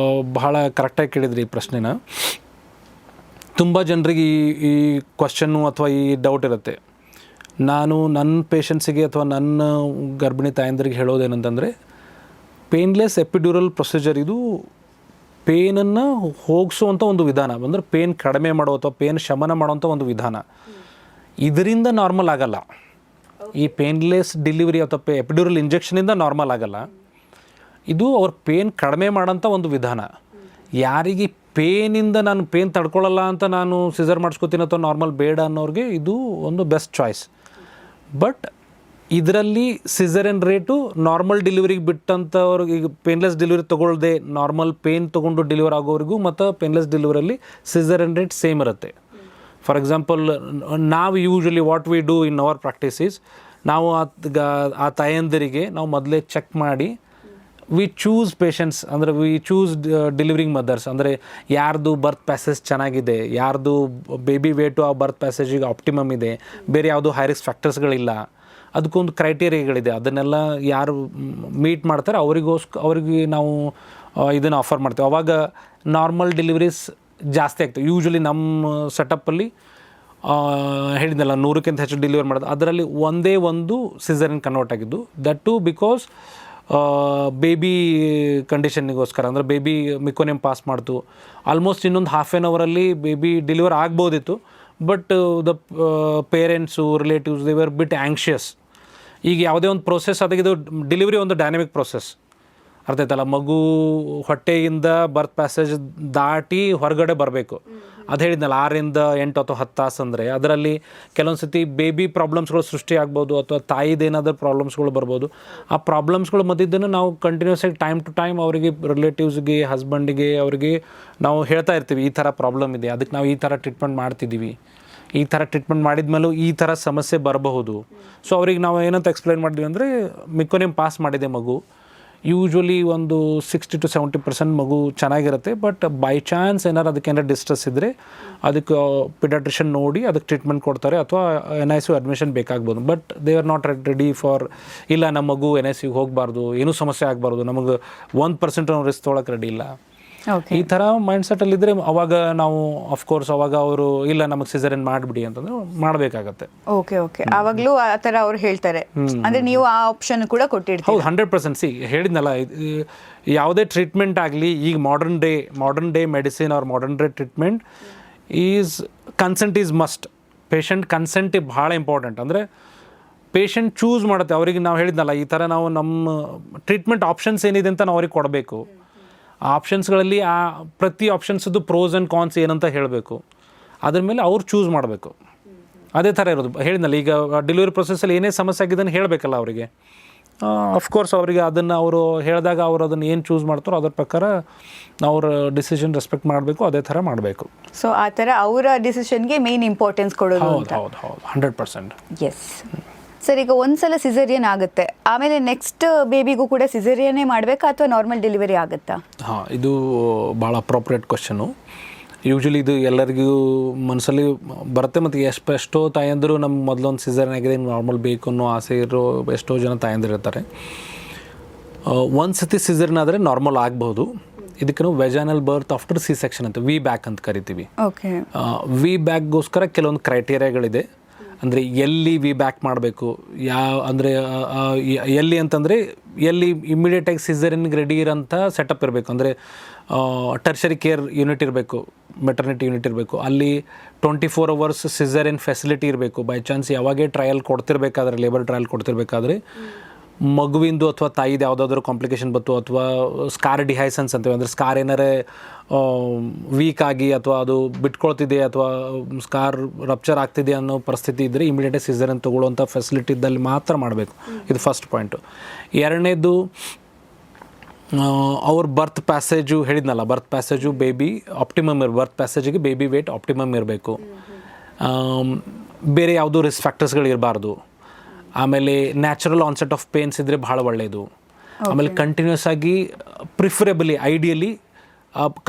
ಬಹಳ ಕರೆಕ್ಟಾಗಿ ಕೇಳಿದ್ರಿ ಈ ಪ್ರಶ್ನೆನ. ತುಂಬ ಜನರಿಗೆ ಈ ಕ್ವಶನ್ನು ಅಥವಾ ಈ ಡೌಟ್ ಇರುತ್ತೆ. ನಾನು ನನ್ನ ಪೇಷಂಟ್ಸಿಗೆ ಅಥವಾ ನನ್ನ ಗರ್ಭಿಣಿ ತಾಯಂದರಿಗೆ ಹೇಳೋದೇನಂತಂದರೆ, ಪೇನ್ಲೆಸ್ ಎಪಿಡ್ಯೂರಲ್ ಪ್ರೊಸೀಜರ್ ಇದು ಪೇನನ್ನು ಹೋಗಿಸುವಂಥ ಒಂದು ವಿಧಾನ, ಅಂದರೆ ಪೇನ್ ಕಡಿಮೆ ಮಾಡೋ ಅಥವಾ ಪೇನ್ ಶಮನ ಮಾಡೋವಂಥ ಒಂದು ವಿಧಾನ. ಇದರಿಂದ ನಾರ್ಮಲ್ ಆಗಲ್ಲ. ಈ ಪೇನ್ಲೆಸ್ ಡೆಲಿವರಿ ಅಥವಾ ಎಪಿಡ್ಯೂರಲ್ ಇಂಜೆಕ್ಷನಿಂದ ನಾರ್ಮಲ್ ಆಗಲ್ಲ. ಇದು ಅವ್ರ ಪೇನ್ ಕಡಿಮೆ ಮಾಡೋಂಥ ಒಂದು ವಿಧಾನ. ಯಾರಿಗೆ ಪೇನಿಂದ ನಾನು ಪೇನ್ ತಡ್ಕೊಳ್ಳಲ್ಲ ಅಂತ ನಾನು ಸಿಸರ್ ಮಾಡಿಸ್ಕೊತೀನಿ ಅಥವಾ ನಾರ್ಮಲ್ ಬೇಡ ಅನ್ನೋರಿಗೆ ಇದು ಒಂದು ಬೆಸ್ಟ್ ಚಾಯ್ಸ್. ಬಟ್ ಇದರಲ್ಲಿ ಸಿಸರಿನ್ ರೇಟು ನಾರ್ಮಲ್ ಡೆಲಿವರಿಗೆ ಬಿಟ್ಟಂಥವ್ರಿಗೆ, ಈಗ ಪೇನ್ಲೆಸ್ ಡೆಲಿವರಿ ತೊಗೊಳ್ದೆ ನಾರ್ಮಲ್ ಪೇನ್ ತೊಗೊಂಡು ಡೆಲಿವರ್ ಆಗೋರಿಗೂ ಮತ್ತು ಪೇನ್ಲೆಸ್ ಡೆಲಿವರಲ್ಲಿ ಸಿಸರಿನ್ ರೇಟ್ ಸೇಮ್ ಇರುತ್ತೆ. ಫಾರ್ ಎಕ್ಸಾಂಪಲ್, ನಾವು usually what we do in our practice, ನಾವು ಆ ತಾಯಂದಿರಿಗೆ ನಾವು ಮೊದಲೇ ಚೆಕ್ ಮಾಡಿ ವಿ ಚೂಸ್ ಪೇಷಂಟ್ಸ್, ಅಂದರೆ ವಿ ಚೂಸ್ ಡೆಲಿವರಿಂಗ್ ಮದರ್ಸ್, ಅಂದರೆ ಯಾರ್ದು ಬರ್ತ್ ಪ್ಯಾಸೇಜ್ ಚೆನ್ನಾಗಿದೆ, ಯಾರ್ದು ಬೇಬಿ ವೇಟು ಆ ಬರ್ತ್ ಪ್ಯಾಸೇಜಿಗೆ ಆಪ್ಟಿಮಮ್ ಇದೆ, ಬೇರೆ ಯಾವುದೋ ಹೈ ರಿಸ್ಕ್ ಫ್ಯಾಕ್ಟರ್ಸ್ಗಳಿಲ್ಲ, ಅದಕ್ಕೊಂದು ಕ್ರೈಟೀರಿಯಾಗಳಿದೆ. ಅದನ್ನೆಲ್ಲ ಯಾರು ಮೀಟ್ ಮಾಡ್ತಾರೆ ಅವ್ರಿಗೆ ನಾವು ಇದನ್ನು ಆಫರ್ ಮಾಡ್ತೇವೆ. ಅವಾಗ ನಾರ್ಮಲ್ ಡೆಲಿವರೀಸ್ ಜಾಸ್ತಿ ಆಗ್ತವೆ. ಯೂಶ್ವಲಿ ನಮ್ಮ ಸೆಟಪ್ಪಲ್ಲಿ ಹೇಳಿದ್ನಲ್ಲ 100ಕ್ಕಿಂತ ಹೆಚ್ಚು ಡೆಲಿವರಿ ಮಾಡೋದು, ಅದರಲ್ಲಿ ಒಂದೇ ಒಂದು ಸಿಸರಿನ್ ಕನ್ವರ್ಟ್ ಆಗಿದ್ದು. ದಟ್ ಟು ಬಿಕಾಸ್ ಬೇಬಿ ಕಂಡೀಷನ್ನಿಗೋಸ್ಕರ, ಅಂದರೆ ಬೇಬಿ ಮಿಕೋನಿಯಮ್ ಪಾಸ್ ಮಾಡ್ತು. ಆಲ್ಮೋಸ್ಟ್ ಇನ್ನೊಂದು ಹಾಫ್ ಆನ್ ಅವರಲ್ಲಿ ಬೇಬಿ ಡೆಲಿವರ್ ಆಗ್ಬೋದಿತ್ತು. But the parents, relatives, they were bit anxious. ಈಗ ಯಾವುದೇ ಒಂದು ಪ್ರೋಸೆಸ್ ಆದಾಗ ಇದು ಡೆಲಿವರಿ ಒಂದು ಡೈನಾಮಿಕ್ ಪ್ರೋಸೆಸ್, ಅರ್ಥ ಆಯ್ತಲ್ಲ. ಮಗು ಹೊಟ್ಟೆಯಿಂದ ಬರ್ತ್ ಪ್ಯಾಸೇಜ್ ದಾಟಿ ಹೊರಗಡೆ ಬರಬೇಕು. ಅದು ಹೇಳಿದ್ನಲ್ಲ 6ರಿಂದ 8 ಅಥವಾ 10 ತಾಸು. ಅಂದರೆ ಅದರಲ್ಲಿ ಕೆಲವೊಂದು ಸತಿ ಬೇಬಿ ಪ್ರಾಬ್ಲಮ್ಸ್ಗಳು ಸೃಷ್ಟಿ ಆಗ್ಬೋದು, ಅಥವಾ ತಾಯಿದೇನಾದರೂ ಪ್ರಾಬ್ಲಮ್ಸ್ಗಳು ಬರ್ಬೋದು. ಆ ಪ್ರಾಬ್ಲಮ್ಸ್ಗಳು ಮಧ್ಯದನ್ನು ನಾವು ಕಂಟಿನ್ಯೂಸ್ ಆಗಿ ಟೈಮ್ ಟು ಟೈಮ್ ಅವರಿಗೆ, ರಿಲೇಟಿವ್ಸ್ಗೆ, ಹಸ್ಬೆಂಡಿಗೆ, ಅವರಿಗೆ ನಾವು ಹೇಳ್ತಾ ಇರ್ತೀವಿ ಈ ಥರ ಪ್ರಾಬ್ಲಮ್ ಇದೆ, ಅದಕ್ಕೆ ನಾವು ಈ ಥರ ಟ್ರೀಟ್ಮೆಂಟ್ ಮಾಡ್ತಿದ್ದೀವಿ, ಈ ಥರ ಟ್ರೀಟ್ಮೆಂಟ್ ಮಾಡಿದ್ಮೇಲೂ ಈ ಥರ ಸಮಸ್ಯೆ ಬರಬಹುದು. ಸೊ ಅವ್ರಿಗೆ ನಾವು ಏನಂತ ಎಕ್ಸ್ಪ್ಲೈನ್ ಮಾಡಿದ್ವಿ ಅಂದರೆ, ಮಿಕೋನಿಯಮ್ ಪಾಸ್ ಮಾಡಿದೆ ಮಗು, ಯೂಶ್ವಲಿ ಒಂದು 60 to 70% ಮಗು ಚೆನ್ನಾಗಿರುತ್ತೆ. ಬಟ್ ಬೈ ಚಾನ್ಸ್ ಅದಕ್ಕೇನಾರು ಡಿಸ್ಟ್ರೆಸ್ ಇದ್ದರೆ ಅದಕ್ಕೆ ಪಿಡಿಯಾಟ್ರಿಷನ್ ನೋಡಿ ಅದಕ್ಕೆ ಟ್ರೀಟ್ಮೆಂಟ್ ಕೊಡ್ತಾರೆ, ಅಥವಾ NICU ಅಡ್ಮಿಷನ್ ಬೇಕಾಗ್ಬೋದು. But they are not ready for, ಇಲ್ಲ ನಮ್ಮ ಮಗು NICUಗೆ ಹೋಗಬಾರ್ದು, ಏನೂ ಸಮಸ್ಯೆ ಆಗಬಾರ್ದು, ನಮಗೆ 1% ರಿಸ್ಕ್ ತೊಗೊಳಕ್ಕೆ ರೆಡಿ ಇಲ್ಲ, ಈ ಥರ ಮೈಂಡ್ಸೆಟ್ಟಲ್ಲಿದ್ದರೆ ಅವಾಗ ನಾವು ಅಫ್ಕೋರ್ಸ್ ಅವಾಗ ಅವರು ಇಲ್ಲ ನಮಗೆ ಸಿಸರಿನ್ ಮಾಡಿಬಿಡಿ ಅಂತಂದ್ರೆ ಮಾಡಬೇಕಾಗತ್ತೆ. ಓಕೆ ಆವಾಗಲೂ ಆ ಥರ ಅವ್ರು ಹೇಳ್ತಾರೆ. ಅಂದರೆ ನೀವು ಆ ಆಪ್ಷನ್ ಕೂಡ ಕೊಟ್ಟಿರ್ತೀವಿ. ಹೌದು, 100%. ಹೇಳಿದ್ನಲ್ಲ, ಯಾವುದೇ ಟ್ರೀಟ್ಮೆಂಟ್ ಆಗಲಿ ಈಗ modern day medicine R modern day treatment is consent is must. Patient consent ಭಾಳ ಇಂಪಾರ್ಟೆಂಟ್. ಅಂದರೆ ಪೇಷಂಟ್ ಚೂಸ್ ಮಾಡುತ್ತೆ. ಅವ್ರಿಗೆ ನಾವು ಹೇಳಿದ್ನಲ್ಲ, ಈ ಥರ ನಾವು ನಮ್ಮ ಟ್ರೀಟ್ಮೆಂಟ್ ಆಪ್ಷನ್ಸ್ ಏನಿದೆ ಅಂತ ನಾವು ಅವ್ರಿಗೆ ಕೊಡಬೇಕು. ಆ ಆಪ್ಷನ್ಸ್ಗಳಲ್ಲಿ ಪ್ರತಿ ಆಪ್ಷನ್ಸದ್ದು ಪ್ರೋಸ್ ಆ್ಯಂಡ್ ಕಾನ್ಸ್ ಏನಂತ ಹೇಳಬೇಕು, ಅದ್ರ ಮೇಲೆ ಅವ್ರು ಚೂಸ್ ಮಾಡಬೇಕು. ಅದೇ ಥರ ಇರೋದು. ಹೇಳಿದ್ನಲ್ಲ, ಈಗ ಡೆಲಿವರಿ ಪ್ರೊಸೆಸ್ಸಲ್ಲಿ ಏನೇ ಸಮಸ್ಯೆ ಆಗಿದ್ದನ್ನು ಹೇಳಬೇಕಲ್ಲ ಅವರಿಗೆ. ಅಫ್ಕೋರ್ಸ್ ಅವರಿಗೆ ಅದನ್ನು ಅವರು ಹೇಳಿದಾಗ ಅವ್ರು ಅದನ್ನು ಏನು ಚೂಸ್ ಮಾಡ್ತಾರೋ ಅದ್ರ ಪ್ರಕಾರ ಅವ್ರ ಡಿಸಿಷನ್ ರೆಸ್ಪೆಕ್ಟ್ ಮಾಡಬೇಕು, ಅದೇ ಥರ ಮಾಡಬೇಕು. ಸೊ ಆ ಥರ ಅವರ ಡಿಸಿಷನ್ಗೆ ಮೇನ್ ಇಂಪಾರ್ಟೆನ್ಸ್ ಕೊಡೋದು. ಹೌದು 100%. ಎಸ್ ಸರ್, ಈಗ ಒಂದ್ಸಲ ಸಿಸೇರಿಯನ್ ಆಗುತ್ತೆ, ಆಮೇಲೆ ನೆಕ್ಸ್ಟ್ ಬೇಬಿಗೂ ಕೂಡ ಸಿಸೇರಿಯನ್ನೇ ಮಾಡಬೇಕಾ ಅಥವಾ ನಾರ್ಮಲ್ ಡೆಲಿವರಿ ಆಗುತ್ತಾ? ಇದು ಭಾಳ ಅಪ್ರೋಪ್ರಿಯೇಟ್ ಕ್ವಶನು. ಯೂಶ್ವಲಿ ಇದು ಎಲ್ಲರಿಗೂ ಮನಸ್ಸಲ್ಲಿ ಬರುತ್ತೆ. ಮತ್ತು ಎಷ್ಟೋ ತಾಯಂದಿರು ನಮ್ಗೆ ಮೊದಲೊಂದು ಸಿಸೇರಿಯನ್ ಆಗಿದೆ, ನಾರ್ಮಲ್ ಬೇಕು ಅನ್ನೋ ಆಸೆ ಇರೋ ಎಷ್ಟೋ ಜನ ತಾಯಂದಿರು ಇರ್ತಾರೆ. ಒಂದು ಸತಿ ಸಿಸೇರಿಯನ್ ಆದರೆ ನಾರ್ಮಲ್ ಆಗಬಹುದು. ಇದಕ್ಕೆ ನಾವು ವೆಜಾನಲ್ ಬರ್ತ್ ಆಫ್ಟರ್ ಸಿ ಸೆಕ್ಷನ್ ಅಂತ ವಿ ಬ್ಯಾಕ್ ಅಂತ ಕರಿತೀವಿ. ಓಕೆ, ವಿ ಬ್ಯಾಕ್ಗೋಸ್ಕರ ಕೆಲವೊಂದು ಕ್ರೈಟೀರಿಯಾಗಳಿದೆ. ಅಂದರೆ ಎಲ್ಲಿ ವಿ ಬ್ಯಾಕ್ ಮಾಡಬೇಕು, ಅಂದರೆ ಎಲ್ಲಿ ಅಂತಂದರೆ ಎಲ್ಲಿ ಇಮ್ಮಿಡಿಯೇಟಾಗಿ ಸಿಸೇರಿಯನ್ಗೆ ರೆಡಿ ಇರೋಂಥ ಸೆಟಪ್ ಇರಬೇಕು. ಅಂದರೆ ಟರ್ಷರಿ ಕೇರ್ ಯೂನಿಟ್ ಇರಬೇಕು, ಮೆಟರ್ನಿಟಿ ಯೂನಿಟ್ ಇರಬೇಕು. ಅಲ್ಲಿ 24 hours ಸಿಸೇರಿಯನ್ ಫೆಸಿಲಿಟಿ ಇರಬೇಕು. ಬೈ ಚಾನ್ಸ್ ಯಾವಾಗೇ ಟ್ರಯಲ್ ಕೊಡ್ತಿರ್ಬೇಕಾದ್ರೆ, ಲೇಬರ್ ಟ್ರಯಲ್ ಕೊಡ್ತಿರ್ಬೇಕಾದ್ರೆ ಮಗುವಿಂದು ಅಥವಾ ತಾಯಿದು ಯಾವುದಾದ್ರೂ ಕಾಂಪ್ಲಿಕೇಶನ್ ಬಂತು, ಅಥವಾ ಸ್ಕಾರ್ ಡಿಹೈಸನ್ಸ್ ಅಂತೀವಿ, ಅಂದರೆ ಸ್ಕಾರ್ ಏನಾರೇ ವೀಕ್ ಆಗಿ ಅಥವಾ ಅದು ಬಿಟ್ಕೊಳ್ತಿದೆ ಅಥವಾ ಸ್ಕಾರ್ ರಪ್ಚರ್ ಆಗ್ತಿದೆ ಅನ್ನೋ ಪರಿಸ್ಥಿತಿ ಇದ್ದರೆ ಇಮಿಡಿಯೇಟಾಗಿ ಸಿಸೇರಿಯನ್ ತೊಗೊಳ್ಳೋವಂಥ ಫೆಸಿಲಿಟಿ ಇದ್ದಲ್ಲಿ ಮಾತ್ರ ಮಾಡಬೇಕು. ಇದು ಫಸ್ಟ್ ಪಾಯಿಂಟು. ಎರಡನೇದು, ಅವ್ರ ಬರ್ತ್ ಪ್ಯಾಸೇಜು ಹೇಳಿದ್ನಲ್ಲ, ಬರ್ತ್ ಪ್ಯಾಸೇಜು ಬೇಬಿ ಆಪ್ಟಿಮಮ್ ಬರ್ತ್ ಪ್ಯಾಸೇಜಿಗೆ ಬೇಬಿ ವೇಟ್ ಆಪ್ಟಿಮಮ್ ಇರಬೇಕು. ಬೇರೆ ಯಾವುದೂ ರಿಸ್ಕ್ ಫ್ಯಾಕ್ಟರ್ಸ್ಗಳಿರಬಾರ್ದು. ಆಮೇಲೆ ನ್ಯಾಚುರಲ್ ಆನ್ಸೆಟ್ ಆಫ್ ಪೇನ್ಸ್ ಇದ್ದರೆ ಭಾಳ ಒಳ್ಳೆಯದು. ಆಮೇಲೆ ಕಂಟಿನ್ಯೂಸ್ ಆಗಿ preferably ideally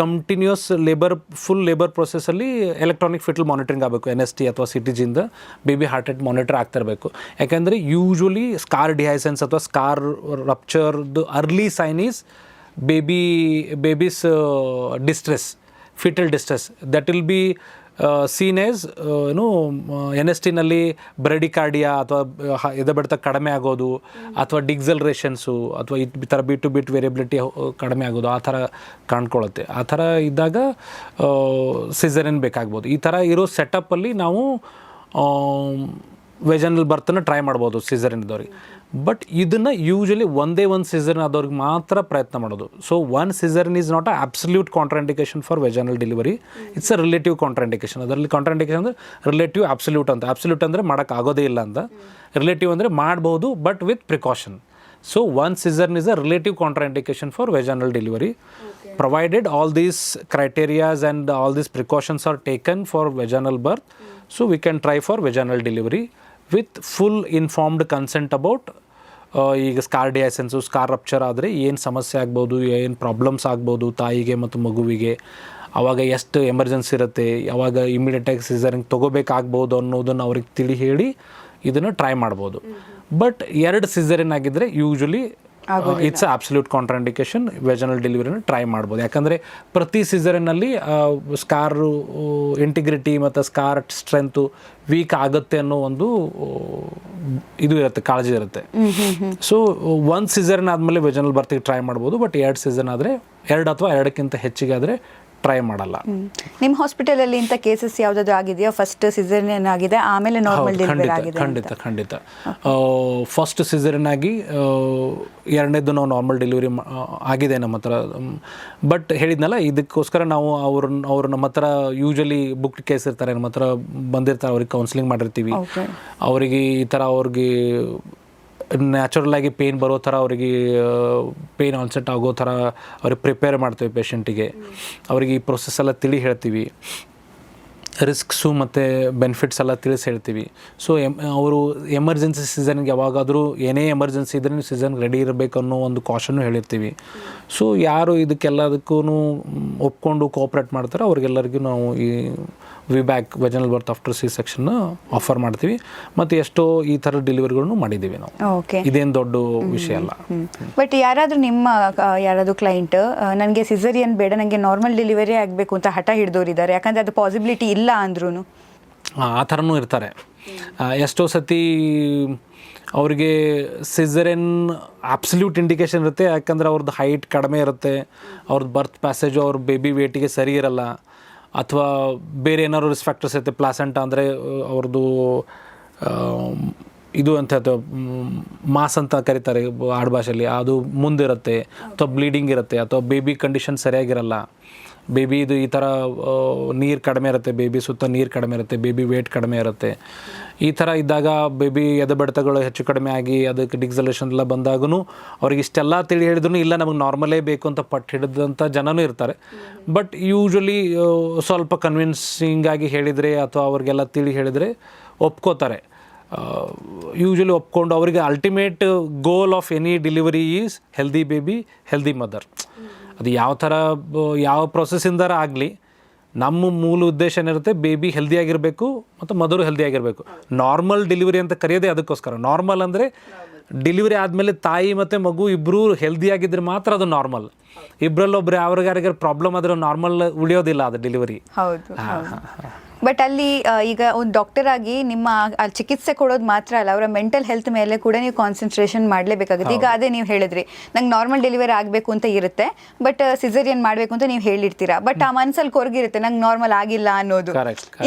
continuous full labour ಪ್ರೊಸೆಸ್ಸಲ್ಲಿ ಎಲೆಕ್ಟ್ರಾನಿಕ್ ಫಿಟಲ್ ಮಾನಿಟರಿಂಗ್ ಆಗಬೇಕು. NST ಅಥವಾ CTGಯಿಂದ ಬೇಬಿ ಹಾರ್ಟ್ ರೇಟ್ ಮಾನಿಟರ್ ಆಗ್ತಿರಬೇಕು. ಯಾಕೆಂದರೆ ಯೂಶ್ವಲಿ ಸ್ಕಾರ್ ಡಿಹೈಸನ್ಸ್ ಅಥವಾ ಸ್ಕಾರ್ ರಪ್ಚರ್ದು early sign is baby's distress, fetal distress. That will be seen as NSTನಲ್ಲಿ ಬ್ರೆಡಿಕಾರ್ಡಿಯಾ ಅಥವಾ ಎದೆಬಡಿತ ಕಡಿಮೆ ಆಗೋದು, ಅಥವಾ ಡಿಕ್ಸಲರೇಷನ್ಸು, ಅಥವಾ ಈ ಥರ ಬಿಟ್ ಟು ಬಿಟ್ ವೇರಿಯಬಿಲಿಟಿ ಕಡಿಮೆ ಆಗೋದು, ಆ ಥರ ಕಾಣ್ಕೊಳ್ಳುತ್ತೆ. ಆ ಥರ ಇದ್ದಾಗ ಸಿಸೇರಿಯನ್ ಬೇಕಾಗ್ಬೋದು. ಈ ಥರ ಇರೋ ಸೆಟಪ್ಪಲ್ಲಿ ನಾವು ವೆಜನಲ್ ಬರ್ತನ್ನ ಟ್ರೈ ಮಾಡ್ಬೋದು ಸಿಸರಿನ್ ಇದ್ದವ್ರಿಗೆ. ಬಟ್ ಇದನ್ನು ಯೂಶಲಿ ಒಂದೇ ಒಂದು ಸಿಸರಿನ್ ಆದವ್ರಿಗೆ ಮಾತ್ರ ಪ್ರಯತ್ನ ಮಾಡೋದು. So one caesarean is not a absolute contraindication for vaginal delivery, it's a relative contraindication. ಅದರಲ್ಲಿ ಕಾಂಟ್ರಾಂಡಿಕೇಶನ್ ಅಂದರೆ ರಿಲೇಟಿವ್, ಅಬ್ಸಲ್ಯೂಟ್ ಅಂತ. ಅಬ್ಸಲ್ಯೂಟ್ ಅಂದರೆ ಮಾಡೋಕ್ಕಾಗೋದೇ ಇಲ್ಲ ಅಂತ, ರಿಲೇಟಿವ್ ಅಂದರೆ ಮಾಡ್ಬೋದು but with precaution. So one cesarean is a relative contraindication for vaginal delivery, provided all these criterias and all these precautions are taken for vaginal birth. So we can try for vaginal delivery with full informed consent about ಈಗ scar ಡಿಯಾಸೆನ್ಸು, scar rupture ಆದರೆ ಏನು ಸಮಸ್ಯೆ ಆಗ್ಬೋದು, ಏನು problems ಆಗ್ಬೋದು ತಾಯಿಗೆ ಮತ್ತು ಮಗುವಿಗೆ, ಆವಾಗ ಎಷ್ಟು ಎಮರ್ಜೆನ್ಸಿ ಇರುತ್ತೆ, ಯಾವಾಗ ಇಮಿಡಿಯೇಟಾಗಿ ಸಿಸರಿಂಗ್ ತೊಗೋಬೇಕಾಗ್ಬೋದು ಅನ್ನೋದನ್ನು ಅವ್ರಿಗೆ ತಿಳಿ ಹೇಳಿ ಇದನ್ನು ಟ್ರೈ ಮಾಡ್ಬೋದು. ಬಟ್ 2 ಸಿಸರಿನ್ ಆಗಿದ್ದರೆ usually it's absolute contraindication, vaginal ಡೆಲಿವರಿನ ಟ್ರೈ ಮಾಡ್ಬೋದು. ಯಾಕಂದರೆ ಪ್ರತಿ ಸಿಸರಿನಲ್ಲಿ ಸ್ಕಾರು ಇಂಟಿಗ್ರಿಟಿ ಮತ್ತು ಸ್ಕಾರ್ ಸ್ಟ್ರೆಂತು ವೀಕ್ ಆಗುತ್ತೆ ಅನ್ನೋ ಒಂದು ಇದು ಇರುತ್ತೆ, ಕಾಳಜಿ ಇರುತ್ತೆ. ಸೊ ಒಂದು ಸಿಸರಿನ್ ಆದಮೇಲೆ ವೆಜನಲ್ ಬರ್ತಿಗೆ ಟ್ರೈ ಮಾಡ್ಬೋದು. ಬಟ್ 2 ಸಿಸರಿನ್ ಆದರೆ 2 ಅಥವಾ 2ಕ್ಕಿಂತ ಹೆಚ್ಚಿಗೆ ಆದರೆ ಟ್ರೈ ಮಾಡಲ್ಲ. ನಿಮ್ಮ ಹಾಸ್ಪಿಟಲಲ್ಲಿ ಇಂಥ ಕೇಸಸ್ ಯಾವುದಾದ್ರು ಆಗಿದೆಯಾ? ಫಸ್ಟ್ ಸಿಸರಿನ್ ಆಗಿದೆ, ಆಮೇಲೆ ನಾರ್ಮಲ್ ಡೆಲಿವರಿ ಆಗಿದೆ? ಖಂಡಿತ. ಫಸ್ಟ್ ಸಿಸರಿನ್ ಆಗಿ 2ನೇದು ನಾವು ನಾರ್ಮಲ್ ಡೆಲಿವರಿ ಆಗಿದೆ ನಮ್ಮ ಹತ್ರ. ಬಟ್ ಹೇಳಿದ್ನಲ್ಲ, ಇದಕ್ಕೋಸ್ಕರ ನಾವು ಅವ್ರು ನಮ್ಮ ಹತ್ರ ಯೂಶಲಿ ಬುಕ್ಡ್ ಕೇಸ್ ಇರ್ತಾರೆ, ನಮ್ಮ ಹತ್ರ ಬಂದಿರ್ತಾರೆ, ಅವ್ರಿಗೆ ಕೌನ್ಸಿಲಿಂಗ್ ಮಾಡಿರ್ತೀವಿ. ಅವರಿಗೆ ಈ ಥರ ಅವ್ರಿಗೆ ನ್ಯಾಚುರಲ್ ಆಗಿ ಪೇಯ್ನ್ ಬರೋ ಥರ, ಅವರಿಗೆ ಪೇಯ್ನ್ ಆನ್ಸೆಟ್ ಆಗೋ ಥರ ಅವ್ರಿಗೆ ಪ್ರಿಪೇರ್ ಮಾಡ್ತೀವಿ ಪೇಷಂಟಿಗೆ. ಅವರಿಗೆ ಈ ಪ್ರೊಸೆಸ್ ಎಲ್ಲ ತಿಳಿ ಹೇಳ್ತೀವಿ, ರಿಸ್ಕ್ಸು ಮತ್ತು ಬೆನಿಫಿಟ್ಸ್ ಎಲ್ಲ ತಿಳಿಸಿ ಹೇಳ್ತೀವಿ. ಸೊ ಅವರು ಎಮರ್ಜೆನ್ಸಿ ಸೀಸನ್ಗೆ ಯಾವಾಗಾದರೂ ಏನೇ ಎಮರ್ಜೆನ್ಸಿ ಇದ್ದರೆ ನೀವು ಸೀಸನ್ಗೆ ರೆಡಿ ಇರಬೇಕು ಅನ್ನೋ ಒಂದು ಕಾಷನ್ನು ಹೇಳಿರ್ತೀವಿ. ಸೊ ಯಾರು ಇದಕ್ಕೆಲ್ಲದಕ್ಕೂ ಒಪ್ಕೊಂಡು ಕೋಆಪ್ರೇಟ್ ಮಾಡ್ತಾರೆ ಅವ್ರಿಗೆಲ್ಲರಿಗೂ ನಾವು ಈ ವಿಬ್ಯಾಕ್ ವೆಜನಲ್ ಬರ್ತ್ ಆಫ್ಟರ್ ಸಿ ಸೆಕ್ಷನ್ ಆಫರ್ ಮಾಡ್ತೀವಿ. ಮತ್ತು ಎಷ್ಟೋ ಈ ಥರ ಡೆಲಿವರಿಗಳನ್ನು ಮಾಡಿದ್ದೀವಿ ನಾವು. ಇದೇನು ದೊಡ್ಡ ವಿಷಯ ಅಲ್ಲ. ಬಟ್ ಯಾರಾದರೂ ನಿಮ್ಮ ಯಾರಾದರೂ ಕ್ಲೈಂಟ್ ನನಗೆ ಸಿಸರಿಯನ್ ಬೇಡ, ನನಗೆ ನಾರ್ಮಲ್ ಡೆಲಿವರಿ ಆಗಬೇಕು ಅಂತ ಹಠ ಹಿಡಿದವರಿದ್ದಾರೆ, ಯಾಕಂದರೆ ಅದು ಪಾಸಿಬಿಲಿಟಿ ಇಲ್ಲ ಅಂದ್ರೂ? ಆ ಥರನೂ ಇರ್ತಾರೆ. ಎಷ್ಟೋ ಸತಿ ಅವ್ರಿಗೆ ಸಿಸರಿನ್ ಅಬ್ಸಲ್ಯೂಟ್ ಇಂಡಿಕೇಶನ್ ಇರುತ್ತೆ, ಯಾಕಂದರೆ ಅವ್ರದ್ದು ಹೈಟ್ ಕಡಿಮೆ ಇರುತ್ತೆ, ಅವ್ರದ್ದು ಬರ್ತ್ ಪ್ಯಾಸೇಜು ಅವ್ರ ಬೇಬಿ ವೇಟಿಗೆ ಸರಿ ಇರಲ್ಲ, ಅಥವಾ ಬೇರೆ ಏನಾದ್ರು ರಿಸ್ಕ್ ಫ್ಯಾಕ್ಟರ್ಸ್ ಇರುತ್ತೆ. ಪ್ಲಾಸೆಂಟ ಅಂದರೆ ಅವ್ರದ್ದು ಇದು ಅಂತ ಮಾಸ್ ಅಂತ ಕರೀತಾರೆ ಆಡುಭಾಷೆಯಲ್ಲಿ, ಅದು ಮುಂದಿರುತ್ತೆ, ಅಥವಾ ಬ್ಲೀಡಿಂಗ್ ಇರುತ್ತೆ, ಅಥವಾ ಬೇಬಿ ಕಂಡೀಷನ್ ಸರಿಯಾಗಿರಲ್ಲ, ಬೇಬಿದು ಈ ಥರ ನೀರು ಕಡಿಮೆ ಇರುತ್ತೆ, ಬೇಬಿ ಸುತ್ತ ನೀರು ಕಡಿಮೆ ಇರುತ್ತೆ, ಬೇಬಿ ವೇಟ್ ಕಡಿಮೆ ಇರುತ್ತೆ. ಈ ಥರ ಇದ್ದಾಗ ಬೇಬಿ ಎದೆಬಡಿತಗಳು ಹೆಚ್ಚು ಕಡಿಮೆ ಆಗಿ ಅದಕ್ಕೆ ಡಿಕ್ಸಲೇಷನ್ ಎಲ್ಲ ಬಂದಾಗೂ ಅವ್ರಿಗೆ ಇಷ್ಟೆಲ್ಲ ತಿಳಿ ಹೇಳಿದ್ರು ಇಲ್ಲ ನಮಗೆ ನಾರ್ಮಲೇ ಬೇಕು ಅಂತ ಪಟ್ಟು ಹಿಡಿದಂಥ ಜನನೂ ಇರ್ತಾರೆ. ಬಟ್ ಯೂಶ್ವಲಿ ಸ್ವಲ್ಪ ಕನ್ವಿನ್ಸಿಂಗ್ ಆಗಿ ಹೇಳಿದರೆ ಅಥವಾ ಅವ್ರಿಗೆಲ್ಲ ತಿಳಿ ಹೇಳಿದರೆ ಒಪ್ಕೋತಾರೆ. ಯೂಶ್ವಲಿ ಒಪ್ಕೊಂಡು ಅವರಿಗೆ ultimate goal of any delivery is healthy baby, healthy mother. ಅದು ಯಾವ ಥರ ಯಾವ ಪ್ರೊಸೆಸ್ಸಿಂದಾರ ಆಗಲಿ, ನಮ್ಮ ಮೂಲ ಉದ್ದೇಶ ಏನಿರುತ್ತೆ ಬೇಬಿ ಹೆಲ್ದಿಯಾಗಿರಬೇಕು ಮತ್ತು ಮದರು ಹೆಲ್ದಿಯಾಗಿರಬೇಕು. ನಾರ್ಮಲ್ ಡೆಲಿವರಿ ಅಂತ ಕರೆಯೋದೇ ಅದಕ್ಕೋಸ್ಕರ. ನಾರ್ಮಲ್ ಅಂದರೆ ಡೆಲಿವರಿ ಆದಮೇಲೆ ತಾಯಿ ಮತ್ತು ಮಗು ಇಬ್ಬರೂ ಹೆಲ್ದಿಯಾಗಿದ್ದರೆ ಮಾತ್ರ ಅದು ನಾರ್ಮಲ್. ಇಬ್ಬರಲ್ಲೊಬ್ಬರು ಯಾರಿಗಾರಿಗಾರು ಪ್ರಾಬ್ಲಮ್ ಆದರೆ ನಾರ್ಮಲ್ ಉಳಿಯೋದಿಲ್ಲ ಅದು ಡೆಲಿವರಿ. ಹೌದು. ಬಟ್ ಅಲ್ಲಿ ಈಗ ಒಂದು ಡಾಕ್ಟರ್ ಆಗಿ ನಿಮ್ಮ ಚಿಕಿತ್ಸೆ ಕೊಡೋದು ಮಾತ್ರ ಅಲ್ಲ, ಅವರ ಮೆಂಟಲ್ ಹೆಲ್ತ್ ಮೇಲೆ ಕೂಡ ನೀವು ಕಾನ್ಸಂಟ್ರೇಷನ್ ಮಾಡಲೇಬೇಕಾಗುತ್ತೆ. ಈಗ ಅದೇ ನೀವು ಹೇಳಿದ್ರಿ, ನಂಗೆ ನಾರ್ಮಲ್ ಡೆಲಿವರಿ ಆಗಬೇಕು ಅಂತ ಇರುತ್ತೆ, ಬಟ್ ಸಿಸರಿಯನ್ ಮಾಡಬೇಕು ಅಂತ ನೀವು ಹೇಳಿರ್ತೀರಾ. ಬಟ್ ಆ ಮನಸ್ಸಲ್ಲಿ ಕೊರಗಿರುತ್ತೆ, ನಂಗೆ ನಾರ್ಮಲ್ ಆಗಿಲ್ಲ ಅನ್ನೋದು.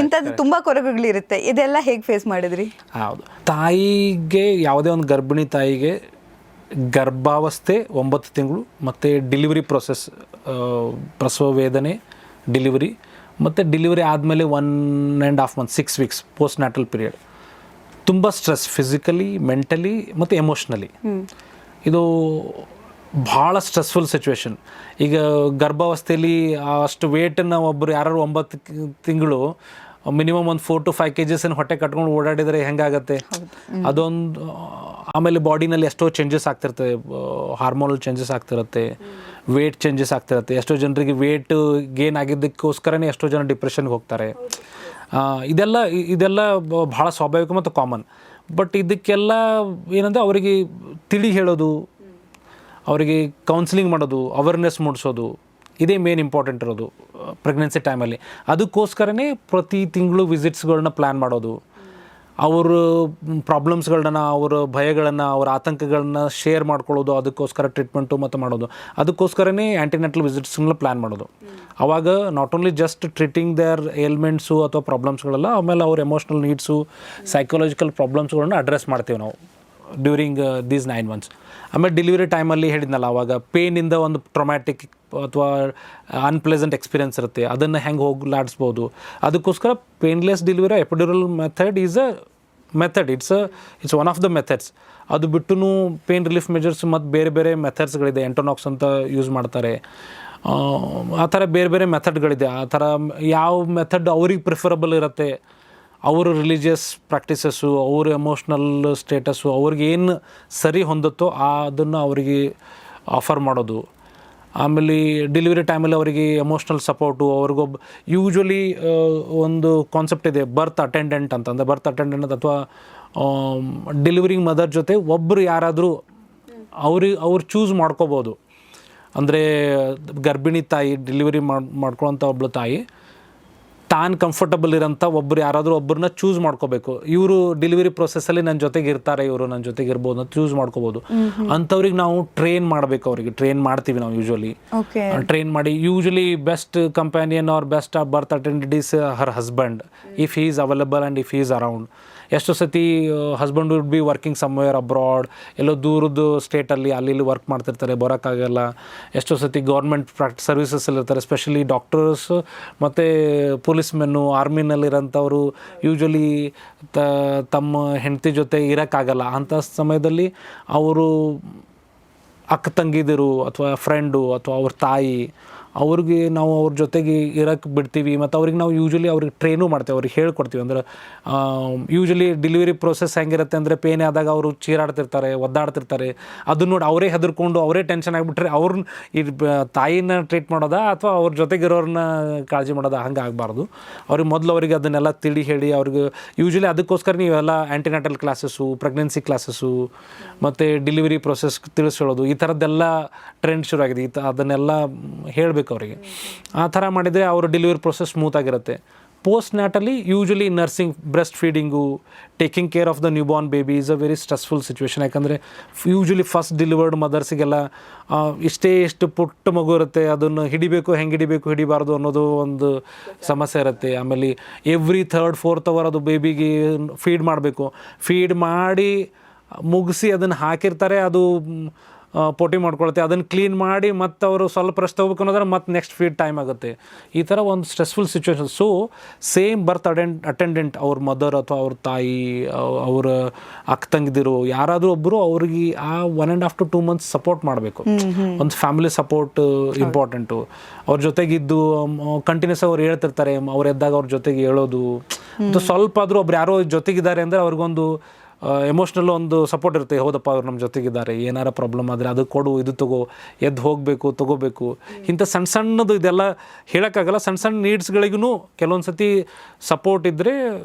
ಇಂಥದ್ದು ತುಂಬ ಕೊರಗುಗಳಿರುತ್ತೆ. ಇದೆಲ್ಲ ಹೇಗೆ ಫೇಸ್ ಮಾಡಿದ್ರಿ? ಹೌದು. ತಾಯಿಗೆ, ಯಾವುದೇ ಒಂದು ಗರ್ಭಿಣಿ ತಾಯಿಗೆ ಗರ್ಭಾವಸ್ಥೆ 9 ತಿಂಗಳು ಮತ್ತು ಡೆಲಿವರಿ ಪ್ರೊಸೆಸ್, ಪ್ರಸವ ವೇದನೆ, ಡೆಲಿವರಿ ಮತ್ತು ಡೆಲಿವರಿ ಆದಮೇಲೆ 1.5 month 6 weeks post natal period ತುಂಬ ಸ್ಟ್ರೆಸ್, ಫಿಸಿಕಲಿ, ಮೆಂಟಲಿ ಮತ್ತು ಎಮೋಷ್ನಲಿ. ಇದು ಭಾಳ ಸ್ಟ್ರೆಸ್ಫುಲ್ ಸಿಚುವೇಶನ್. ಈಗ ಗರ್ಭಾವಸ್ಥೆಯಲ್ಲಿ ಅಷ್ಟು ವೇಟನ್ನು ಒಬ್ಬರು ಯಾರು 9 ತಿಂಗಳು ಮಿನಿಮಮ್ ಒಂದು 4 to 5 kgs ಹೊಟ್ಟೆ ಕಟ್ಕೊಂಡು ಓಡಾಡಿದರೆ ಹೆಂಗಾಗತ್ತೆ ಅದೊಂದು. ಆಮೇಲೆ ಬಾಡಿನಲ್ಲಿ ಎಷ್ಟೋ ಚೇಂಜಸ್ ಆಗ್ತಿರ್ತದೆ, ಹಾರ್ಮೋನಲ್ ಚೇಂಜಸ್ ಆಗ್ತಿರುತ್ತೆ, ವೇಟ್ ಚೇಂಜಸ್ ಆಗ್ತಿರುತ್ತೆ. ಎಷ್ಟೋ ಜನರಿಗೆ ವೇಟ್ ಗೇನ್ ಆಗಿದ್ದಕ್ಕೋಸ್ಕರನೇ ಎಷ್ಟೋ ಜನ ಡಿಪ್ರೆಷನ್ಗೆ ಹೋಗ್ತಾರೆ. ಇದೆಲ್ಲ ಭಾಳ ಸ್ವಾಭಾವಿಕ ಮತ್ತು ಕಾಮನ್. ಬಟ್ ಇದಕ್ಕೆಲ್ಲ ಏನಂದರೆ ಅವರಿಗೆ ತಿಳಿ ಹೇಳೋದು, ಅವರಿಗೆ ಕೌನ್ಸಿಲಿಂಗ್ ಮಾಡೋದು, ಅವೇರ್ನೆಸ್ ಮೂಡಿಸೋದು, ಇದೇ ಮೇನ್ ಇಂಪಾರ್ಟೆಂಟ್ ಇರೋದು ಪ್ರೆಗ್ನೆನ್ಸಿ ಟೈಮಲ್ಲಿ. ಅದಕ್ಕೋಸ್ಕರನೇ ಪ್ರತಿ ತಿಂಗಳು ವಿಸಿಟ್ಸ್ಗಳನ್ನ ಪ್ಲ್ಯಾನ್ ಮಾಡೋದು, ಅವ್ರ ಪ್ರಾಬ್ಲಮ್ಸ್ಗಳನ್ನ, ಅವ್ರ ಭಯಗಳನ್ನು, ಅವ್ರ ಆತಂಕಗಳನ್ನ ಶೇರ್ ಮಾಡ್ಕೊಳ್ಳೋದು, ಅದಕ್ಕೋಸ್ಕರ ಟ್ರೀಟ್ಮೆಂಟು ಮತ್ತು ಮಾಡೋದು. ಅದಕ್ಕೋಸ್ಕರನೇ ಆ್ಯಂಟಿನೆಂಟಲ್ ವಿಸಿಟ್ಸ್ಗಳನ್ನ ಪ್ಲ್ಯಾನ್ ಮಾಡೋದು. ಆವಾಗ not only just treating their ailments ಅಥವಾ ಪ್ರಾಬ್ಲಮ್ಸ್ಗಳಲ್ಲ, ಆಮೇಲೆ ಅವ್ರ ಎಮೋಷ್ನಲ್ ನೀಡ್ಸು, ಸೈಕಾಲಜಿಕಲ್ ಪ್ರಾಬ್ಲಮ್ಸ್ಗಳನ್ನ ಅಡ್ರೆಸ್ ಮಾಡ್ತೀವಿ ನಾವು ಡ್ಯೂರಿಂಗ್ ದೀಸ್ 9 months. ಆಮೇಲೆ ಡೆಲಿವರಿ ಟೈಮಲ್ಲಿ ಹೇಳಿದ್ನಲ್ಲ, ಆವಾಗ ಪೇನಿಂದ ಒಂದು ಟ್ರೊಮ್ಯಾಟಿಕ್ ಅಥವಾ ಅನ್ಪ್ಲೆಸೆಂಟ್ ಎಕ್ಸ್ಪೀರಿಯನ್ಸ್ ಇರುತ್ತೆ, ಅದನ್ನು ಹೆಂಗೆ ಹೋಗ್ಲಾಡಿಸ್ಬೋದು. ಅದಕ್ಕೋಸ್ಕರ painless delivery epidural method is a method. It's one of the methods. ಅದು ಬಿಟ್ಟು ಪೇನ್ ರಿಲೀಫ್ ಮೆಜರ್ಸ್ ಮತ್ತು ಬೇರೆ ಬೇರೆ ಮೆಥಡ್ಸ್ಗಳಿದೆ. ಎಂಟೋನಾಕ್ಸ್ ಅಂತ ಯೂಸ್ ಮಾಡ್ತಾರೆ. ಆ ಥರ ಬೇರೆ ಬೇರೆ ಮೆಥಡ್ಗಳಿದೆ. ಆ ಥರ ಯಾವ ಮೆಥಡ್ ಅವ್ರಿಗೆ ಪ್ರಿಫರಬಲ್ ಇರುತ್ತೆ, ಅವ್ರ ರಿಲಿಜಿಯಸ್ ಪ್ರಾಕ್ಟೀಸಸ್ಸು, ಅವ್ರ ಎಮೋಷ್ನಲ್ ಸ್ಟೇಟಸ್ಸು, ಅವ್ರಿಗೆ ಏನು ಸರಿ ಹೊಂದುತ್ತೋ ಅದನ್ನು ಅವರಿಗೆ ಆಫರ್ ಮಾಡೋದು. ಆಮೇಲೆ ಡೆಲಿವರಿ ಟೈಮಲ್ಲಿ ಅವರಿಗೆ ಎಮೋಷ್ನಲ್ ಸಪೋರ್ಟು, ಅವ್ರಿಗೊಬ್ಬ ಯೂಶ್ವಲಿ ಒಂದು ಕಾನ್ಸೆಪ್ಟ್ ಇದೆ ಬರ್ತ್ ಅಟೆಂಡೆಂಟ್ ಅಂತಂದರೆ, ಬರ್ತ್ ಅಟೆಂಡೆಂಟ್ ಅಥವಾ ಡೆಲಿವರಿ ಮದರ್ ಜೊತೆ ಒಬ್ಬರು ಯಾರಾದರೂ ಅವ್ರು ಚೂಸ್ ಮಾಡ್ಕೋಬೋದು. ಅಂದರೆ ಗರ್ಭಿಣಿ ತಾಯಿ, ಡೆಲಿವರಿ ಮಾಡ್ಕೊಳ್ಳೋಂಥ ಒಬ್ಬಳು ತಾಯಿ ತಾನು ಕಂಫರ್ಟಬಲ್ ಇರೋಂಥ ಯಾರಾದರೂ ಒಬ್ಬರನ್ನ ಚೂಸ್ ಮಾಡ್ಕೋಬೇಕು. ಇವರು ಡೆಲಿವರಿ ಪ್ರೊಸೆಸ್ಸಲ್ಲಿ ನನ್ನ ಜೊತೆಗೆ ಇರ್ತಾರೆ, ಇವರು ನನ್ನ ಜೊತೆಗೆ ಇರ್ಬೋದು ಅಂತ ಚೂಸ್ ಮಾಡ್ಕೋಬೋದು. ಅಂಥವ್ರಿಗೆ ನಾವು ಟ್ರೈನ್ ಮಾಡಬೇಕು. ಅವರಿಗೆ ಟ್ರೈನ್ ಮಾಡ್ತೀವಿ ನಾವು ಯೂಶ್ವಲಿ. ಟ್ರೈನ್ ಮಾಡಿ usually best companion or best birth attendant is her husband, if he is available and if he is around. ಎಷ್ಟೋ ಸತಿ husband would be working somewhere abroad, ಎಲ್ಲೋ ದೂರದ್ದು ಸ್ಟೇಟಲ್ಲಿ ಅಲ್ಲಿ ವರ್ಕ್ ಮಾಡ್ತಿರ್ತಾರೆ, ಬರೋಕ್ಕಾಗಲ್ಲ. ಎಷ್ಟೋ ಸತಿ ಗೌರ್ಮೆಂಟ್ ಸರ್ವಿಸಸ್ಸಲ್ಲಿ ಇರ್ತಾರೆ, ಎಸ್ಪೆಷಲಿ ಡಾಕ್ಟರ್ಸ್ ಮತ್ತು ಪೊಲೀಸ್ ಮೆನ್ನು, ಆರ್ಮಿನಲ್ಲಿರೋಂಥವ್ರು ಯೂಶ್ವಲಿ ತಮ್ಮ ಹೆಂಡತಿ ಜೊತೆ ಇರೋಕ್ಕಾಗಲ್ಲ. ಅಂಥ ಸಮಯದಲ್ಲಿ ಅವರು ಅಕ್ಕ ತಂಗಿದಿರು ಅಥವಾ ಫ್ರೆಂಡು ಅಥವಾ ಅವ್ರ ತಾಯಿ, ಅವ್ರಿಗೆ ನಾವು ಅವ್ರ ಜೊತೆಗೆ ಇರೋಕ್ಕೆ ಬಿಡ್ತೀವಿ. ಮತ್ತು ಅವ್ರಿಗೆ ನಾವು ಯೂಶ್ವಲಿ ಅವ್ರಿಗೆ ಟ್ರೈನು ಮಾಡ್ತೀವಿ, ಅವ್ರಿಗೆ ಹೇಳ್ಕೊಡ್ತೀವಿ. ಅಂದ್ರೆ ಯೂಶ್ವಲಿ ಡೆಲಿವರಿ ಪ್ರೊಸೆಸ್ ಹೆಂಗಿರುತ್ತೆ ಅಂದರೆ, ಪೇನ್ ಆದಾಗ ಅವರು ಚೀರಾಡ್ತಿರ್ತಾರೆ, ಒದ್ದಾಡ್ತಿರ್ತಾರೆ. ಅದನ್ನ ನೋಡಿ ಅವರೇ ಹೆದರ್ಕೊಂಡು ಅವರೇ ಟೆನ್ಷನ್ ಆಗಿಬಿಟ್ರೆ ಅವ್ರನ್ನ ತಾಯಿನ ಟ್ರೀಟ್ ಮಾಡೋದಾ ಅಥವಾ ಅವ್ರ ಜೊತೆಗಿರೋರನ್ನ ಕಾಳಜಿ ಮಾಡೋದಾ? ಹಂಗೆ ಆಗಬಾರ್ದು. ಅವ್ರಿಗೆ ಮೊದಲು ಅವರಿಗೆ ಅದನ್ನೆಲ್ಲ ತಿಳಿ ಹೇಳಿ ಅವ್ರಿಗೆ ಯೂಶ್ವಲಿ ಅದಕ್ಕೋಸ್ಕರ ನೀವೆಲ್ಲ ಆ್ಯಂಟಿನಾಟಲ್ ಕ್ಲಾಸಸ್ಸು, ಪ್ರೆಗ್ನೆನ್ಸಿ ಕ್ಲಾಸಸ್ಸು ಮತ್ತು ಡೆಲಿವರಿ ಪ್ರೊಸೆಸ್ ತಿಳಿಸೋದು, ಈ ಥರದ್ದೆಲ್ಲ ಟ್ರೆಂಡ್ ಶುರು ಆಗಿದೆ. ಅದನ್ನೆಲ್ಲ ಹೇಳಬೇಕು ಅವರಿಗೆ. ಆ ಥರ ಮಾಡಿದರೆ ಅವ್ರ ಡೆಲಿವರಿ ಪ್ರೊಸೆಸ್ ಸ್ಮೂತಾಗಿರುತ್ತೆ. Postnatally usually nursing, breastfeeding, taking care of the newborn baby is a very stressful situation. ಯಾಕಂದರೆ ಯೂಶ್ವಲಿ ಫಸ್ಟ್ ಡೆಲಿವರ್ಡ್ ಮದರ್ಸಿಗೆಲ್ಲ ಎಷ್ಟು ಪುಟ್ಟ ಮಗು ಇರುತ್ತೆ, ಅದನ್ನು ಹೆಂಗೆ ಹಿಡಿಬಾರ್ದು ಅನ್ನೋದು ಒಂದು ಸಮಸ್ಯೆ ಇರುತ್ತೆ. ಆಮೇಲೆ ಎವ್ರಿ 3rd 4th ಅವರ್ ಅದು ಬೇಬಿಗೆ ಫೀಡ್ ಮಾಡಬೇಕು. ಫೀಡ್ ಮಾಡಿ ಮುಗಿಸಿ ಅದನ್ನು ಹಾಕಿರ್ತಾರೆ, ಅದು ಪೋಟಿ ಮಾಡ್ಕೊಳುತ್ತೆ, ಅದನ್ನು ಕ್ಲೀನ್ ಮಾಡಿ ಮತ್ತು ಅವರು ಸ್ವಲ್ಪ ರೆಸ್ಟ್ ತೊಗೋಬೇಕು ಅನ್ನೋದ್ರೆ ಮತ್ತೆ ನೆಕ್ಸ್ಟ್ ಫೀಡ್ ಟೈಮ್ ಆಗುತ್ತೆ. ಈ ಥರ ಒಂದು ಸ್ಟ್ರೆಸ್ಫುಲ್ ಸಿಚುವೇಶನ್. ಸೊ ಸೇಮ್ ಬರ್ತ್ ಅಟೆಂಡೆಂಟ್ ಅವ್ರ ಮದರ್ ಅಥವಾ ಅವ್ರ ತಾಯಿ, ಅವರ ಅಕ್ಕ ತಂಗಿದಿರು ಯಾರಾದರೂ ಒಬ್ಬರು ಅವ್ರಿಗೆ ಆ 1.5 to 2 months ಸಪೋರ್ಟ್ ಮಾಡಬೇಕು. ಒಂದು ಫ್ಯಾಮಿಲಿ ಸಪೋರ್ಟ್ ಇಂಪಾರ್ಟೆಂಟು. ಅವ್ರ ಜೊತೆಗಿದ್ದು ಕಂಟಿನ್ಯೂಸ್ ಅವ್ರು ಹೇಳ್ತಿರ್ತಾರೆ, ಅವ್ರು ಎದ್ದಾಗ ಅವ್ರ ಜೊತೆಗೆ ಹೇಳೋದು. ಮತ್ತು ಸ್ವಲ್ಪ ಆದರೂ ಒಬ್ರು ಯಾರೋ ಜೊತೆಗಿದ್ದಾರೆ ಅಂದರೆ ಅವ್ರಿಗೊಂದು ಎಮೋಷ್ನಲ್ ಒಂದು ಸಪೋರ್ಟ್ ಇರುತ್ತೆ. ಹೌದಪ್ಪ ಅವ್ರು ನಮ್ಮ ಜೊತೆಗಿದ್ದಾರೆ, ಏನಾರ ಪ್ರಾಬ್ಲಮ್ ಆದರೆ ಅದು ಕೊಡು, ಇದು ತಗೋ, ಎದ್ದು ಹೋಗಬೇಕು, ತೊಗೋಬೇಕು. ಇಂಥ ಸಣ್ಣದು ಇದೆಲ್ಲ ಹೇಳೋಕ್ಕಾಗಲ್ಲ. ಸಣ್ಣ ನೀಡ್ಸ್ಗಳಿಗೂ ಕೆಲವೊಂದು ಸತಿ ಸಪೋರ್ಟ್ ಇದ್ದರೆ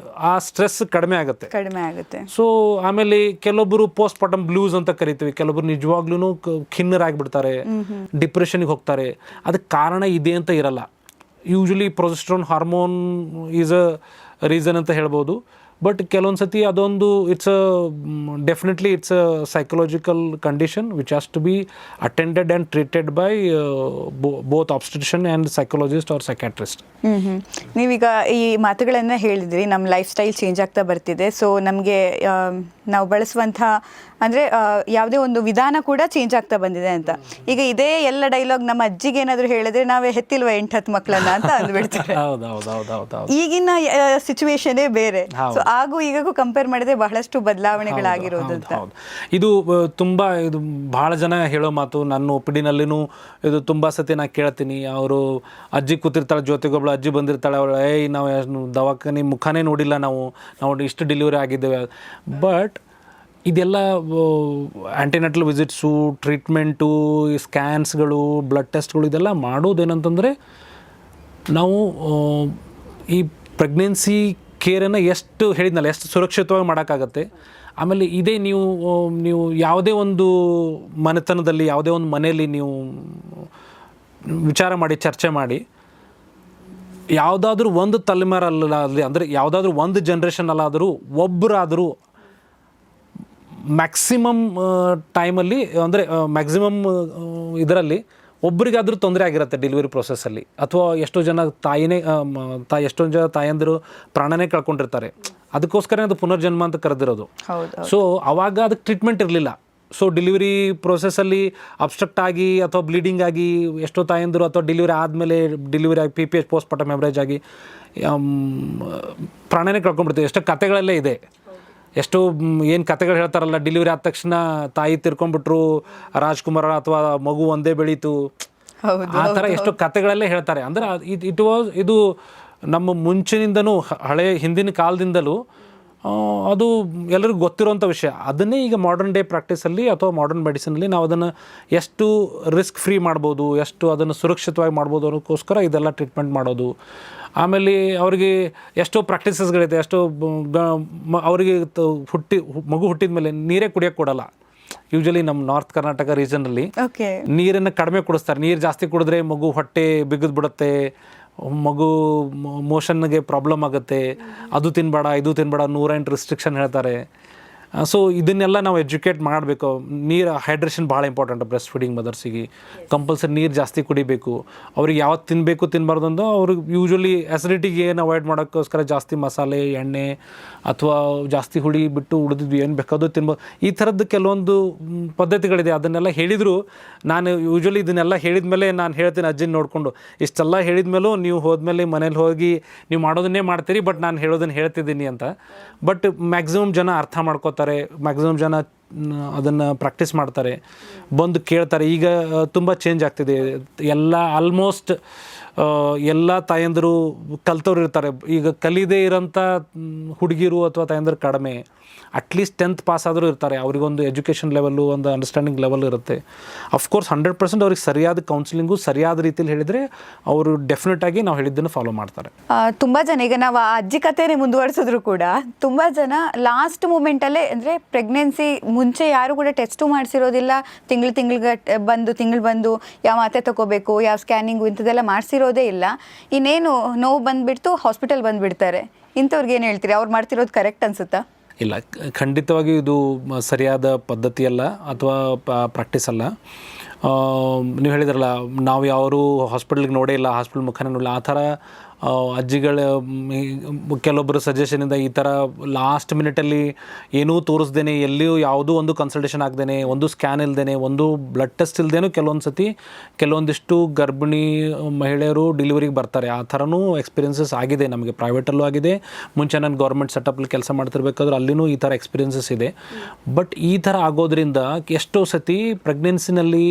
ಆ ಸ್ಟ್ರೆಸ್ ಕಡಿಮೆ ಆಗುತ್ತೆ. ಸೊ ಆಮೇಲೆ ಕೆಲವೊಬ್ಬರು ಪೋಸ್ಟ್ ಪಾರ್ಟಮ್ ಬ್ಲೂಸ್ ಅಂತ ಕರಿತೀವಿ. ಕೆಲವೊಬ್ಬರು ನಿಜವಾಗ್ಲೂ ಖಿನ್ನರಾಗಿಬಿಡ್ತಾರೆ, ಡಿಪ್ರೆಷನ್ಗೆ ಹೋಗ್ತಾರೆ. ಅದಕ್ಕೆ ಕಾರಣ ಇದೆ ಅಂತ ಇರಲ್ಲ. Usually progesterone hormone is a reason ಅಂತ ಹೇಳ್ಬೋದು. ಬಟ್ ಕೆಲವೊಂದು ಸತಿ ಅದೊಂದು definitely it's a psychological condition which has to be attended and treated by both obstetrician and psychologist or psychiatrist. ನೀವೀಗ ಈ ಮಾತುಗಳನ್ನು ಹೇಳಿದ್ರಿ, ನಮ್ಮ ಲೈಫ್ ಸ್ಟೈಲ್ ಚೇಂಜ್ ಆಗ್ತಾ ಬರ್ತಿದೆ. ಸೊ ನಮಗೆ ನಾವು ಬಳಸುವಂಥ ಅಂದರೆ ಯಾವುದೇ ಒಂದು ವಿಧಾನ ಕೂಡ ಚೇಂಜ್ ಆಗ್ತಾ ಬಂದಿದೆ ಅಂತ. ಈಗ ಇದೇ ಎಲ್ಲ ಡೈಲಾಗ್ ನಮ್ಮ ಅಜ್ಜಿಗೆ ಏನಾದರೂ ಹೇಳಿದ್ರೆ ನಾವೇ ಹೆತ್ತಿಲ್ವ 8-10 ಮಕ್ಕಳನ್ನ ಅಂತ ಅಂದ್ಬಿಡ್ತಾರೆ. ಈಗಿನ ಸಿಚುವೇಶನೇ ಬೇರೆ. ಸೊ ಆಗು ಈಗಗೂ ಕಂಪೇರ್ ಮಾಡಿದ್ರೆ ಬಹಳಷ್ಟು ಬದಲಾವಣೆಗಳಾಗಿರೋದು ಅಂತ. ಇದು ಭಾಳ ಜನ ಹೇಳೋ ಮಾತು. ನನ್ನ ಒಪಿಡಿನಲ್ಲಿನೂ ಇದು ತುಂಬ ಸತಿ ನಾನು ಕೇಳ್ತೀನಿ. ಅವರು ಅಜ್ಜಿ ಕೂತಿರ್ತಾಳೆ, ಜೊತೆಗೊಬ್ಳು ಅಜ್ಜಿ ಬಂದಿರ್ತಾಳೆ, ಅವಳು ನಾವು ದವಾಖಾನೆ ಮುಖಾನೇ ನೋಡಿಲ್ಲ, ನಾವು ಇಷ್ಟು ಡೆಲಿವರಿ ಆಗಿದ್ದೇವೆ. ಬಟ್ ಇದೆಲ್ಲ ಆ್ಯಂಟಿನೆಟಲ್ ವಿಸಿಟ್ಸು, ಟ್ರೀಟ್ಮೆಂಟು, ಸ್ಕ್ಯಾನ್ಸ್ಗಳು, ಬ್ಲಡ್ ಟೆಸ್ಟ್ಗಳು ಇದೆಲ್ಲ ಮಾಡೋದೇನಂತಂದರೆ ನಾವು ಈ ಪ್ರೆಗ್ನೆನ್ಸಿ ಕೇರನ್ನು ಎಷ್ಟು ಸುರಕ್ಷಿತವಾಗಿ ಮಾಡೋಕ್ಕಾಗತ್ತೆ. ಆಮೇಲೆ ಇದೇ ನೀವು ಯಾವುದೇ ಒಂದು ಮನೆತನದಲ್ಲಿ, ಯಾವುದೇ ಒಂದು ಮನೆಯಲ್ಲಿ ನೀವು ವಿಚಾರ ಮಾಡಿ, ಚರ್ಚೆ ಮಾಡಿ, ಯಾವುದಾದ್ರೂ ಒಂದು ತಲೆಮಾರಲ್ಲಾಗಲಿ, ಅಂದರೆ ಯಾವುದಾದ್ರೂ ಒಂದು ಜನ್ರೇಷನಲ್ಲಾದರೂ ಒಬ್ಬರಾದರೂ ಮ್ಯಾಕ್ಸಿಮಮ್ ಟೈಮಲ್ಲಿ, ಅಂದರೆ ಮ್ಯಾಕ್ಸಿಮಮ್ ಇದರಲ್ಲಿ ಒಬ್ರಿಗಾದರೂ ತೊಂದರೆ ಆಗಿರುತ್ತೆ ಡೆಲಿವರಿ ಪ್ರೊಸೆಸ್ಸಲ್ಲಿ. ಅಥವಾ ಎಷ್ಟೋ ಜನ ಎಷ್ಟೊಂದು ಜನ ತಾಯಂದಿರು ಪ್ರಾಣನೇ ಕಳ್ಕೊಂಡಿರ್ತಾರೆ. ಅದಕ್ಕೋಸ್ಕರ ಅದು ಪುನರ್ಜನ್ಮ ಅಂತ ಕರೆದಿರೋದು. ಸೊ ಅವಾಗ ಅದಕ್ಕೆ ಟ್ರೀಟ್ಮೆಂಟ್ ಇರಲಿಲ್ಲ. ಸೊ ಡೆಲಿವರಿ ಪ್ರೊಸೆಸ್ಸಲ್ಲಿ ಅಬ್ಸ್ಟ್ರಕ್ಟ್ ಆಗಿ ಅಥವಾ ಬ್ಲೀಡಿಂಗ್ ಆಗಿ ಎಷ್ಟೋ ತಾಯಂದಿರು, ಅಥವಾ ಡೆಲಿವರಿ ಆದಮೇಲೆ ಡೆಲಿವರಿ ಆಗಿ PPH ಪೋಸ್ಟ್ಮಾರ್ಟಮ್ ಹೆಮರೇಜ್ ಆಗಿ ಪ್ರಾಣನೇ ಕಳ್ಕೊಂಡ್ಬಿಡ್ತೀವಿ. ಎಷ್ಟೋ ಕತೆಗಳಲ್ಲೇ ಇದೆ. ಎಷ್ಟೋ ಏನು ಕತೆಗಳು ಹೇಳ್ತಾರಲ್ಲ, ಡೆಲಿವರಿ ಆದ ತಕ್ಷಣ ತಾಯಿ ತಿರ್ಕೊಂಡ್ಬಿಟ್ರು, ರಾಜ್ಕುಮಾರ ಅಥವಾ ಮಗು ಒಂದೇ ಬೆಳೀತು, ಆ ಥರ ಎಷ್ಟೋ ಕತೆಗಳಲ್ಲೇ ಹೇಳ್ತಾರೆ. ಅಂದರೆ ಇದು ನಮ್ಮ ಮುಂಚಿನಿಂದನೂ, ಹಿಂದಿನ ಕಾಲದಿಂದಲೂ ಅದು ಎಲ್ಲರಿಗೂ ಗೊತ್ತಿರೋಂಥ ವಿಷಯ. ಅದನ್ನೇ ಈಗ ಮಾಡರ್ನ್ ಡೇ ಪ್ರಾಕ್ಟೀಸಲ್ಲಿ ಅಥವಾ ಮಾಡರ್ನ್ ಮೆಡಿಸಿನಲ್ಲಿ ನಾವು ಅದನ್ನು ಎಷ್ಟು ರಿಸ್ಕ್ ಫ್ರೀ ಮಾಡ್ಬೋದು, ಎಷ್ಟು ಅದನ್ನು ಸುರಕ್ಷಿತವಾಗಿ ಮಾಡ್ಬೋದು ಅನ್ನೋಕ್ಕೋಸ್ಕರ ಇದೆಲ್ಲ ಟ್ರೀಟ್ಮೆಂಟ್ ಮಾಡೋದು. ಆಮೇಲೆ ಅವರಿಗೆ ಎಷ್ಟೋ ಪ್ರಾಕ್ಟೀಸಸ್ಗಳಿದೆ. ಎಷ್ಟೋ ಅವರಿಗೆ ಮಗು ಹುಟ್ಟಿದ ಮೇಲೆ ನೀರೇ ಕುಡಿಯೋಕ್ಕೆ ಕೊಡಲ್ಲ. ಯೂಶ್ವಲಿ ನಮ್ಮ ನಾರ್ತ್ ಕರ್ನಾಟಕ ರೀಜನಲ್ಲಿ ನೀರನ್ನು ಕಡಿಮೆ ಕುಡಿಸ್ತಾರೆ. ನೀರು ಜಾಸ್ತಿ ಕುಡಿದ್ರೆ ಮಗು ಹೊಟ್ಟೆ ಬಿಗಿದು ಬಿಡುತ್ತೆ, ಮಗು ಮೋಷನ್ಗೆ ಪ್ರಾಬ್ಲಮ್ ಆಗುತ್ತೆ, ಅದು ತಿನ್ನಬೇಡ ಇದು ತಿನ್ನಬೇಡ 108 ರಿಸ್ಟ್ರಿಕ್ಷನ್ ಹೇಳ್ತಾರೆ. ಸೊ ಇದನ್ನೆಲ್ಲ ನಾವು ಎಜುಕೇಟ್ ಮಾಡಬೇಕು. ನೀರು ಹೈಡ್ರೇಷನ್ ಭಾಳ ಇಂಪಾರ್ಟೆಂಟ್ ಬ್ರೆಸ್ಟ್ ಫೀಡಿಂಗ್ ಮದರ್ಸಿಗೆ. ಕಂಪಲ್ಸರಿ ನೀರು ಜಾಸ್ತಿ ಕುಡಿಬೇಕು. ಅವ್ರಿಗೆ ಯಾವತ್ತು ತಿನ್ನಬೇಕು ತಿನ್ನಬಾರ್ದು ಅಂದು ಅವ್ರಿಗೆ ಯೂಶ್ವಲಿ ಅಸಿಡಿಟಿಗೆ ಏನು ಅವಾಯ್ಡ್ ಮಾಡೋಕ್ಕೋಸ್ಕರ ಜಾಸ್ತಿ ಮಸಾಲೆ, ಎಣ್ಣೆ ಅಥವಾ ಜಾಸ್ತಿ ಹುಳಿ ಬಿಟ್ಟು ಉಳಿದಿದ್ವಿ ಏನು ಬೇಕಾದರೂ ತಿನ್ಬೋದು. ಈ ಥರದ್ದು ಕೆಲವೊಂದು ಪದ್ಧತಿಗಳಿದೆ. ಅದನ್ನೆಲ್ಲ ಹೇಳಿದರು. ನಾನು ಯೂಶ್ವಲಿ ಇದನ್ನೆಲ್ಲ ಹೇಳಿದ ಮೇಲೆ ನಾನು ಹೇಳ್ತೀನಿ ಅಜ್ಜಿನ ನೋಡಿಕೊಂಡು, ಇಷ್ಟೆಲ್ಲ ಹೇಳಿದ ಮೇಲೂ ನೀವು ಹೋದ್ಮೇಲೆ ಮನೇಲಿ ಹೋಗಿ ನೀವು ಮಾಡೋದನ್ನೇ ಮಾಡ್ತೀರಿ, ಬಟ್ ನಾನು ಹೇಳೋದನ್ನು ಹೇಳ್ತಿದ್ದೀನಿ ಅಂತ. ಬಟ್ ಮ್ಯಾಕ್ಸಿಮಮ್ ಜನ ಅರ್ಥ ಮಾಡ್ಕೋತಾರೆ, ಮ್ಯಾಕ್ಸಿಮಮ್ ಜನ ಅದನ್ನು ಪ್ರಾಕ್ಟೀಸ್ ಮಾಡ್ತಾರೆ, ಬಂದು ಕೇಳ್ತಾರೆ. ಈಗ ತುಂಬ ಚೇಂಜ್ ಆಗ್ತಿದೆ. ಎಲ್ಲ ಆಲ್ಮೋಸ್ಟ್ ಎಲ್ಲ ತಾಯಂದಿರು ಕಲ್ತವ್ರು ಇರ್ತಾರೆ. ಈಗ ಕಲಿದೇ ಇರೋಂಥ ಹುಡುಗಿರು ಅಥವಾ ತಾಯಂದಿರು ಕಡಿಮೆ. ಅಟ್ಲೀಸ್ಟ್ 10th ಪಾಸ್ ಆದರೂ ಇರ್ತಾರೆ. ಅವರಿಗೊಂದು ಎಜುಕೇಷನ್ ಲೆವೆಲ್ಲು, ಒಂದು ಅಂಡರ್ಸ್ಟ್ಯಾಂಡಿಂಗ್ ಲೆವೆಲ್ ಇರುತ್ತೆ. ಅಫ್ಕೋರ್ಸ್ 100% ಅವ್ರಿಗೆ ಸರಿಯಾದ ಕೌನ್ಸಿಲಿಂಗು ಸರಿಯಾದ ರೀತಿಯಲ್ಲಿ ಹೇಳಿದರೆ ಅವರು ಡೆಫಿನೆಟಾಗಿ ನಾವು ಹೇಳಿದ್ದನ್ನು ಫಾಲೋ ಮಾಡ್ತಾರೆ. ತುಂಬ ಜನ, ಈಗ ನಾವು ಆ ಅಜ್ಜಿ ಕಥೆನೇ ಮುಂದುವರಿಸಿದ್ರು ಕೂಡ ತುಂಬ ಜನ ಲಾಸ್ಟ್ ಮೂಮೆಂಟಲ್ಲೇ, ಅಂದರೆ ಪ್ರೆಗ್ನೆನ್ಸಿ ಮುಂಚೆ ಯಾರು ಕೂಡ ಟೆಸ್ಟು ಮಾಡಿಸಿರೋದಿಲ್ಲ, ತಿಂಗಳು ಬಂದು ಯಾವ ಮಾತೆ ತಗೋಬೇಕು, ಯಾವ ಸ್ಕ್ಯಾನಿಂಗು ಇಂಥದ್ದೆಲ್ಲ ಮಾಡಿಸಿರೋದೇ ಇಲ್ಲ. ಇನ್ನೇನು ನೋವು ಬಂದುಬಿಡ್ತು, ಹಾಸ್ಪಿಟಲ್ ಬಂದುಬಿಡ್ತಾರೆ. ಇಂಥವ್ರಿಗೆ ಏನು ಹೇಳ್ತೀರಿ? ಅವ್ರು ಮಾಡ್ತಿರೋದು ಕರೆಕ್ಟ್ ಅನಿಸುತ್ತಾ? ಇಲ್ಲ, ಖಂಡಿತವಾಗಿ ಇದು ಸರಿಯಾದ ಪದ್ಧತಿಯಲ್ಲ ಅಥವಾ ಪ್ರಾಕ್ಟೀಸ್ ಅಲ್ಲ. ನೀವು ಹೇಳಿದ್ರಲ್ಲ, ನಾವು ಯಾರು ಹಾಸ್ಪಿಟ್ಲಿಗೆ ನೋಡೇ ಇಲ್ಲ, ಹಾಸ್ಪಿಟಲ್ ಮುಖಾನೇ ನೋಡಿಲ್ಲ, ಆ ಥರ ಅಜ್ಜಿಗಳ ಕೆಲವೊಬ್ಬರು ಸಜೆಷನಿಂದ ಈ ಥರ ಲಾಸ್ಟ್ ಮಿನಿಟಲ್ಲಿ ಏನೂ ತೋರಿಸ್ದೇನೆ, ಎಲ್ಲಿಯೂ ಯಾವುದೂ ಒಂದು ಕನ್ಸಲ್ಟೇಷನ್ ಆಗದೇನೆ, ಒಂದು ಸ್ಕ್ಯಾನ್ ಇಲ್ಲದೇನೆ, ಒಂದು ಬ್ಲಡ್ ಟೆಸ್ಟ್ ಇಲ್ಲದೇನೂ ಕೆಲವೊಂದಿಷ್ಟು ಗರ್ಭಿಣಿ ಮಹಿಳೆಯರು ಡೆಲಿವರಿಗೆ ಬರ್ತಾರೆ. ಆ ಥರನೂ ಎಕ್ಸ್ಪೀರಿಯನ್ಸಸ್ ಆಗಿದೆ ನಮಗೆ. ಪ್ರೈವೇಟಲ್ಲೂ ಆಗಿದೆ. ಮುಂಚೆ ನಾನು ಗೌರ್ಮೆಂಟ್ ಸೆಟಪ್ಪಲ್ಲಿ ಕೆಲಸ ಮಾಡ್ತಿರ್ಬೇಕಾದ್ರೆ ಅಲ್ಲಿನೂ ಈ ಥರ ಎಕ್ಸ್ಪೀರಿಯನ್ಸಸ್ ಇದೆ. ಬಟ್ ಈ ಥರ ಆಗೋದ್ರಿಂದ ಎಷ್ಟೋ ಸತಿ ಪ್ರೆಗ್ನೆನ್ಸಿನಲ್ಲಿ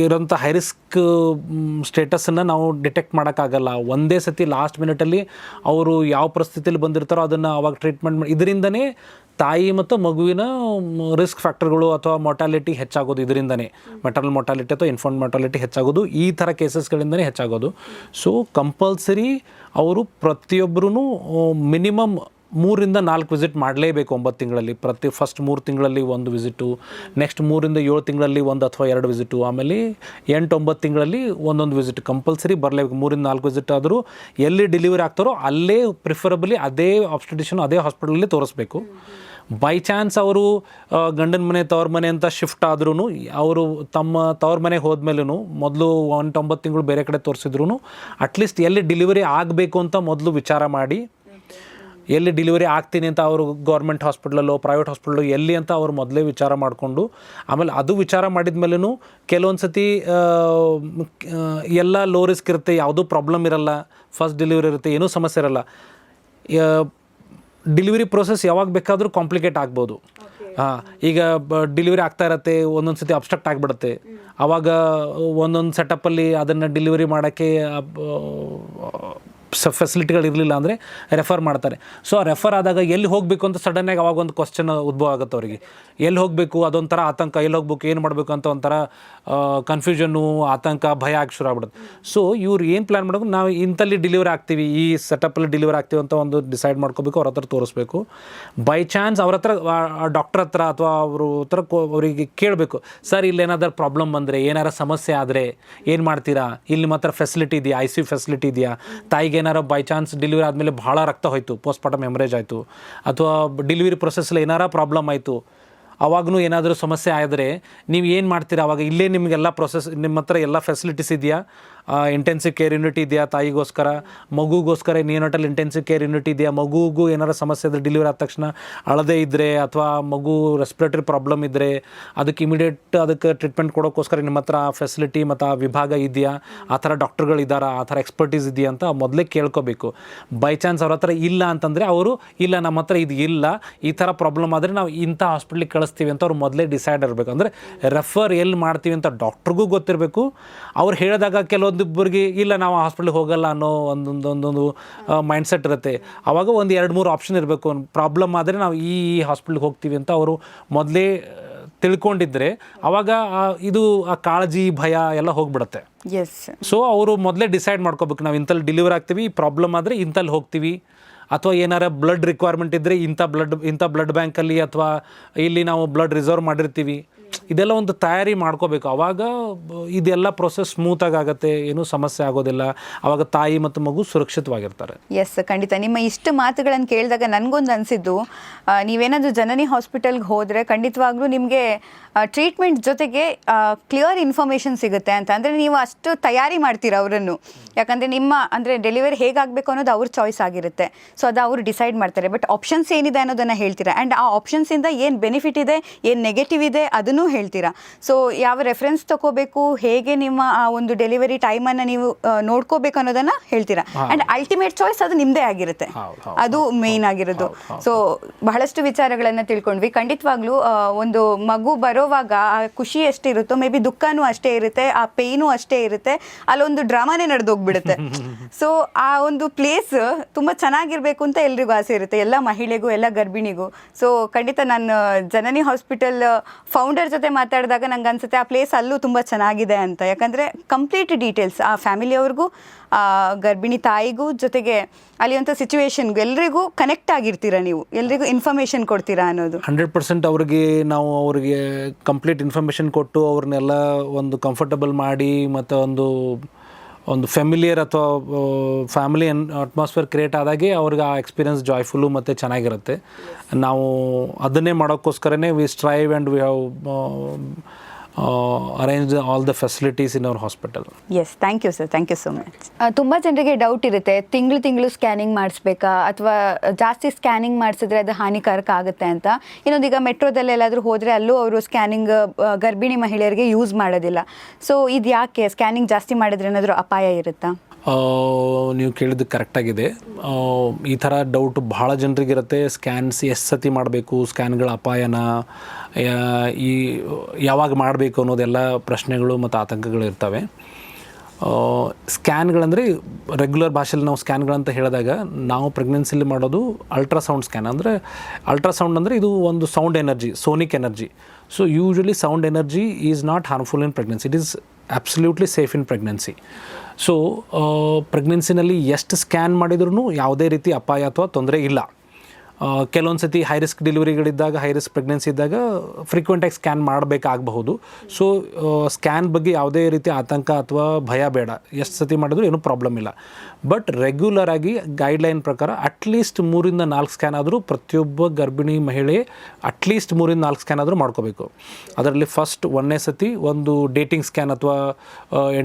ಇರೋಂಥ ಹೈ ರಿಸ್ಕ್ ಸ್ಟೇಟಸನ್ನು ನಾವು ಡಿಟೆಕ್ಟ್ ಮಾಡೋಕ್ಕಾಗಲ್ಲ. ಒಂದೇ ಸತಿ ಲಾಸ್ಟ್ ಮಿನಿಟಲ್ಲಿ ಅವರು ಯಾವ ಪರಿಸ್ಥಿತಿಯಲ್ಲಿ ಬಂದಿರ್ತಾರೋ ಅದನ್ನು ಅವಾಗ ಟ್ರೀಟ್ಮೆಂಟ್ ಮಾಡಿ, ಇದರಿಂದನೇ ತಾಯಿ ಮತ್ತು ಮಗುವಿನ ರಿಸ್ಕ್ ಫ್ಯಾಕ್ಟರ್ಗಳು ಅಥವಾ ಮೊರ್ಟಾಲಿಟಿ ಹೆಚ್ಚಾಗೋದು. ಇದರಿಂದನೇ ಮೆಟರ್ನಲ್ ಮೊರ್ಟಾಲಿಟಿ ಅಥವಾ ಇನ್ಫೆಂಟ್ ಮೊರ್ಟಾಲಿಟಿ ಹೆಚ್ಚಾಗೋದು ಈ ಥರ ಕೇಸಸ್ಗಳಿಂದನೇ ಹೆಚ್ಚಾಗೋದು. ಸೊ ಕಂಪಲ್ಸರಿ ಅವರು ಪ್ರತಿಯೊಬ್ಬರೂ ಮಿನಿಮಮ್ 3 ರಿಂದ 4 ವಿಸಿಟ್ ಮಾಡಲೇಬೇಕು 9 ತಿಂಗಳಲ್ಲಿ. ಫಸ್ಟ್ 3 ತಿಂಗಳಲ್ಲಿ 1 ವಿಸಿಟು, ನೆಕ್ಸ್ಟ್ 3 ರಿಂದ 7 ತಿಂಗಳಲ್ಲಿ 1 ಅಥವಾ 2 ವಿಸಿಟು, ಆಮೇಲೆ 8-9 ತಿಂಗಳಲ್ಲಿ 1 ವಿಸಿಟ್ ಕಂಪಲ್ಸರಿ ಬರಲೇಬೇಕು. 3 ರಿಂದ 4 ವಿಸಿಟ್ ಆದರೂ ಎಲ್ಲಿ ಡೆಲಿವರಿ ಆಗ್ತಾರೋ ಅಲ್ಲೇ ಪ್ರಿಫರಬಲಿ ಅದೇ ಆಬ್ಸ್ಟೆಟಿಷನ್ ಅದೇ ಹಾಸ್ಪಿಟಲಲ್ಲಿ ತೋರಿಸ್ಬೇಕು. ಬೈ ಚಾನ್ಸ್ ಅವರು ಗಂಡನ ಮನೆ ತವ್ರ ಮನೆ ಅಂತ ಶಿಫ್ಟ್ ಆದ್ರೂ, ಅವರು ತಮ್ಮ ತವ್ರ ಮನೆಗೆ ಹೋದ್ಮೇಲೂ ಮೊದಲು 9 ತಿಂಗಳು ಬೇರೆ ಕಡೆ ತೋರಿಸಿದ್ರು ಅಟ್ಲೀಸ್ಟ್ ಎಲ್ಲಿ ಡೆಲಿವರಿ ಆಗಬೇಕು ಅಂತ ಮೊದಲು ವಿಚಾರ ಮಾಡಿ, ಎಲ್ಲಿ ಡೆಲಿವರಿ ಆಗ್ತೀನಿ ಅಂತ ಅವರು ಗೌರ್ಮೆಂಟ್ ಹಾಸ್ಪಿಟ್ಲಲ್ಲೋ ಪ್ರೈವೇಟ್ ಹಾಸ್ಪಿಟ್ಲೋ ಎಲ್ಲಿ ಅಂತ ಅವರು ಮೊದಲೇ ವಿಚಾರ ಮಾಡಿಕೊಂಡು, ಆಮೇಲೆ ಅದು ವಿಚಾರ ಮಾಡಿದ ಮೇಲೂ ಕೆಲವೊಂದು ಸತಿ ಎಲ್ಲ ಲೋ ರಿಸ್ಕ್ ಇರುತ್ತೆ, ಯಾವುದೂ ಪ್ರಾಬ್ಲಮ್ ಇರಲ್ಲ, ಫಸ್ಟ್ ಡೆಲಿವರಿ ಇರುತ್ತೆ, ಏನೂ ಸಮಸ್ಯೆ ಇರಲ್ಲ. ಡೆಲಿವರಿ ಪ್ರೋಸೆಸ್ ಯಾವಾಗ ಬೇಕಾದರೂ ಕಾಂಪ್ಲಿಕೇಟ್ ಆಗ್ಬೋದು. ಈಗ ಡೆಲಿವರಿ ಆಗ್ತಾ ಇರತ್ತೆ, ಒಂದೊಂದು ಸತಿ ಅಬ್ಸ್ಟ್ರಕ್ಟ್ ಆಗಿಬಿಡುತ್ತೆ. ಆವಾಗ ಒಂದೊಂದು ಸೆಟಪ್ಪಲ್ಲಿ ಅದನ್ನು ಡೆಲಿವರಿ ಮಾಡೋಕ್ಕೆ ಫೆಸಿಲಿಟಿಗಳಿರಲಿಲ್ಲ ಅಂದರೆ ರೆಫರ್ ಮಾಡ್ತಾರೆ. ಸೊ ಆ ರೆಫರ್ ಆದಾಗ ಎಲ್ಲಿ ಹೋಗಬೇಕು ಅಂತ ಸಡನ್ನಾಗಿ ಅವಾಗ ಒಂದು ಕ್ವಶನ್ ಉದ್ಭವ ಆಗುತ್ತೆ ಅವರಿಗೆ. ಎಲ್ಲಿ ಹೋಗಬೇಕು ಅದೊಂಥರ ಆತಂಕ, ಎಲ್ಲಿ ಹೋಗ್ಬೇಕು, ಏನು ಮಾಡಬೇಕು ಅಂತ ಒಂಥರ ಕನ್ಫ್ಯೂಷನ್ನು, ಆತಂಕ, ಭಯ ಆಗಿ ಶುರು ಆಗ್ಬಿಡುತ್ತೆ. ಸೊ ಇವ್ರು ಏನು ಪ್ಲ್ಯಾನ್ ಮಾಡಬೇಕು, ನಾವು ಇಂಥಲ್ಲಿ ಡಿಲಿವರಿ ಆಗ್ತೀವಿ, ಈ ಸೆಟಪ್ಪಲ್ಲಿ ಡಿಲಿವರಿ ಆಗ್ತೀವಿ ಅಂತ ಒಂದು ಡಿಸೈಡ್ ಮಾಡ್ಕೋಬೇಕು, ಅವ್ರ ಹತ್ರ ತೋರಿಸ್ಬೇಕು. ಬೈ ಚಾನ್ಸ್ ಅವ್ರ ಹತ್ರ ಡಾಕ್ಟರ್ ಹತ್ರ ಅಥವಾ ಅವರು ಹತ್ರ ಅವರಿಗೆ ಕೇಳಬೇಕು, ಸರ್ ಇಲ್ಲೇನಾದ್ರೂ ಪ್ರಾಬ್ಲಮ್ ಬಂದರೆ, ಏನಾರ ಸಮಸ್ಯೆ ಆದರೆ ಏನು ಮಾಡ್ತೀರಾ, ಇಲ್ಲಿ ಮಾತ್ರ ಫೆಸಿಲಿಟಿ ಇದೆಯಾ, ICU ಫೆಸಿಲಿಟಿ ಇದೆಯಾ, ತಾಯಿಗೆ ಏನಾರ ಬೈ ಚಾನ್ಸ್ ಡೆಲಿವರಿ ಆದಮೇಲೆ ಭಾಳ ರಕ್ತ ಹೋಯಿತು, ಪೋಸ್ಟ್ಮಾರ್ಟಮ್ ಹೆಮರೇಜ್ ಆಯಿತು, ಅಥವಾ ಡೆಲಿವರಿ ಪ್ರೊಸೆಸ್ಸಲ್ಲಿ ಏನಾರ ಪ್ರಾಬ್ಲಮ್ ಆಯಿತು, ಅವಾಗೂ ಏನಾದರೂ ಸಮಸ್ಯೆ ಆದರೆ ನೀವು ಏನು ಮಾಡ್ತೀರಾ, ಅವಾಗ ಇಲ್ಲೇ ನಿಮಗೆಲ್ಲ ಪ್ರೊಸೆಸ್, ನಿಮ್ಮ ಹತ್ರ ಎಲ್ಲ ಫೆಸಿಲಿಟೀಸ್ ಇದೆಯಾ, ಇಂಟೆನ್ಸಿವ್ ಕೇರ್ ಯೂನಿಟ್ ಇದೆಯಾ ತಾಯಿಗೋಸ್ಕರ, ಮಗುಗೋಸ್ಕರ ನಿಯೋನಾಟಲ್ ಇಂಟೆನ್ಸಿವ್ ಕೇರ್ ಯೂನಿಟ್ ಇದೆಯಾ, ಮಗುಗೂ ಏನಾರು ಸಮಸ್ಯೆ ಇದ್ದರೆ ಡೆಲಿವರಿ ಆದ ತಕ್ಷಣ ಅಳದೇ ಇದ್ದರೆ ಅಥವಾ ಮಗು ರೆಸ್ಪಿರೇಟರಿ ಪ್ರಾಬ್ಲಮ್ ಇದ್ದರೆ ಅದಕ್ಕೆ ಇಮಿಡಿಯೇಟ್ ಅದಕ್ಕೆ ಟ್ರೀಟ್ಮೆಂಟ್ ಕೊಡೋಕ್ಕೋಸ್ಕರ ನಿಮ್ಮ ಹತ್ರ ಆ ಫೆಸಿಲಿಟಿ ಮತ್ತು ಆ ವಿಭಾಗ ಇದೆಯಾ, ಆ ಥರ ಡಾಕ್ಟರ್ಗಳಿದ್ದಾರಾ, ಆ ಥರ ಎಕ್ಸ್ಪರ್ಟೀಸ್ ಇದೆಯಾ ಅಂತ ಮೊದಲೇ ಕೇಳ್ಕೋಬೇಕು. ಬೈ ಚಾನ್ಸ್ ಅವ್ರ ಹತ್ರ ಇಲ್ಲ ಅಂತಂದರೆ ಅವರು ಇಲ್ಲ ನಮ್ಮ ಹತ್ರ ಇದು ಇಲ್ಲ, ಈ ಥರ ಪ್ರಾಬ್ಲಮ್ ಆದರೆ ನಾವು ಇಂಥ ಹಾಸ್ಪಿಟ್ಲಿಗೆ ಕಳಿಸ್ತೀವಿ ಅಂತ ಅವ್ರು ಮೊದಲೇ ಡಿಸೈಡ್ ಇರಬೇಕು. ಅಂದರೆ ರೆಫರ್ ಎಲ್ಲಿ ಮಾಡ್ತೀವಿ ಅಂತ ಡಾಕ್ಟ್ರಿಗೂ ಗೊತ್ತಿರಬೇಕು. ಅವ್ರು ಹೇಳಿದಾಗ ಕೆಲವೊಂದಿಬ್ಬರಿಗೆ ಇಲ್ಲ ನಾವು ಹಾಸ್ಪಿಟ್ಲಿಗೆ ಹೋಗಲ್ಲ ಅನ್ನೋ ಒಂದೊಂದು ಮೈಂಡ್ಸೆಟ್ ಇರುತ್ತೆ. ಆವಾಗ ಒಂದು 2-3 ಆಪ್ಷನ್ ಇರಬೇಕು. ಪ್ರಾಬ್ಲಮ್ ಆದರೆ ನಾವು ಈ ಹಾಸ್ಪಿಟ್ಲಿಗೆ ಹೋಗ್ತೀವಿ ಅಂತ ಅವರು ಮೊದಲೇ ತಿಳ್ಕೊಂಡಿದ್ರೆ ಅವಾಗ ಇದು ಆ ಕಾಳಜಿ ಭಯ ಎಲ್ಲ ಹೋಗ್ಬಿಡುತ್ತೆ. ಎಸ್. ಸೊ ಅವರು ಮೊದಲೇ ಡಿಸೈಡ್ ಮಾಡ್ಕೋಬೇಕು, ನಾವು ಇಂಥಲ್ಲಿ ಡೆಲಿವರಿ ಆಗ್ತೀವಿ, ಪ್ರಾಬ್ಲಮ್ ಆದರೆ ಇಂಥಲ್ಲಿ ಹೋಗ್ತೀವಿ, ಅಥವಾ ಏನಾರ ಬ್ಲಡ್ ರಿಕ್ವೈರ್ಮೆಂಟ್ ಇದ್ದರೆ ಇಂಥ ಬ್ಲಡ್ ಬ್ಯಾಂಕಲ್ಲಿ ಅಥವಾ ಇಲ್ಲಿ ನಾವು ಬ್ಲಡ್ ರಿಸರ್ವ್ ಮಾಡಿರ್ತೀವಿ. ಇದೆಲ್ಲ ಒಂದು ತಯಾರಿ ಮಾಡ್ಕೋಬೇಕು. ಆವಾಗ ಇದೆಲ್ಲ ಪ್ರೊಸೆಸ್ ಸ್ಮೂತಾಗಿ ಆಗುತ್ತೆ, ಏನೂ ಸಮಸ್ಯೆ ಆಗೋದಿಲ್ಲ. ಆವಾಗ ತಾಯಿ ಮತ್ತು ಮಗು ಸುರಕ್ಷಿತವಾಗಿರ್ತಾರೆ. ಎಸ್, ಖಂಡಿತ. ನಿಮ್ಮ ಇಷ್ಟು ಮಾತುಗಳನ್ನು ಕೇಳಿದಾಗ ನನಗೊಂದು ಅನಿಸಿದ್ದು, ನೀವೇನಾದರೂ ಜನನಿ ಹಾಸ್ಪಿಟಲ್ಗೆ ಹೋದರೆ ಖಂಡಿತವಾಗ್ಲೂ ನಿಮಗೆ ಟ್ರೀಟ್ಮೆಂಟ್ ಜೊತೆಗೆ ಕ್ಲಿಯರ್ ಇನ್ಫಾರ್ಮೇಷನ್ ಸಿಗುತ್ತೆ ಅಂತ. ಅಂದರೆ ನೀವು ಅಷ್ಟು ತಯಾರಿ ಮಾಡ್ತೀರಾ ಅವರನ್ನು, ಯಾಕಂದರೆ ನಿಮ್ಮ ಅಂದರೆ ಡೆಲಿವರಿ ಹೇಗಾಗಬೇಕು ಅನ್ನೋದು ಅವ್ರ ಚಾಯ್ಸ್ ಆಗಿರುತ್ತೆ. ಸೊ ಅದು ಅವರು ಡಿಸೈಡ್ ಮಾಡ್ತಾರೆ. ಬಟ್ ಆಪ್ಷನ್ಸ್ ಏನಿದೆ ಅನ್ನೋದನ್ನು ಹೇಳ್ತೀರಾ, ಆ್ಯಂಡ್ ಆ ಆಪ್ಷನ್ಸಿಂದ ಏನು ಬೆನಿಫಿಟ್ ಇದೆ, ಏನು ನೆಗೆಟಿವ್ ಇದೆ ಅದನ್ನು ಹೇಳ್ತೀರಾ. ಸೊ ಯಾವ ರೆಫರೆನ್ಸ್ ತೊಗೋಬೇಕು, ಹೇಗೆ ನಿಮ್ಮ ಆ ಒಂದು ಡೆಲಿವರಿ ಟೈಮನ್ನು ನೀವು ನೋಡ್ಕೋಬೇಕು ಅನ್ನೋದನ್ನು ಹೇಳ್ತೀರಾ. ಆ್ಯಂಡ್ ಅಲ್ಟಿಮೇಟ್ ಚಾಯ್ಸ್ ಅದು ನಿಮ್ಮದೇ ಆಗಿರುತ್ತೆ, ಅದು ಮೇಯ್ನ್ ಆಗಿರೋದು. ಸೊ ಬಹಳಷ್ಟು ವಿಚಾರಗಳನ್ನು ತಿಳ್ಕೊಂಡ್ವಿ. ಖಂಡಿತವಾಗ್ಲೂ ಒಂದು ಮಗು ಬರೋವಾಗ ಆ ಖುಷಿ ಎಷ್ಟಿರುತ್ತೋ ಮೇ ಬಿ ದುಃಖನೂ ಅಷ್ಟೇ ಇರುತ್ತೆ, ಆ ಪೇಯ್ನು ಅಷ್ಟೇ ಇರುತ್ತೆ, ಅಲ್ಲೊಂದು ಡ್ರಾಮಾನೇ ನಡೆದೋಗ್ಬಿಡುತ್ತೆ. ಸೊ ಆ ಒಂದು ಪ್ಲೇಸ್ ತುಂಬ ಚೆನ್ನಾಗಿರಬೇಕು ಅಂತ ಎಲ್ರಿಗೂ ಆಸೆ ಇರುತ್ತೆ, ಎಲ್ಲ ಮಹಿಳೆಗೂ ಎಲ್ಲ ಗರ್ಭಿಣಿಗೂ. ಸೊ ಖಂಡಿತ ನಾನು ಜನನಿ ಹಾಸ್ಪಿಟಲ್ ಫೌಂಡರ್ ಜೊತೆ ಮಾತಾಡಿದಾಗ ನಂಗೆ ಅನ್ಸುತ್ತೆ ಆ ಪ್ಲೇಸ್ ಅಲ್ಲೂ ತುಂಬ ಚೆನ್ನಾಗಿದೆ ಅಂತ. ಯಾಕಂದರೆ ಕಂಪ್ಲೀಟ್ ಡೀಟೇಲ್ಸ್ ಆ ಫ್ಯಾಮಿಲಿಯವ್ರಿಗೂ, ಗರ್ಭಿಣಿ ತಾಯಿಗೂ, ಜೊತೆಗೆ ಅಲ್ಲಿಯಂಥ ಸಿಚುವೇಶನ್ಗೂ ಎಲ್ರಿಗೂ ಕನೆಕ್ಟ್ ಆಗಿರ್ತೀರಾ, ನೀವು ಎಲ್ರಿಗೂ ಇನ್ಫಾರ್ಮೇಷನ್ ಕೊಡ್ತೀರಾ ಅನ್ನೋದು 100% ಅವ್ರಿಗೆ ಕಂಪ್ಲೀಟ್ ಇನ್ಫಾರ್ಮೇಷನ್ ಕೊಟ್ಟು ಅವ್ರನ್ನೆಲ್ಲ ಒಂದು ಕಂಫರ್ಟಬಲ್ ಮಾಡಿ ಮತ್ತು ಒಂದು ಫೆಮಿಲಿಯರ್ ಅಥವಾ ಫ್ಯಾಮಿಲಿ ಅಟ್ಮಾಸ್ಫಿಯರ್ ಕ್ರಿಯೇಟ್ ಆದಾಗೆ ಅವ್ರಿಗೆ ಆ ಎಕ್ಸ್ಪೀರಿಯನ್ಸ್ ಜಾಯ್ಫುಲ್ಲು ಮತ್ತು ಚೆನ್ನಾಗಿರುತ್ತೆ. ನಾವು ಅದನ್ನೇ ಮಾಡೋಕ್ಕೋಸ್ಕರನೇ we strive and we have arrange all the facilities in our hospital. Yes, thank you sir, thank you so much. ತುಂಬ ಜನರಿಗೆ ಡೌಟ್ ಇರುತ್ತೆ, ತಿಂಗಳು ಸ್ಕ್ಯಾನಿಂಗ್ ಮಾಡಿಸ್ಬೇಕಾ ಅಥವಾ ಜಾಸ್ತಿ ಸ್ಕ್ಯಾನಿಂಗ್ ಮಾಡಿಸಿದ್ರೆ ಅದು ಹಾನಿಕಾರಕ ಆಗುತ್ತೆ ಅಂತ. ಇನ್ನೊಂದು, ಈಗ ಮೆಟ್ರೋದಲ್ಲಿ ಎಲ್ಲಾದರೂ ಹೋದರೆ ಅಲ್ಲೂ ಅವರು ಸ್ಕ್ಯಾನಿಂಗ್ ಗರ್ಭಿಣಿ ಮಹಿಳೆಯರಿಗೆ ಯೂಸ್ ಮಾಡೋದಿಲ್ಲ. ಸೊ ಇದು ಯಾಕೆ ಸ್ಕ್ಯಾನಿಂಗ್ ಜಾಸ್ತಿ ಮಾಡಿದ್ರೆ ಏನಾದರೂ ಅಪಾಯ ಇರುತ್ತಾ? ನೀವು ಕೇಳಿದ್ದು ಕರೆಕ್ಟಾಗಿದೆ. ಈ ಥರ ಡೌಟ್ ಭಾಳ ಜನರಿಗಿರುತ್ತೆ. ಸ್ಕ್ಯಾನ್ಸ್ ಎಷ್ಟು ಸತಿ ಮಾಡಬೇಕು, ಸ್ಕ್ಯಾನ್ಗಳ ಅಪಾಯನ ಈ ಯಾವಾಗ ಮಾಡಬೇಕು ಅನ್ನೋದೆಲ್ಲ ಪ್ರಶ್ನೆಗಳು ಮತ್ತು ಆತಂಕಗಳು ಇರ್ತವೆ. ಸ್ಕ್ಯಾನ್ಗಳಂದರೆ ರೆಗ್ಯುಲರ್ ಭಾಷೆಯಲ್ಲಿ ನಾವು ಸ್ಕ್ಯಾನ್ಗಳಂತ ಹೇಳಿದಾಗ ನಾವು ಪ್ರೆಗ್ನೆನ್ಸಿಲಿ ಮಾಡೋದು ಅಲ್ಟ್ರಾಸೌಂಡ್ ಸ್ಕ್ಯಾನ್. ಅಂದರೆ ಅಲ್ಟ್ರಾಸೌಂಡ್ ಅಂದರೆ ಇದು ಒಂದು sound energy, sonic energy. So usually sound energy is not harmful in pregnancy, it is absolutely safe in pregnancy. So ಪ್ರೆಗ್ನೆನ್ಸಿನಲ್ಲಿ ಎಷ್ಟು ಸ್ಕ್ಯಾನ್ ಮಾಡಿದ್ರೂ ಯಾವುದೇ ರೀತಿ ಅಪಾಯ ಅಥವಾ ತೊಂದರೆ ಇಲ್ಲ. ಕೆಲವೊಂದು ಸತಿ ಹೈ ರಿಸ್ಕ್ ಡೆಲಿವರಿಗಳಿದ್ದಾಗ, ಹೈ ರಿಸ್ಕ್ ಪ್ರೆಗ್ನೆನ್ಸಿ ಇದ್ದಾಗ ಫ್ರೀಕ್ವೆಂಟಾಗಿ ಸ್ಕ್ಯಾನ್ ಮಾಡಬೇಕಾಗಬಹುದು. ಸೊ ಸ್ಕ್ಯಾನ್ ಬಗ್ಗೆ ಯಾವುದೇ ರೀತಿ ಆತಂಕ ಅಥವಾ ಭಯ ಬೇಡ, ಎಷ್ಟು ಸತಿ ಮಾಡಿದ್ರು ಏನೂ ಪ್ರಾಬ್ಲಮ್ ಇಲ್ಲ. ಬಟ್ ರೆಗ್ಯುಲರಾಗಿ ಗೈಡ್ಲೈನ್ ಪ್ರಕಾರ ಅಟ್ಲೀಸ್ಟ್ 3-4 ಸ್ಕ್ಯಾನ್ ಆದರೂ ಪ್ರತಿಯೊಬ್ಬ ಗರ್ಭಿಣಿ ಮಹಿಳೆ ಅಟ್ಲೀಸ್ಟ್ 3-4 ಸ್ಕ್ಯಾನ್ ಆದರೂ ಮಾಡ್ಕೋಬೇಕು. ಅದರಲ್ಲಿ ಫಸ್ಟ್ 1ನೇ ಸತಿ ಒಂದು ಡೇಟಿಂಗ್ ಸ್ಕ್ಯಾನ್ ಅಥವಾ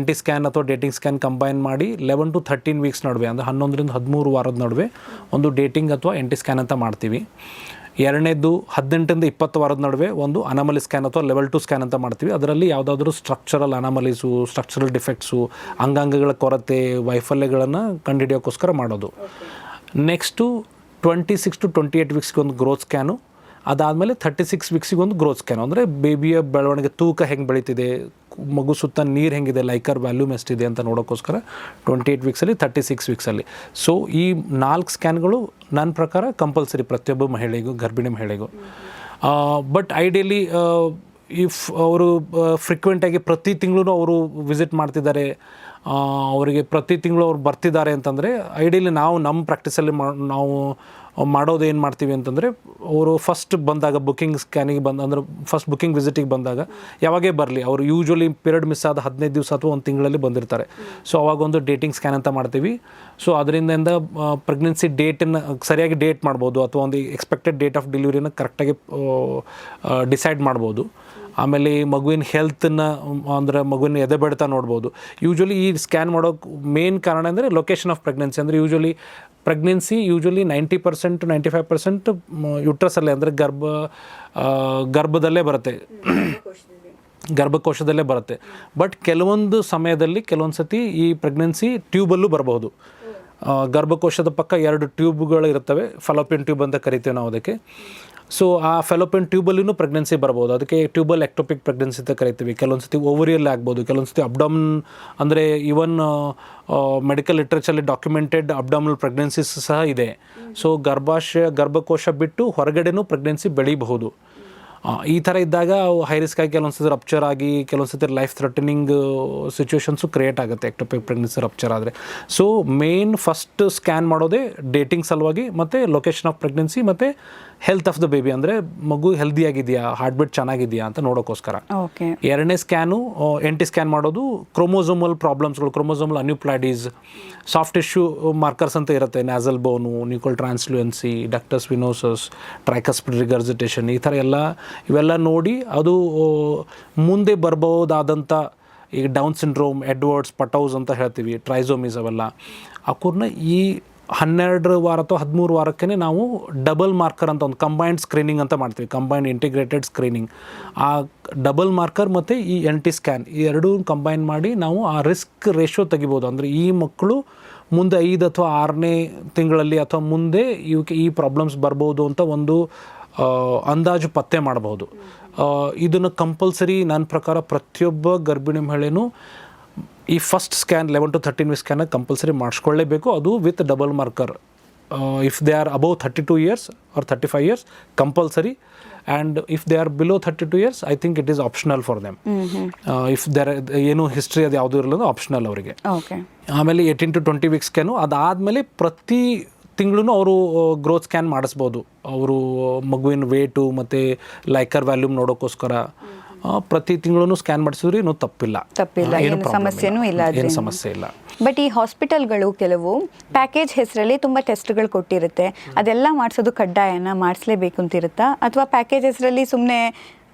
NT ಸ್ಕ್ಯಾನ್ ಅಥವಾ ಡೇಟಿಂಗ್ ಸ್ಕ್ಯಾನ್ ಕಂಬೈನ್ ಮಾಡಿ 11 to 13 ವೀಕ್ಸ್ ನಡುವೆ, ಅಂದರೆ 11-13 ವಾರದ ನಡುವೆ ಒಂದು ಡೇಟಿಂಗ್ ಅಥವಾ NT ಸ್ಕ್ಯಾನ್ ಅಂತ ಮಾಡ್ತೀವಿ. ಎರಡನೇದು 18-20 ವಾರದ ನಡುವೆ ಒಂದು ಅನಾಮಲಿ ಸ್ಕ್ಯಾನ್ ಅಥವಾ ಲೆವೆಲ್ 2 ಸ್ಕ್ಯಾನ್ ಅಂತ ಮಾಡ್ತೀವಿ. ಅದರಲ್ಲಿ ಯಾವುದಾದ್ರೂ ಸ್ಟ್ರಕ್ಚರಲ್ ಅನಾಮಲೀಸು, ಸ್ಟ್ರಕ್ಚರಲ್ ಡಿಫೆಕ್ಟ್ಸು, ಅಂಗಾಂಗಗಳ ಕೊರತೆ, ವೈಫಲ್ಯಗಳನ್ನು ಕಂಡುಹಿಡಿಯೋಕ್ಕೋಸ್ಕರ ಮಾಡೋದು. ನೆಕ್ಸ್ಟು 26 to 28 ವೀಕ್ಸ್ಗೆ ಒಂದು ಗ್ರೋತ್ ಸ್ಕ್ಯಾನು, ಅದಾದಮೇಲೆ 36 ವೀಕ್ಸಿಗೆ ಒಂದು ಗ್ರೋತ್ ಸ್ಕ್ಯಾನು. ಅಂದರೆ ಬೇಬಿಯ ಬೆಳವಣಿಗೆ, ತೂಕ ಹೆಂಗೆ ಬೆಳೀತಿದೆ, ಮಗು ಸುತ್ತ ನೀರು ಹೆಂಗಿದೆ, ಲೈಕರ್ ವ್ಯಾಲ್ಯೂಮ್ ಎಷ್ಟಿದೆ ಅಂತ ನೋಡೋಕ್ಕೋಸ್ಕರ 28 ವೀಕ್ಸಲ್ಲಿ 36 ವೀಕ್ಸಲ್ಲಿ. ಸೊ ಈ 4 ಸ್ಕ್ಯಾನ್ಗಳು ನನ್ನ ಪ್ರಕಾರ ಕಂಪಲ್ಸರಿ ಪ್ರತಿಯೊಬ್ಬ ಮಹಿಳೆಗೂ, ಗರ್ಭಿಣಿ ಮಹಿಳೆಗೂ. ಬಟ್ ಐಡಿಯಲಿ ಇಫ್ ಅವರು ಫ್ರೀಕ್ವೆಂಟಾಗಿ ಪ್ರತಿ ತಿಂಗಳು ಅವರು ವಿಸಿಟ್ ಮಾಡ್ತಿದ್ದಾರೆ, ಅವರಿಗೆ ಪ್ರತಿ ತಿಂಗಳು ಅವ್ರು ಬರ್ತಿದ್ದಾರೆ ಅಂತಂದರೆ ಐಡಿಯಲಿ ನಾವು ನಮ್ಮ ಪ್ರಾಕ್ಟೀಸಲ್ಲಿ ನಾವು ಮಾಡೋದು ಏನು ಮಾಡ್ತೀವಿ ಅಂತಂದರೆ, ಅವರು ಫಸ್ಟ್ ಬಂದಾಗ ಬುಕ್ಕಿಂಗ್ ಸ್ಕ್ಯಾನಿಗೆ ಅಂದರೆ ಫಸ್ಟ್ ಬುಕ್ಕಿಂಗ್ ವಿಸಿಟಿಗೆ ಬಂದಾಗ ಯಾವಾಗೇ ಬರಲಿ, ಅವರು ಯೂಶ್ವಲಿ ಪೀರಿಯಡ್ ಮಿಸ್ ಆದ 15 ದಿವಸ ಅಥವಾ ಒಂದು ತಿಂಗಳಲ್ಲಿ ಬಂದಿರ್ತಾರೆ. ಸೊ ಅವಾಗೊಂದು ಡೇಟಿಂಗ್ ಸ್ಕ್ಯಾನ್ ಅಂತ ಮಾಡ್ತೀವಿ. ಸೊ ಅದರಿಂದ ಪ್ರೆಗ್ನೆನ್ಸಿ ಡೇಟನ್ನು ಸರಿಯಾಗಿ ಡೇಟ್ ಮಾಡ್ಬೋದು, ಅಥವಾ ಒಂದು ಎಕ್ಸ್ಪೆಕ್ಟೆಡ್ ಡೇಟ್ ಆಫ್ ಡೆಲಿವರಿನ ಕರೆಕ್ಟಾಗಿ ಡಿಸೈಡ್ ಮಾಡ್ಬೋದು. ಆಮೇಲೆ ಮಗುವಿನ ಹೆಲ್ತನ್ನು ಅಂದರೆ ಮಗುವಿನ ಎದೆ ಬಡಿತ ನೋಡ್ಬೋದು. ಯೂಶ್ವಲಿ ಈ ಸ್ಕ್ಯಾನ್ ಮಾಡೋಕ್ಕೆ ಮೇನ್ ಕಾರಣ ಅಂದರೆ ಲೊಕೇಶನ್ ಆಫ್ ಪ್ರೆಗ್ನೆನ್ಸಿ. ಅಂದರೆ ಪ್ರೆಗ್ನೆನ್ಸಿ ಯೂಶ್ವಲಿ 90% to 95% ಯುಟ್ರಸಲ್ಲೇ, ಅಂದರೆ ಗರ್ಭದಲ್ಲೇ ಬರುತ್ತೆ, ಗರ್ಭಕೋಶದಲ್ಲೇ ಬರುತ್ತೆ. ಬಟ್ ಕೆಲವೊಂದು ಸಮಯದಲ್ಲಿ ಕೆಲವೊಂದು ಸತಿ ಈ ಪ್ರೆಗ್ನೆನ್ಸಿ ಟ್ಯೂಬಲ್ಲೂ ಬರಬಹುದು. ಗರ್ಭಕೋಶದ ಪಕ್ಕ 2 ಟ್ಯೂಬ್ಗಳು ಇರ್ತವೆ, ಫಲೋಪಿಯನ್ ಟ್ಯೂಬ್ ಅಂತ ಕರಿತೀವಿ ನಾವು ಅದಕ್ಕೆ. ಸೊ ಆ ಫೆಲೋಪಿಯನ್ ಟ್ಯೂಬಲ್ಲಿನೂ ಪ್ರೆಗ್ನೆನ್ಸಿ ಬರ್ಬೋದು, ಅದಕ್ಕೆ ಟ್ಯೂಬಲ್ ಎಕ್ಟೋಪಿಕ್ ಪ್ರೆಗ್ನೆನ್ಸಿ ಅಂತ ಕರಿತೀವಿ. ಕೆಲವೊಂದು ಸತಿ ಓವರಿಯಲ್ಲಿ ಆಗ್ಬೋದು, ಕೆಲವೊಂದು ಸತಿ ಅಬ್ಡಾಮನ್, ಅಂದರೆ ಈವನ್ ಮೆಡಿಕಲ್ ಲಿಟ್ರೇಚರಲ್ಲಿ ಡಾಕ್ಯುಮೆಂಟೆಡ್ ಅಬ್ಡಾಮಿನಲ್ ಪ್ರೆಗ್ನೆನ್ಸೀಸ್ ಸಹ ಇದೆ. ಸೊ ಗರ್ಭಕೋಶ ಬಿಟ್ಟು ಹೊರಗಡೆನೂ ಪ್ರೆಗ್ನೆನ್ಸಿ ಬೆಳೀಬಹುದು. ಈ ಥರ ಇದ್ದಾಗ ಹೈ ರಿಸ್ಕ್ ಆಗಿ ಕೆಲವೊಂದು ಸತಿ ರಪ್ಚರ್ ಆಗಿ, ಕೆಲವೊಂದು ಸತಿ ಲೈಫ್ ಥ್ರೆಟನಿಂಗ್ ಸಿಚುವೇಶನ್ಸು ಕ್ರಿಯೇಟ್ ಆಗುತ್ತೆ ಎಕ್ಟೋಪಿಕ್ ಪ್ರೆಗ್ನೆನ್ಸಿ ರಪ್ಚರ್ ಆದರೆ. ಸೊ ಮೇನ್ ಫಸ್ಟ್ ಸ್ಕ್ಯಾನ್ ಮಾಡೋದೇ ಡೇಟಿಂಗ್ ಸಲುವಾಗಿ, ಮತ್ತು ಲೊಕೇಶನ್ ಆಫ್ ಪ್ರೆಗ್ನೆನ್ಸಿ, ಮತ್ತು ಹೆಲ್ತ್ ಆಫ್ ದ ಬೇಬಿ, ಅಂದರೆ ಮಗು ಹೆಲ್ದಿ ಆಗಿದೆಯಾ, ಹಾರ್ಟ್ ಬೀಟ್ ಚೆನ್ನಾಗಿದೆಯಾ ಅಂತ ನೋಡೋಕ್ಕೋಸ್ಕರ. ಎರಡನೇ ಸ್ಕ್ಯಾನು NT ಸ್ಕ್ಯಾನ್ ಮಾಡೋದು ಕ್ರೋಮೋಸೋಮಲ್ ಪ್ರಾಬ್ಲಮ್ಸ್ಗಳು, chromosomal aneuploidies, soft tissue markers ಅಂತ ಇರುತ್ತೆ, ನ್ಯಾಸಲ್ ಬೋನು, ನ್ಯೂಕಲ್ ಟ್ರಾನ್ಸ್ಲುಯೆನ್ಸಿ, ಡಕ್ಟಸ್ ವಿನೋಸಸ್, ಟ್ರೈಕಸ್ಪಿಡ್ ರಿಗರ್ಜಿಟೇಷನ್, ಈ ಥರ ಇವೆಲ್ಲ ನೋಡಿ ಅದು ಮುಂದೆ ಬರ್ಬೋದಾದಂಥ, ಈಗ ಡೌನ್ ಸಿಂಡ್ರೋಮ್, ಎಡ್ವರ್ಡ್ಸ್, ಪಟೌಸ್ ಅಂತ ಹೇಳ್ತೀವಿ, ಟ್ರೈಸೋಮೀಸ್, ಅವೆಲ್ಲ ಅಕೂರ್ನ ಈ 12 ವಾರ ಅಥವಾ 13 ವಾರಕ್ಕೆ ನಾವು ಡಬಲ್ ಮಾರ್ಕರ್ ಅಂತ ಒಂದು ಕಂಬೈನ್ಡ್ ಸ್ಕ್ರೀನಿಂಗ್ ಅಂತ ಮಾಡ್ತೀವಿ, ಕಂಬೈನ್ಡ್ ಇಂಟಿಗ್ರೇಟೆಡ್ ಸ್ಕ್ರೀನಿಂಗ್. ಆ ಡಬಲ್ ಮಾರ್ಕರ್ ಮತ್ತು ಈ NT ಸ್ಕ್ಯಾನ್ ಈ ಎರಡೂ ಕಂಬೈನ್ ಮಾಡಿ ನಾವು ಆ ರಿಸ್ಕ್ ರೇಷಿಯೋ ತೆಗಿಬೋದು. ಅಂದರೆ ಈ ಮಕ್ಕಳು ಮುಂದೆ 5 ಅಥವಾ 6ನೇ ತಿಂಗಳಲ್ಲಿ ಅಥವಾ ಮುಂದೆ ಇವಕ್ಕೆ ಈ ಪ್ರಾಬ್ಲಮ್ಸ್ ಬರ್ಬೋದು ಅಂತ ಒಂದು ಅಂದಾಜು ಪತ್ತೆ ಮಾಡಬಹುದು. ಇದನ್ನು ಕಂಪಲ್ಸರಿ ನನ್ನ ಪ್ರಕಾರ ಪ್ರತಿಯೊಬ್ಬ ಗರ್ಭಿಣಿ ಮಹಿಳೆನೂ ಈ first scan 11 to 13 week scan compulsory ಮಾಡಿಸ್ಕೊಳ್ಳೇಬೇಕು, ಅದು with double marker. If they are above 32 years or 35 years compulsory, and if they are below 32 years I think it is optional for them. If there ಏನು history ಅದು ಯಾವುದೂ ಇರಲ್ಲ, optional ಅವರಿಗೆ. ಆಮೇಲೆ 18 to 20 weak scan, ಅದಾದಮೇಲೆ ಪ್ರತಿ ತಿಂಗಳು ಅವರು ಗ್ರೋತ್ ಸ್ಕ್ಯಾನ್ ಮಾಡಿಸ್ಬೋದು. ಅವರು ಮಗುವಿನ ವೇಟು ಮತ್ತು ಲೈಕರ್ ವ್ಯಾಲ್ಯೂಮ್ ನೋಡೋಕ್ಕೋಸ್ಕರ ಪ್ರತಿ ತಿಂಗಳು ಸ್ಕ್ಯಾನ್ ಮಾಡಿಸಿದ್ರೆ ಏನೂ ತಪ್ಪಿಲ್ಲ, ಏನು ಸಮಸ್ಯೆನೂ ಇಲ್ಲ, ಏನು ಸಮಸ್ಯೆ ಇಲ್ಲ. ಬಟ್ ಈ ಹಾಸ್ಪಿಟಲ್ಗಳು ಕೆಲವು ಪ್ಯಾಕೇಜ್ ಹೆಸರಲ್ಲಿ ತುಂಬ ಟೆಸ್ಟ್ಗಳು ಕೊಟ್ಟಿರುತ್ತೆ, ಅದೆಲ್ಲ ಮಾಡಿಸೋದು ಕಡ್ಡಾಯನ, ಮಾಡಿಸ್ಲೇಬೇಕು ಅಂತಿರುತ್ತಾ, ಅಥವಾ ಪ್ಯಾಕೇಜ್ ಹೆಸರಲ್ಲಿ ಸುಮ್ಮನೆ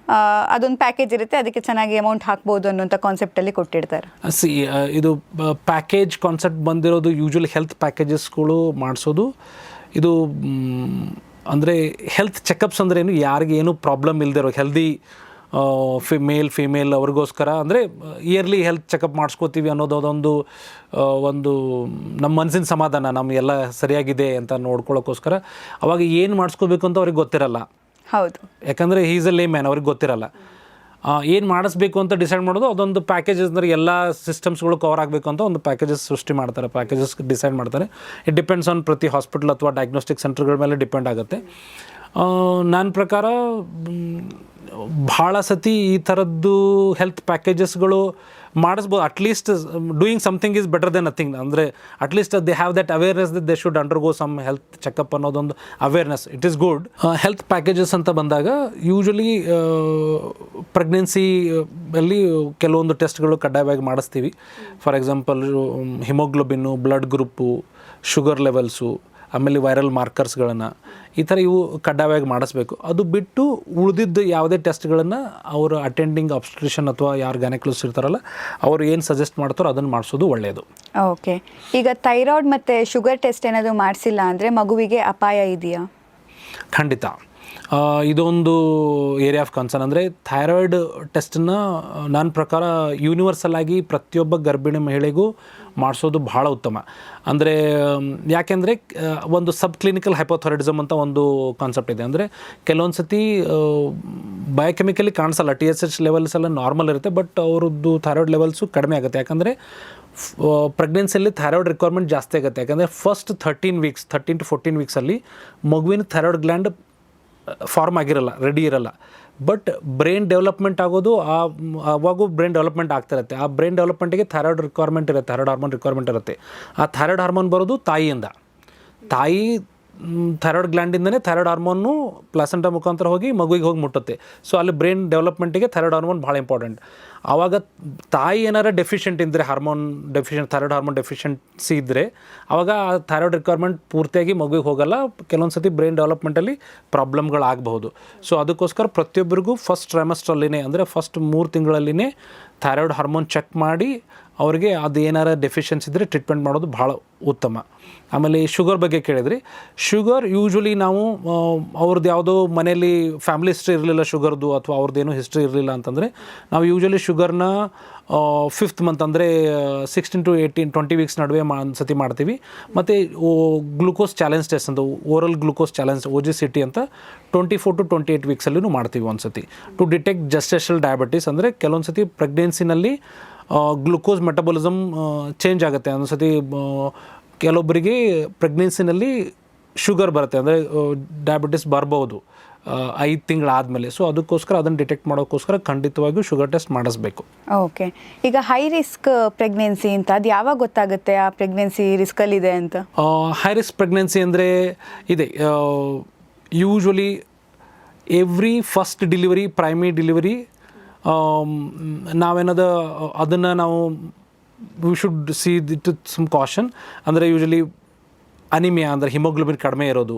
ಅದೊಂದು ಪ್ಯಾಕೇಜ್ ಇರುತ್ತೆ, ಅದಕ್ಕೆ ಚೆನ್ನಾಗಿ ಅಮೌಂಟ್ ಹಾಕ್ಬೋದು ಅನ್ನೋಂಥ ಕಾನ್ಸೆಪ್ಟಲ್ಲಿ ಕೊಟ್ಟಿರ್ತಾರೆ? ಇದು ಪ್ಯಾಕೇಜ್ ಕಾನ್ಸೆಪ್ಟ್ ಬಂದಿರೋದು ಯೂಶ್ವಲಿ ಹೆಲ್ತ್ ಪ್ಯಾಕೇಜಸ್ಗಳು ಮಾಡಿಸೋದು. ಇದು ಅಂದರೆ ಹೆಲ್ತ್ ಚೆಕಪ್ಸ್ ಅಂದರೆ ಏನು, ಯಾರಿಗೆ ಏನು ಪ್ರಾಬ್ಲಮ್ ಇಲ್ಲದಿರೋ ಹೆಲ್ದಿ ಮೇಲ್ ಫಿಮೇಲ್ ಅವ್ರಿಗೋಸ್ಕರ, ಅಂದರೆ ಇಯರ್ಲಿ ಹೆಲ್ತ್ ಚೆಕಪ್ ಮಾಡಿಸ್ಕೋತೀವಿ ಅನ್ನೋದು ಒಂದು ನಮ್ಮ ಮನಸ್ಸಿನ ಸಮಾಧಾನ, ನಮಗೆಲ್ಲ ಸರಿಯಾಗಿದೆ ಅಂತ ನೋಡ್ಕೊಳ್ಳೋಕ್ಕೋಸ್ಕರ. ಅವಾಗ ಏನು ಮಾಡಿಸ್ಕೋಬೇಕು ಅಂತ ಅವ್ರಿಗೆ ಗೊತ್ತಿರಲ್ಲ. ಹೌದು, ಯಾಕಂದರೆ ಈಸ್ ಅ ಲೇ ಮ್ಯಾನ್, ಅವ್ರಿಗೆ ಗೊತ್ತಿರಲ್ಲ ಏನು ಮಾಡಿಸ್ಬೇಕು ಅಂತ ಡಿಸೈಡ್ ಮಾಡೋದು. ಅದೊಂದು ಪ್ಯಾಕೇಜಸ್ ಅಂದರೆ ಎಲ್ಲ ಸಿಸ್ಟಮ್ಸ್ಗಳು ಕವರ್ ಆಗಬೇಕು ಅಂತ ಒಂದು ಪ್ಯಾಕೇಜಸ್ ಸೃಷ್ಟಿ ಮಾಡ್ತಾರೆ, ಪ್ಯಾಕೇಜಸ್ ಡಿಸೈಡ್ ಮಾಡ್ತಾರೆ. ಇಟ್ ಡಿಪೆಂಡ್ಸ್ ಆನ್ ಪ್ರತಿ ಹಾಸ್ಪಿಟಲ್ ಅಥವಾ ಡಯಾಗ್ನೋಸ್ಟಿಕ್ ಸೆಂಟರ್ಗಳ ಮೇಲೆ ಡಿಪೆಂಡ್ ಆಗುತ್ತೆ. ನನ್ನ ಪ್ರಕಾರ ಭಾಳ ಸತಿ ಈ ಥರದ್ದು ಹೆಲ್ತ್ ಪ್ಯಾಕೇಜಸ್ಗಳು ಮಾಡಿಸ್ಬೋದು. At least doing something is better than nothing. ಅಂದರೆ at least they have that awareness that they should undergo some health checkup ಅನ್ನೋದೊಂದು awareness, it is good. Health packages ಅಂತ ಬಂದಾಗ ಯೂಶ್ವಲಿ ಪ್ರೆಗ್ನೆನ್ಸಿ ಅಲ್ಲಿ ಕೆಲವೊಂದು ಟೆಸ್ಟ್ಗಳು ಕಡ್ಡಾಯವಾಗಿ ಮಾಡಿಸ್ತೀವಿ. For example haemoglobin, blood group, sugar levels, ಆಮೇಲೆ ವೈರಲ್ ಮಾರ್ಕರ್ಸ್ಗಳನ್ನು, ಈ ಥರ ಇವು ಕಡ್ಡಾಯವಾಗಿ ಮಾಡಿಸ್ಬೇಕು. ಅದು ಬಿಟ್ಟು ಉಳಿದಿದ್ದು ಯಾವುದೇ ಟೆಸ್ಟ್ಗಳನ್ನು ಅವರು ಅಟೆಂಡಿಂಗ್ ಆಬ್ಸ್ಟ್ರಿಷನ್ ಅಥವಾ ಯಾರು ಗೈನಕಾಲಜಿಸ್ಟ್ ಇರ್ತಾರಲ್ಲ ಅವರು ಏನು ಸಜೆಸ್ಟ್ ಮಾಡ್ತಾರೋ ಅದನ್ನು ಮಾಡಿಸೋದು ಒಳ್ಳೆಯದು. ಓಕೆ, ಈಗ ಥೈರಾಯ್ಡ್ ಮತ್ತು ಶುಗರ್ ಟೆಸ್ಟ್ ಏನಾದರೂ ಮಾಡಿಸಿಲ್ಲ ಅಂದರೆ ಮಗುವಿಗೆ ಅಪಾಯ ಇದೆಯಾ? ಖಂಡಿತ, ಇದೊಂದು ಏರಿಯಾ ಆಫ್ ಕನ್ಸರ್ನ್. ಅಂದರೆ ಥೈರಾಯ್ಡ್ ಟೆಸ್ಟನ್ನು ನನ್ನ ಪ್ರಕಾರ ಯೂನಿವರ್ಸಲ್ ಆಗಿ ಪ್ರತಿಯೊಬ್ಬ ಗರ್ಭಿಣಿ ಮಹಿಳೆಗೂ ಮಾಡಿಸೋದು ಭಾಳ ಉತ್ತಮ. ಅಂದರೆ ಯಾಕೆಂದರೆ ಒಂದು ಸಬ್ ಕ್ಲಿನಿಕಲ್ ಹೈಪೋಥೈರಾಯ್ಡಿಸಮ್ ಅಂತ ಒಂದು ಕಾನ್ಸೆಪ್ಟ್ ಇದೆ. ಅಂದರೆ ಕೆಲವೊಂದು ಸತಿ ಬಯೋಕೆಮಿಕಲಿ ಕಾಣಿಸಲ್ಲ, TSH ಲೆವೆಲ್ಸ್ ಎಲ್ಲ ನಾರ್ಮಲ್ ಇರುತ್ತೆ, ಬಟ್ ಅವ್ರದ್ದು ಥೈರಾಯ್ಡ್ ಲೆವೆಲ್ಸು ಕಡಿಮೆ ಆಗುತ್ತೆ. ಯಾಕಂದರೆ ಪ್ರೆಗ್ನೆನ್ಸಿಯಲ್ಲಿ ಥೈರಾಯ್ಡ್ ರಿಕ್ವೈರ್ಮೆಂಟ್ ಜಾಸ್ತಿ ಆಗುತ್ತೆ. ಯಾಕಂದರೆ ಫಸ್ಟ್ 13 to 14 ವೀಕ್ಸಲ್ಲಿ ಮಗುವಿನ ಥೈರಾಯ್ಡ್ ಗ್ಲ್ಯಾಂಡ್ ಫಾರ್ಮ್ ಆಗಿರಲ್ಲ, ರೆಡಿ ಇರಲ್ಲ. ಬಟ್ ಬ್ರೈನ್ ಡೆವಲಪ್ಮೆಂಟ್ ಆಗೋದು ಅವಾಗೂ ಬ್ರೈನ್ ಡೆವಲಪ್ಮೆಂಟ್ ಆಗ್ತಿರುತ್ತೆ. ಆ ಬ್ರೈನ್ ಡೆವಲಪ್ಮೆಂಟಿಗೆ ಥೈರಾಯ್ಡ್ ರಿಕ್ವೈರ್ಮೆಂಟ್ ಇರುತ್ತೆ, ಥೈರಾಯ್ಡ್ ಹಾರ್ಮೋನ್ ರಿಕ್ವೈರ್ಮೆಂಟ್ ಇರುತ್ತೆ. ಆ ಥೈರಾಯ್ಡ್ ಹಾರ್ಮೋನ್ ಬರೋದು ತಾಯಿಯಿಂದ. ತಾಯಿ ಥೈರಾಯ್ಡ್ ಗ್ಲ್ಯಾಂಡಿಂದನೇ ಥೈರಾಯ್ಡ್ ಹಾರ್ಮೋನು ಪ್ಲಾಸೆಂಟಾ ಮುಖಾಂತರ ಹೋಗಿ ಮಗುವಿಗೆ ಹೋಗಿ ಮುಟ್ಟುತ್ತೆ. ಸೊ ಅಲ್ಲಿ ಬ್ರೈನ್ ಡೆವಲಪ್ಮೆಂಟಿಗೆ ಥೈರಾಯ್ಡ್ ಹಾರ್ಮೋನ್ ಭಾಳ ಇಂಪಾರ್ಟೆಂಟ್. ಆವಾಗ ತಾಯಿ ಏನಾರ ಡೆಫಿಷಿಯೆಂಟ್ ಇದ್ದರೆ, ಥೈರಾಯ್ಡ್ ಹಾರ್ಮೋನ್ ಡೆಫಿಷಿಯೆನ್ಸಿ ಇದ್ದರೆ, ಆವಾಗ ಆ ಥೈರಾಯ್ಡ್ ರಿಕ್ವೈರ್ಮೆಂಟ್ ಪೂರ್ತಿಯಾಗಿ ಮಗುವಿಗೆ ಹೋಗಲ್ಲ. ಕೆಲವೊಂದು ಸತಿ ಬ್ರೈನ್ ಡೆವಲಪ್ಮೆಂಟಲ್ಲಿ ಪ್ರಾಬ್ಲಮ್ಗಳಾಗಬಹುದು. ಸೊ ಅದಕ್ಕೋಸ್ಕರ ಪ್ರತಿಯೊಬ್ಬರಿಗೂ ಫಸ್ಟ್ ಟ್ರೈಮಸ್ಟ್ರಲ್ಲಿನೇ, ಅಂದರೆ ಫಸ್ಟ್ 3 ತಿಂಗಳಲ್ಲಿನೇ ಥೈರಾಯ್ಡ್ ಹಾರ್ಮೋನ್ ಚೆಕ್ ಮಾಡಿ ಅವ್ರಿಗೆ ಅದು ಏನಾರ ಡೆಫಿಷಿಯನ್ಸಿ ಇದ್ದರೆ ಟ್ರೀಟ್ಮೆಂಟ್ ಮಾಡೋದು ಭಾಳ ಉತ್ತಮ. ಆಮೇಲೆ ಶುಗರ್ ಬಗ್ಗೆ ಕೇಳಿದ್ರಿ. ಶುಗರ್ ಯೂಶ್ವಲಿ ನಾವು ಅವ್ರದ್ದು ಯಾವುದೋ ಮನೆಯಲ್ಲಿ ಫ್ಯಾಮಿಲಿ ಹಿಸ್ಟ್ರಿ ಇರಲಿಲ್ಲ ಶುಗರ್ದು, ಅಥವಾ ಅವ್ರದ್ದೇನೂ ಹಿಸ್ಟ್ರಿ ಇರಲಿಲ್ಲ ಅಂತಂದರೆ ನಾವು ಯೂಶ್ವಲಿ ಶುಗರ್ನ 5th ಮಂತ್ ಅಂದರೆ 16 to 20 ವೀಕ್ಸ್ ನಡುವೆ ಸತಿ ಮಾಡ್ತೀವಿ. ಮತ್ತು ಗ್ಲೂಕೋಸ್ ಚಾಲೆಂಜ್ ಟೆಸ್ಟ್ ಅಂತ, ಓರಲ್ ಗ್ಲೂಕೋಸ್ ಚಾಲೆಂಜ್ OGCT ಅಂತ 24 to 28 ವೀಕ್ಸಲ್ಲಿನೂ ಮಾಡ್ತೀವಿ ಒಂದು ಸತಿ, ಟು ಡಿಟೆಕ್ಟ್ ಜೆಸ್ಟೇಷನಲ್ ಡಯಾಬಿಟೀಸ್. ಅಂದರೆ ಕೆಲವೊಂದು ಸತಿ ಪ್ರೆಗ್ನೆನ್ಸಿನಲ್ಲಿ ಗ್ಲುಕೋಸ್ ಮೆಟಬಾಲಿಸಮ್ ಚೇಂಜ್ ಆಗುತ್ತೆ. ಒಂದು ಸತಿ ಕೆಲವೊಬ್ಬರಿಗೆ ಪ್ರೆಗ್ನೆನ್ಸಿನಲ್ಲಿ ಶುಗರ್ ಬರುತ್ತೆ, ಅಂದರೆ ಡಯಾಬಿಟಿಸ್ ಬರ್ಬೋದು 5 ತಿಂಗಳಾದಮೇಲೆ. ಸೊ ಅದಕ್ಕೋಸ್ಕರ ಅದನ್ನು ಡಿಟೆಕ್ಟ್ ಮಾಡೋಕ್ಕೋಸ್ಕರ ಖಂಡಿತವಾಗಿಯೂ ಶುಗರ್ ಟೆಸ್ಟ್ ಮಾಡಿಸ್ಬೇಕು. ಓಕೆ, ಈಗ ಹೈ ರಿಸ್ಕ್ ಪ್ರೆಗ್ನೆನ್ಸಿ ಅಂತ ಅದು ಯಾವಾಗ ಗೊತ್ತಾಗುತ್ತೆ ಆ ಪ್ರೆಗ್ನೆನ್ಸಿ ರಿಸ್ಕಲ್ಲಿದೆ ಅಂತ? ಹೈ ರಿಸ್ಕ್ ಪ್ರೆಗ್ನೆನ್ಸಿ ಅಂದರೆ ಇದೆ, usually every first delivery, primary delivery, ನಾವೇನದ ಅದನ್ನು ನಾವು we should see it some caution. ಅಂದರೆ ಯೂಶ್ವಲಿ ಅನಿಮಿಯಾ ಅಂದರೆ ಹಿಮೋಗ್ಲೋಬಿನ್ ಕಡಿಮೆ ಇರೋದು,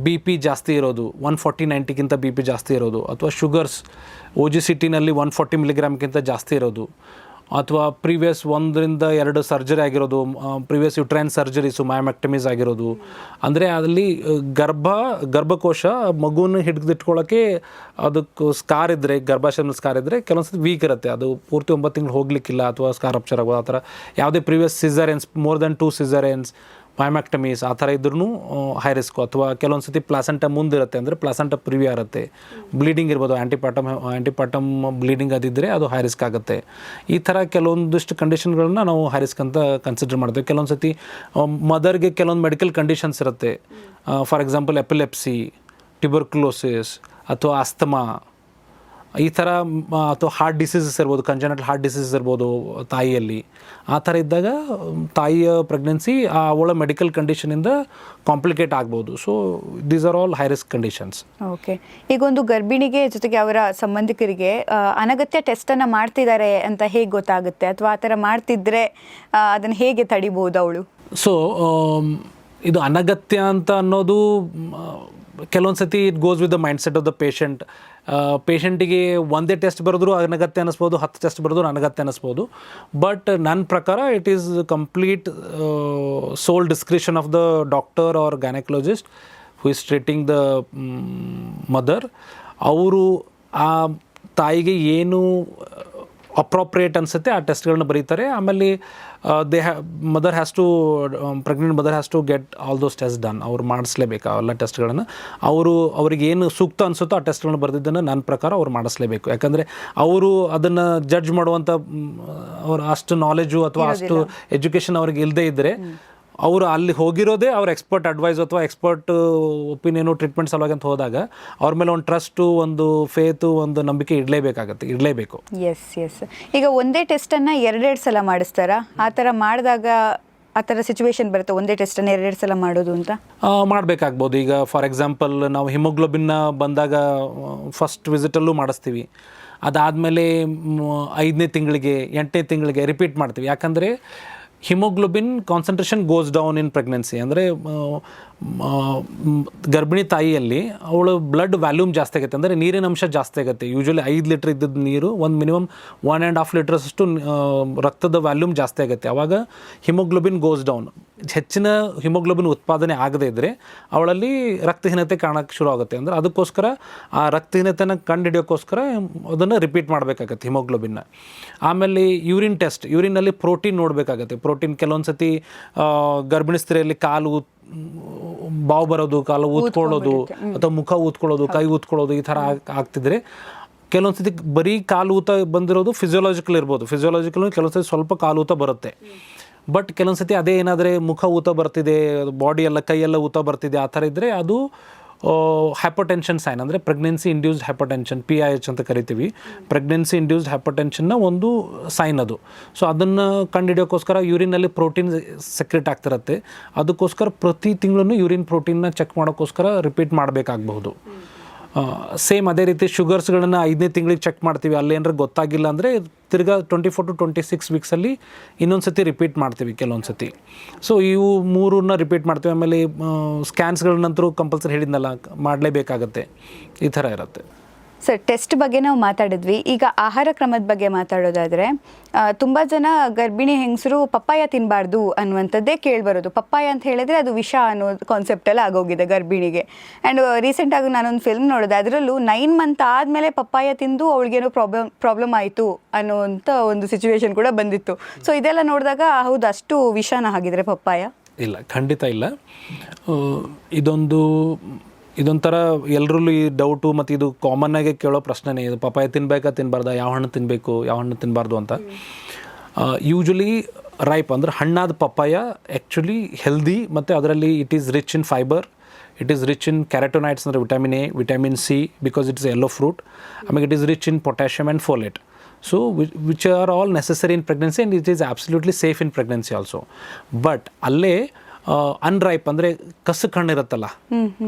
BP ಜಾಸ್ತಿ ಇರೋದು, 140/90ಗಿಂತ BP ಜಾಸ್ತಿ ಇರೋದು, ಅಥವಾ ಶುಗರ್ಸ್ OGCTನಲ್ಲಿ 140 ಮಿಲಿಗ್ರಾಮ್ಗಿಂತ ಜಾಸ್ತಿ ಇರೋದು, ಅಥವಾ ಪ್ರೀವಿಯಸ್ 1 to 2 ಸರ್ಜರಿ ಆಗಿರೋದು, ಪ್ರೀವಿಯಸ್ ಯುಟ್ರೈನ್ ಸರ್ಜರೀಸು, ಮಯೋಮೆಕ್ಟಮೀಸ್ ಆಗಿರೋದು. ಅಂದರೆ ಅಲ್ಲಿ ಗರ್ಭಕೋಶ ಮಗುನ ಹಿಡಿದಿಟ್ಕೊಳ್ಳೋಕ್ಕೆ ಅದಕ್ಕೆ ಸ್ಕಾರ್ ಇದ್ದರೆ, ಗರ್ಭಾಶಯದ ಸ್ಕಾರ್ ಇದ್ದರೆ ಕೆಲವೊಂದು ವೀಕ್ ಇರುತ್ತೆ, ಅದು ಪೂರ್ತಿ 9 ತಿಂಗಳು ಹೋಗಲಿಕ್ಕಿಲ್ಲ, ಅಥವಾ ಸ್ಕಾರ್ ಅಪ್ಚರ್ ಆಗೋದು. ಆ ಥರ ಯಾವುದೇ ಪ್ರೀವಿಯಸ್ ಸಿಸರೇನ್ಸ್, ಮೋರ್ ದೆನ್ 2 ಸಿಸರೇನ್ಸ್, ಮಯೋಮೆಕ್ಟಮೀಸ್ ಆ ಥರ ಇದ್ರೂ ಹೈ ರಿಸ್ಕು. ಅಥವಾ ಕೆಲವೊಂದು ಸತಿ ಪ್ಲಾಸೆಂಟ ಮುಂದಿರುತ್ತೆ, ಅಂದರೆ ಪ್ಲಾಸೆಂಟ ಪ್ರಿವಿಯಾ ಇರುತ್ತೆ, ಬ್ಲೀಡಿಂಗ್ ಇರ್ಬೋದು, ಆ್ಯಂಟಿಪಾಟಮ್ ಬ್ಲೀಡಿಂಗ್ ಅದಿದ್ದರೆ ಅದು ಹೈ ರಿಸ್ಕ್ ಆಗುತ್ತೆ. ಈ ಥರ ಕೆಲವೊಂದಿಷ್ಟು ಕಂಡೀಷನ್ಗಳನ್ನ ನಾವು ಹೈ ರಿಸ್ಕ್ ಅಂತ ಕನ್ಸಿಡರ್ ಮಾಡ್ತೇವೆ. ಕೆಲವೊಂದು ಸತಿ ಮದರ್ಗೆ ಕೆಲವೊಂದು ಮೆಡಿಕಲ್ ಕಂಡೀಷನ್ಸ್ ಇರುತ್ತೆ, ಫಾರ್ ಎಕ್ಸಾಂಪಲ್ ಎಪಿಲೆಪ್ಸಿ, ಟ್ಯೂಬರ್ಕ್ಯುಲೋಸಿಸ್, ಅಥವಾ ಅಸ್ತಮಾ, ಈ ಥರ, ಅಥವಾ ಹಾರ್ಟ್ ಡಿಸೀಸಸ್ ಇರ್ಬೋದು, ಕಂಜನಟಲ್ ಹಾರ್ಟ್ ಡಿಸೀಸಸ್ ಇರ್ಬೋದು ತಾಯಿಯಲ್ಲಿ. ಆ ಥರ ಇದ್ದಾಗ ತಾಯಿಯ ಪ್ರೆಗ್ನೆನ್ಸಿ ಅವಳ ಮೆಡಿಕಲ್ ಕಂಡೀಷನಿಂದ ಕಾಂಪ್ಲಿಕೇಟ್ ಆಗ್ಬೋದು. So these are all high risk conditions. Okay, ಈಗ ಒಂದು ಗರ್ಭಿಣಿಗೆ ಜೊತೆಗೆ ಅವರ ಸಂಬಂಧಿಕರಿಗೆ ಅನಗತ್ಯ ಟೆಸ್ಟನ್ನು ಮಾಡ್ತಿದ್ದಾರೆ ಅಂತ ಹೇಗೆ ಗೊತ್ತಾಗುತ್ತೆ, ಅಥವಾ ಆ ಥರ ಮಾಡ್ತಿದ್ರೆ ಅದನ್ನು ಹೇಗೆ ತಡಿಬೋದು ಅವಳು? ಸೊ ಇದು ಅನಗತ್ಯ ಅಂತ ಅನ್ನೋದು ಕೆಲವೊಂದು ಸತಿ it goes with the mindset of the patient. ಪೇಷಂಟಿಗೆ ಒಂದೇ ಟೆಸ್ಟ್ ಬರೆದ್ರು ಅನಗತ್ಯ ಅನ್ನಿಸ್ಬೋದು, 10 ಟೆಸ್ಟ್ ಬರೆದ್ರು ಅನಗತ್ಯ ಅನ್ನಿಸ್ಬೋದು. ಬಟ್ ನನ್ನ ಪ್ರಕಾರ it is complete sole discretion of the doctor or gynaecologist who is treating the mother. ಅವರು ಆ ತಾಯಿಗೆ ಏನು ಅಪ್ರೋಪ್ರಿಯೇಟ್ ಅನಿಸುತ್ತೆ ಆ ಟೆಸ್ಟ್ಗಳನ್ನ ಬರೀತಾರೆ. ಆಮೇಲೆ pregnant mother has to get all those test done. ಅವ್ರು ಮಾಡಿಸ್ಲೇಬೇಕು ಅವೆಲ್ಲ ಟೆಸ್ಟ್ಗಳನ್ನು. ಅವ್ರಿಗೆ ಏನು ಸೂಕ್ತ ಅನಿಸುತ್ತೋ ಆ ಟೆಸ್ಟ್ಗಳನ್ನ ಬರೆದಿದ್ದನ್ನು ನನ್ನ ಪ್ರಕಾರ ಅವ್ರು ಮಾಡಿಸ್ಲೇಬೇಕು. ಯಾಕಂದರೆ ಅವರು ಅದನ್ನು ಜಡ್ಜ್ ಮಾಡುವಂಥ ಅವ್ರು ಅಷ್ಟು ನಾಲೆಜು ಅಥವಾ ಅಷ್ಟು ಎಜುಕೇಷನ್ ಅವ್ರಿಗೆ ಇಲ್ಲದೇ ಇದ್ದರೆ, ಅವರು ಅಲ್ಲಿ ಹೋಗಿರೋದೇ ಅವ್ರ ಎಕ್ಸ್ಪರ್ಟ್ ಅಡ್ವೈಸ್ ಅಥವಾ ಎಕ್ಸ್ಪರ್ಟ್ ಒಪಿನಿಯನು ಟ್ರೀಟ್ಮೆಂಟ್ ಸಲುವಾಗಿ ಅಂತ ಹೋದಾಗ ಅವ್ರ ಮೇಲೆ ಒಂದು ಟ್ರಸ್ಟು, ಒಂದು ಫೇತು, ಒಂದು ನಂಬಿಕೆ ಇಡಲೇಬೇಕು. ಎಸ್. ಈಗ ಒಂದೇ ಟೆಸ್ಟನ್ನು 2 ಸಲ ಮಾಡಿಸ್ತಾರಾ? ಆ ಥರ ಮಾಡಿದಾಗ ಆ ಥರ ಸಿಚುವೇಶನ್ ಬರುತ್ತೆ, ಒಂದೇ ಟೆಸ್ಟನ್ನು 2 ಸಲ ಮಾಡೋದು ಅಂತ ಮಾಡಬೇಕಾಗ್ಬೋದು. ಈಗ ಫಾರ್ ಎಕ್ಸಾಂಪಲ್ ನಾವು ಹಿಮೋಗ್ಲೋಬಿನ್ನ ಬಂದಾಗ ಫಸ್ಟ್ ವಿಸಿಟಲ್ಲೂ ಮಾಡಿಸ್ತೀವಿ, ಅದಾದಮೇಲೆ 5ನೇ ತಿಂಗಳಿಗೆ 8ನೇ ತಿಂಗಳಿಗೆ ರಿಪೀಟ್ ಮಾಡ್ತೀವಿ. ಯಾಕಂದರೆ haemoglobin concentration goes down in pregnancy. ಅಂದರೆ ಗರ್ಭಿಣಿ ತಾಯಿಯಲ್ಲಿ ಅವಳು ಬ್ಲಡ್ ವ್ಯಾಲ್ಯೂಮ್ ಜಾಸ್ತಿ ಆಗುತ್ತೆ, ಅಂದರೆ ನೀರಿನ ಅಂಶ ಜಾಸ್ತಿ ಆಗುತ್ತೆ. ಯೂಶ್ವಲಿ 5 ಲೀಟ್ರ್ ಇದ್ದದ್ದು ನೀರು ಒಂದು ಮಿನಿಮಮ್ 1.5 ಲೀಟರ್ಸಷ್ಟು ರಕ್ತದ ವ್ಯಾಲ್ಯೂಮ್ ಜಾಸ್ತಿ ಆಗುತ್ತೆ. ಆವಾಗ ಹಿಮೋಗ್ಲೋಬಿನ್ ಗೋಸ್ ಡೌನ್. ಹೆಚ್ಚಿನ ಹಿಮೋಗ್ಲೋಬಿನ್ ಉತ್ಪಾದನೆ ಆಗದೇ ಇದ್ದರೆ ಅವಳಲ್ಲಿ ರಕ್ತಹೀನತೆ ಕಾಣೋಕ್ಕೆ ಶುರು ಆಗುತ್ತೆ. ಅಂದರೆ ಅದಕ್ಕೋಸ್ಕರ ಆ ರಕ್ತಹೀನತೆನ ಕಂಡುಹಿಡಿಯೋಕ್ಕೋಸ್ಕರ ಅದನ್ನು ರಿಪೀಟ್ ಮಾಡಬೇಕಾಗತ್ತೆ ಹಿಮೋಗ್ಲೋಬಿನ್ನ. ಆಮೇಲೆ ಯೂರಿನ್ ಟೆಸ್ಟ್, ಯೂರಿನಲ್ಲಿ ಪ್ರೋಟೀನ್ ನೋಡಬೇಕಾಗತ್ತೆ. ಪ್ರೋಟೀನ್ ಕೆಲವೊಂದು ಸತಿ ಗರ್ಭಿಣಿ ಸ್ತ್ರೀಯಲ್ಲಿ ಕಾಲು ಬಾವು ಬರೋದು, ಕಾಲು ಊದ್ಕೊಳ್ಳೋದು ಅಥವಾ ಮುಖ ಊದ್ಕೊಳ್ಳೋದು, ಕೈ ಊದ್ಕೊಳ್ಳೋದು ಈ ಥರ ಆಗ್ತಿದ್ರೆ ಕೆಲವೊಂದು ಸತಿ ಬರೀ ಕಾಲು ಊತ ಬಂದಿರೋದು ಫಿಸಿಯೋಲಾಜಿಕಲ್ ಇರ್ಬೋದು. ಫಿಸಿಯೋಲಾಜಿಕಲ್ ಕೆಲವೊಂದು ಸತಿ ಸ್ವಲ್ಪ ಕಾಲು ಊತ ಬರುತ್ತೆ. ಬಟ್ ಕೆಲವೊಂದು ಸತಿ ಅದೇ ಏನಾದರೆ ಮುಖ ಊತ ಬರ್ತಿದೆ, ಬಾಡಿ ಎಲ್ಲ ಕೈಯೆಲ್ಲ ಊತ ಬರ್ತಿದೆ, ಆ ಥರ ಇದ್ದರೆ ಅದು ಹೈಪರ್ಟೆನ್ಷನ್ ಸೈನ್, ಅಂದರೆ ಪ್ರೆಗ್ನೆನ್ಸಿ ಇಂಡ್ಯೂಸ್ಡ್ ಹೈಪರ್ಟೆನ್ಷನ್, PIH ಅಂತ ಕರಿತೀವಿ. ಪ್ರೆಗ್ನೆನ್ಸಿ ಇಂಡ್ಯೂಸ್ಡ್ ಹೈಪರ್ಟೆನ್ಷನ್ನ ಒಂದು ಸೈನ್ ಅದು. ಸೊ ಅದನ್ನು ಕಂಡುಹಿಡಿಯೋಕ್ಕೋಸ್ಕರ ಯೂರಿನಲ್ಲಿ ಪ್ರೋಟೀನ್ ಸೆಕ್ರೆಟ್ ಆಗ್ತಿರುತ್ತೆ. ಅದಕ್ಕೋಸ್ಕರ ಪ್ರತಿ ತಿಂಗಳು ಯೂರಿನ್ ಪ್ರೋಟೀನ್ನ ಚೆಕ್ ಮಾಡೋಕ್ಕೋಸ್ಕರ ರಿಪೀಟ್ ಮಾಡಬೇಕಾಗಬಹುದು. ಸೇಮ್ ಅದೇ ರೀತಿ ಶುಗರ್ಸ್ಗಳನ್ನು 5ನೇ ತಿಂಗಳಿಗೆ ಚೆಕ್ ಮಾಡ್ತೀವಿ. ಅಲ್ಲೇನಾರು ಗೊತ್ತಾಗಿಲ್ಲ ಅಂದರೆ ತಿರ್ಗಾ 24 to 26 ವೀಕ್ಸಲ್ಲಿ ಇನ್ನೊಂದು ಸತಿ ರಿಪೀಟ್ ಮಾಡ್ತೀವಿ ಕೆಲವೊಂದು ಸತಿ. ಸೊ ಇವು ಮೂರನ್ನ ರಿಪೀಟ್ ಮಾಡ್ತೀವಿ. ಆಮೇಲೆ ಸ್ಕ್ಯಾನ್ಸ್ಗಳನ್ನಂತರೂ ಕಂಪಲ್ಸರಿ ಹೇಳಿದ್ನಲ್ಲ, ಮಾಡಲೇಬೇಕಾಗತ್ತೆ. ಈ ಥರ ಇರುತ್ತೆ. ಸರ್, ಟೆಸ್ಟ್ ಬಗ್ಗೆ ನಾವು ಮಾತಾಡಿದ್ವಿ. ಈಗ ಆಹಾರ ಕ್ರಮದ ಬಗ್ಗೆ ಮಾತಾಡೋದಾದರೆ ತುಂಬ ಜನ ಗರ್ಭಿಣಿ ಹೆಂಗಸರು ಪಪ್ಪಾಯ ತಿನ್ನಬಾರ್ದು ಅನ್ನುವಂಥದ್ದೇ ಕೇಳಿಬರೋದು. ಪಪ್ಪಾಯ ಅಂತ ಹೇಳಿದರೆ ಅದು ವಿಷ ಅನ್ನೋ ಕಾನ್ಸೆಪ್ಟೆಲ್ಲ ಆಗೋಗಿದೆ ಗರ್ಭಿಣಿಗೆ. ಆ್ಯಂಡ್ ರೀಸೆಂಟಾಗಿ ನಾನೊಂದು ಫಿಲ್ಮ್ ನೋಡಿದೆ, ಅದರಲ್ಲೂ 9 ಮಂತ್ ಆದಮೇಲೆ ಪಪ್ಪಾಯ ತಿಂದು ಅವಳಿಗೇನೋ ಪ್ರಾಬ್ಲಮ್ ಆಯಿತು ಅನ್ನೋವಂಥ ಒಂದು ಸಿಚುವೇಶನ್ ಕೂಡ ಬಂದಿತ್ತು. ಸೊ ಇದೆಲ್ಲ ನೋಡಿದಾಗ ಹೌದು, ಅಷ್ಟು ವಿಷನ ಆಗಿದ್ರೆ ಪಪ್ಪಾಯ? ಇಲ್ಲ, ಖಂಡಿತ ಇಲ್ಲ. ಇದೊಂಥರ ಎಲ್ಲರಲ್ಲೂ ಈ ಡೌಟು, ಮತ್ತು ಇದು ಕಾಮನ್ನಾಗಿ ಕೇಳೋ ಪ್ರಶ್ನೆನೇ ಇದು. ಪಪ್ಪಾಯ ತಿನ್ನಬೇಕಾ ತಿನ್ನಬಾರ್ದಾ, ಯಾವ ಹಣ್ಣು ತಿನ್ನಬೇಕು ಯಾವ ಹಣ್ಣು ತಿನ್ನಬಾರ್ದು ಅಂತ. ಯೂಶ್ವಲಿ ರೈಪ್ ಅಂದರೆ ಹಣ್ಣಾದ ಪಪ್ಪಾಯ ಆ್ಯಕ್ಚುಲಿ ಹೆಲ್ದಿ, ಮತ್ತು ಅದರಲ್ಲಿ it is rich in fibre, it is rich in carotenoids ಅಂದರೆ vitamin A, vitamin C, because it's yellow fruit. ಆಮೇಲೆ it is rich in potassium and folate. So which are all necessary in pregnancy and it is absolutely safe in pregnancy also. But ಅಲ್ಲೇ unripe ಅಂದರೆ ಕಸಕ್ ಹಣ್ಣು ಇರುತ್ತಲ್ಲ,